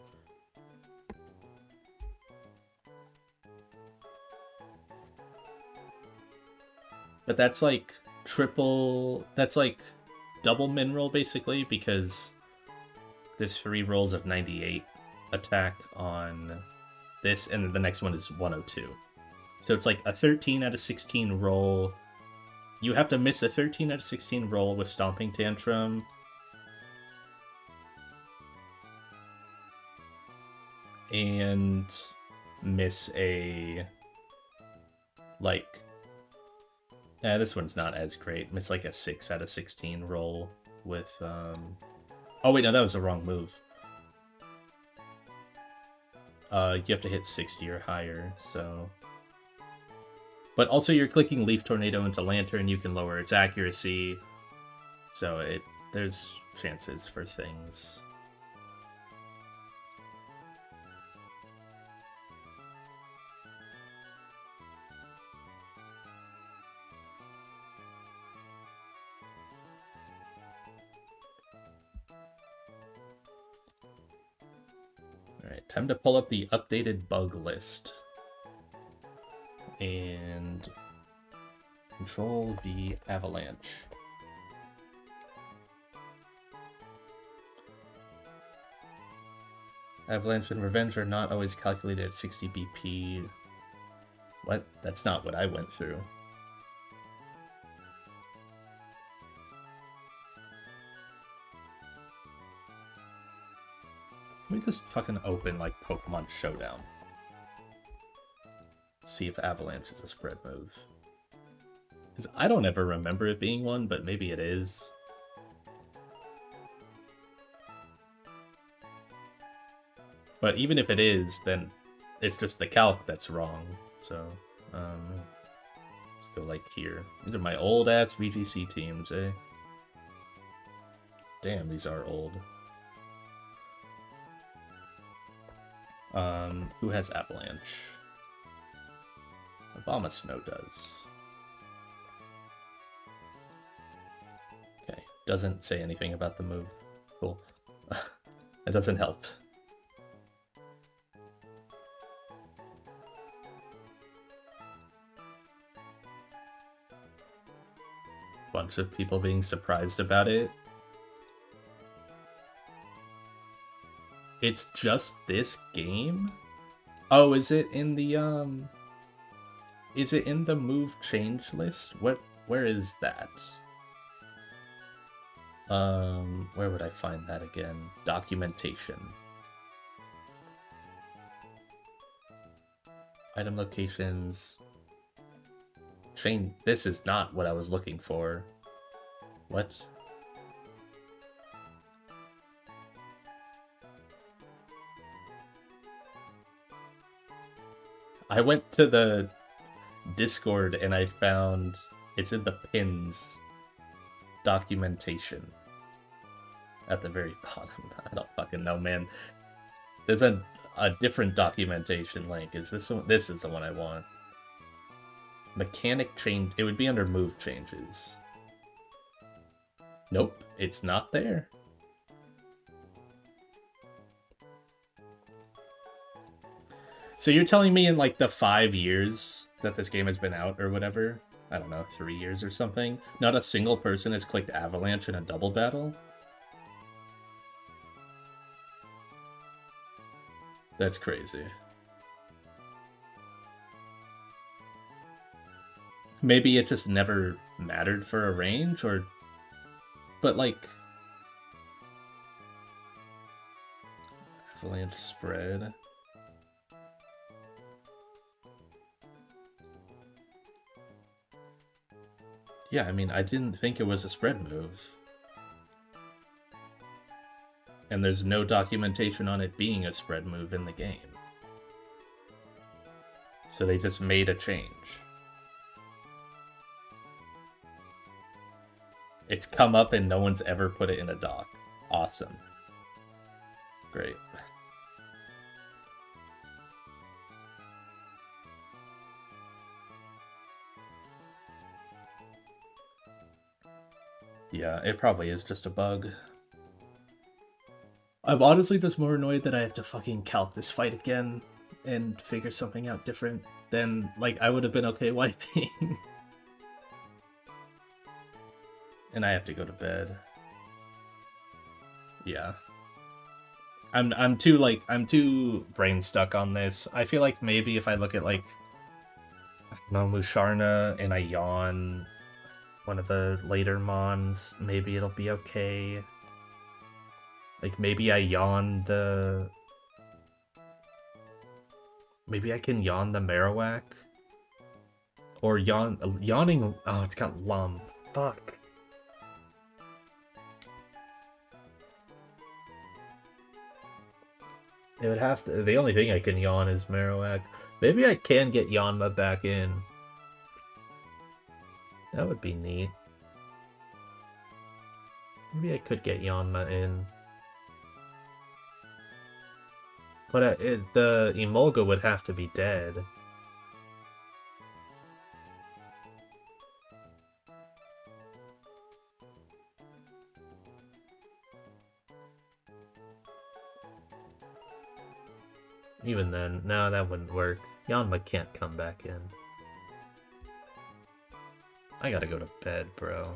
But that's like triple... That's like double mineral, basically, because there's 3 rolls of 98 attack on this, and the next one is 102. So it's like a 13 out of 16 roll. You have to miss a 13 out of 16 roll with Stomping Tantrum. And miss a... like... this one's not as great. Miss like a 6 out of 16 roll with... Oh wait, no, that was the wrong move. You have to hit 60 or higher, so... But also you're clicking Leaf Tornado into Lantern, you can lower its accuracy. So there's chances for things. Alright, time to pull up the updated bug list. And Control V Avalanche. Avalanche and Revenge are not always calculated at 60 BP. What? That's not what I went through. Let me just fucking open, like, Pokemon Showdown. See if Avalanche is a spread move. Because I don't ever remember it being one, but maybe it is. But even if it is, then it's just the calc that's wrong. So, let's go like here. These are my old-ass VGC teams, eh? Damn, these are old. Who has Avalanche? Obama Snow does. Okay, doesn't say anything about the move. Cool. It doesn't help. Bunch of people being surprised about it. It's just this game? Oh, is it in the is it in the move change list? Where is that? Where would I find that again? Documentation. Item locations. Chain. This is not what I was looking for. What? I went to the Discord and I found it's in the pins documentation at the very bottom. I don't fucking know, man. There's a different documentation link. Is this one? This is the one I want. Mechanic change. It would be under move changes. Nope, it's not there. So you're telling me in like the 5 years that this game has been out or whatever, I don't know, 3 years or something, not a single person has clicked Avalanche in a double battle? That's crazy. Maybe it just never mattered for a range, or... But like... Avalanche spread... Yeah, I mean, I didn't think it was a spread move. And there's no documentation on it being a spread move in the game. So they just made a change. It's come up and no one's ever put it in a doc. Awesome. Great. Yeah, it probably is just a bug. I'm honestly just more annoyed that I have to fucking calc this fight again and figure something out different than, like, I would have been okay wiping. And I have to go to bed. Yeah. I'm too brain stuck on this. I feel like maybe if I look at, like, I don't know, Musharna and I yawn one of the later mons, maybe it'll be okay. Like, maybe I yawn the... Maybe I can yawn the Marowak? Or yawning... Oh, it's got Lum. Fuck. It would have to... The only thing I can yawn is Marowak. Maybe I can get Yanma back in. That would be neat. Maybe I could get Yanma in. But the Emolga would have to be dead. Even then, no, that wouldn't work. Yanma can't come back in. I gotta go to bed, bro.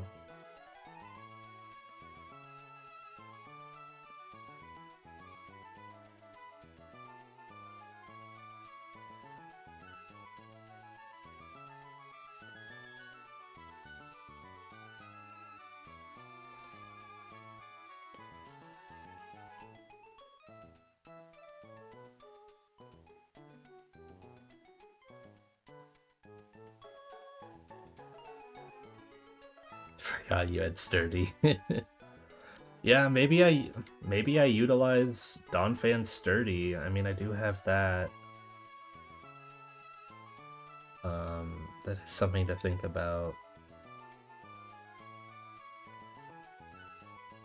Forgot you had sturdy. Yeah, maybe I utilize Donphan sturdy. I mean, I do have that. That is something to think about.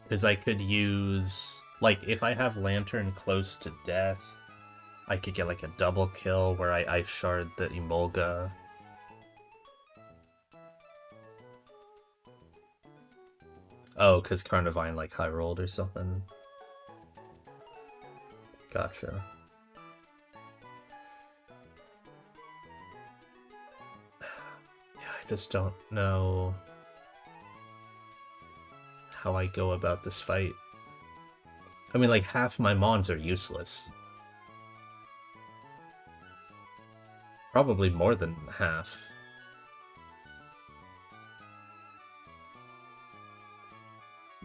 Because I could use, like, if I have Lantern close to death, I could get like a double kill where I Ice Shard the Emolga. Oh, because Carnivine like high rolled or something. Gotcha. Yeah, I just don't know how I go about this fight. I mean, like, half my Mons are useless. Probably more than half.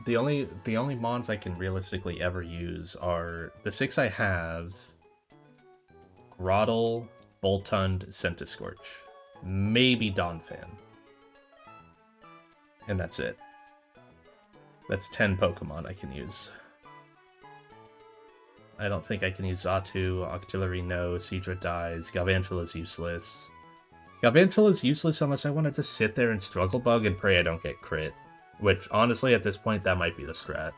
The only Mons I can realistically ever use are the 6 I have: Groddle, Boltund, Centiskorch, maybe Donphan. And that's it. That's 10 Pokemon I can use. I don't think I can use Xatu, Octillery no, Seadra dies, Galvantula is useless. Galvantula is useless unless I want to just sit there and Struggle Bug and pray I don't get crit. Which, honestly, at this point, that might be the strat.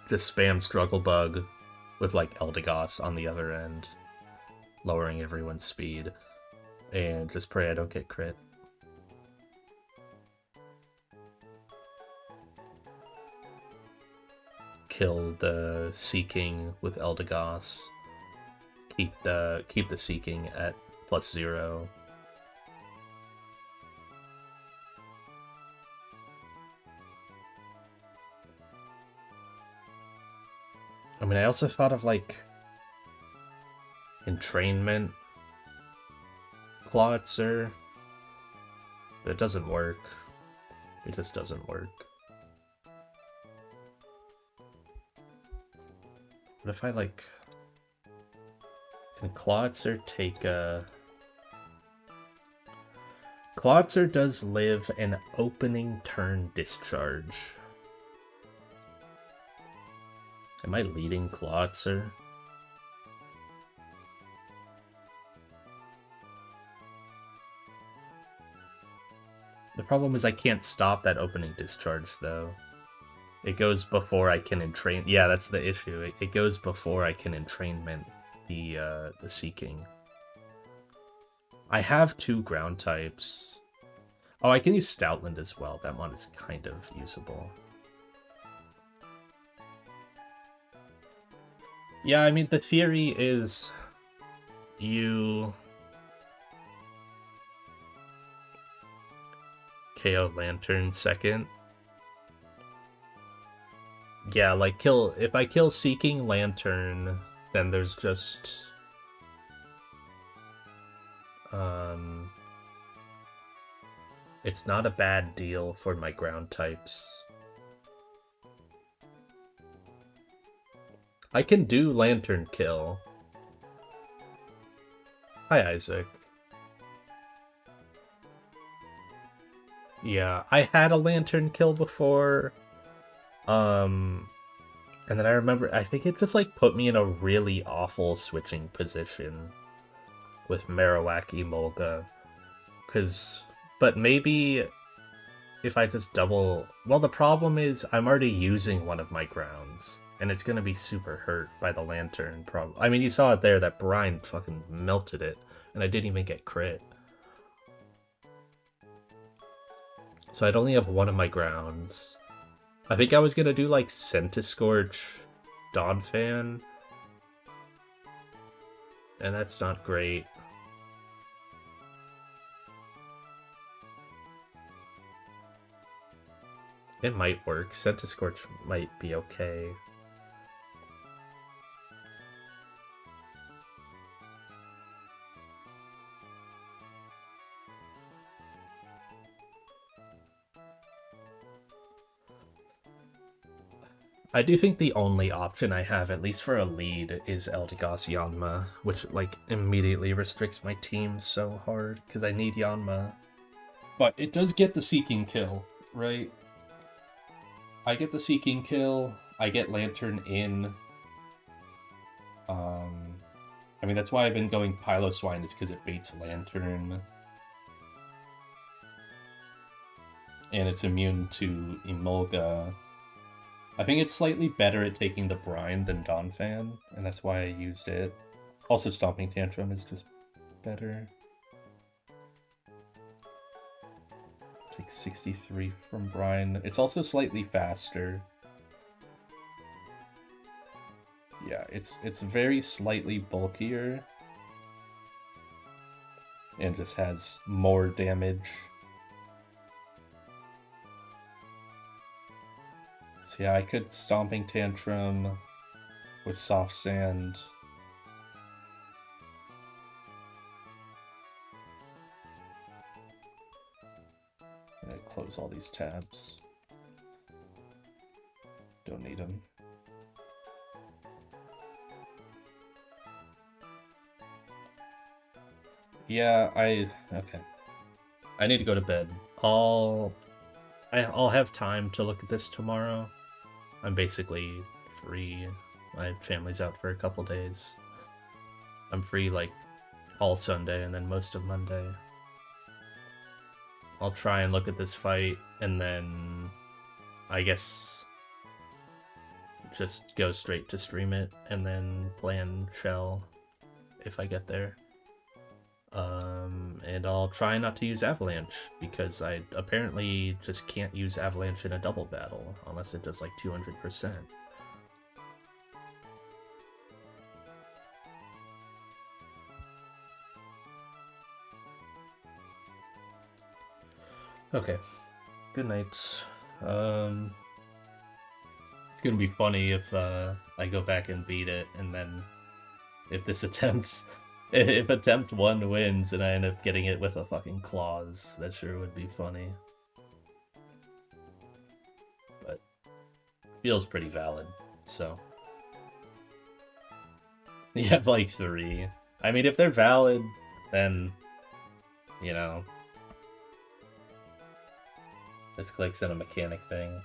Just spam Struggle Bug with, like, Eldegoss on the other end, lowering everyone's speed, and just pray I don't get crit. Kill the Seeking with Eldegoss. Keep the Seeking at +0. I mean, I also thought of, like, Entrainment Clawitzer, but it doesn't work. It just doesn't work. What if I, like... Can Clawitzer take a... Clawitzer does live an opening turn discharge. Am I leading Clawitzer? The problem is I can't stop that opening discharge, though. It goes before I can entrain... Yeah, that's the issue. It goes before I can entrainment the Seeking. I have 2 ground types. Oh, I can use Stoutland as well. That one is kind of usable. Yeah, I mean, the theory is you KO Lantern second. Yeah, like, if I kill Seeking Lantern, then there's just... It's not a bad deal for my ground types. I can do Lantern Kill. Hi, Isaac. Yeah, I had a Lantern Kill before. And then I remember, I think it just, like, put me in a really awful switching position with Marowak Emolga. But maybe if I just double... Well, the problem is I'm already using one of my grounds, and it's gonna be super hurt by the Lantern problem. I mean, you saw it there, that brine fucking melted it, and I didn't even get crit. So I'd only have one of my grounds. I think I was gonna do, like, Centiskorch, Donphan, and that's not great. It might work. Centiskorch might be okay. I do think the only option I have, at least for a lead, is Eldegoss Yanma, which, like, immediately restricts my team so hard, because I need Yanma. But it does get the Seeking kill, right? I get the Seeking kill, I get Lantern in. I mean, that's why I've been going Piloswine, is because it baits Lantern. And it's immune to Emolga. I think it's slightly better at taking the Brine than Donphan, and that's why I used it. Also, Stomping Tantrum is just better. Take 63 from Brine. It's also slightly faster. Yeah, it's very slightly bulkier. And just has more damage. So yeah, I could Stomping Tantrum with Soft Sand. I'm gonna close all these tabs. Don't need them. Yeah, okay. I need to go to bed. I'll have time to look at this tomorrow. I'm basically free. My family's out for a couple days. I'm free like all Sunday and then most of Monday. I'll try and look at this fight and then I guess just go straight to stream it and then plan Shell if I get there. And I'll try not to use Avalanche, because I apparently just can't use Avalanche in a double battle, unless it does like 200%. Okay, good night. It's gonna be funny if I go back and beat it, and then if this if attempt 1 wins and I end up getting it with a fucking clause, that sure would be funny. But feels pretty valid, so. You have like 3. I mean, if they're valid, then, you know, this clicks in a mechanic thing.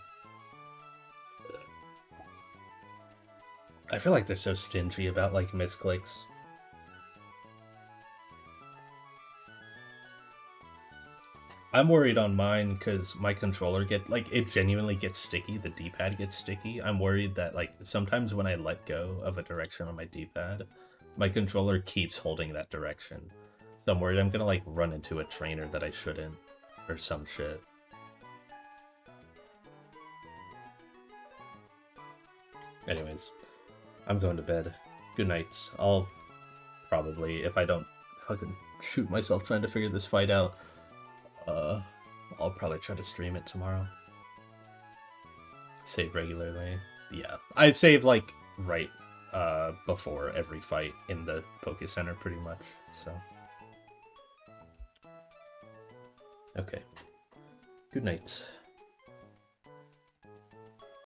I feel like they're so stingy about like misclicks. I'm worried on mine because my controller it genuinely gets sticky. The D-pad gets sticky. I'm worried that like sometimes when I let go of a direction on my D-pad, my controller keeps holding that direction. So I'm worried I'm gonna like run into a trainer that I shouldn't, or some shit. Anyways, I'm going to bed. Good night. I'll probably, if I don't fucking shoot myself trying to figure this fight out, I'll probably try to stream it tomorrow. Save regularly. Yeah, I save like right before every fight in the Poké Center pretty much, so. Okay. Good night.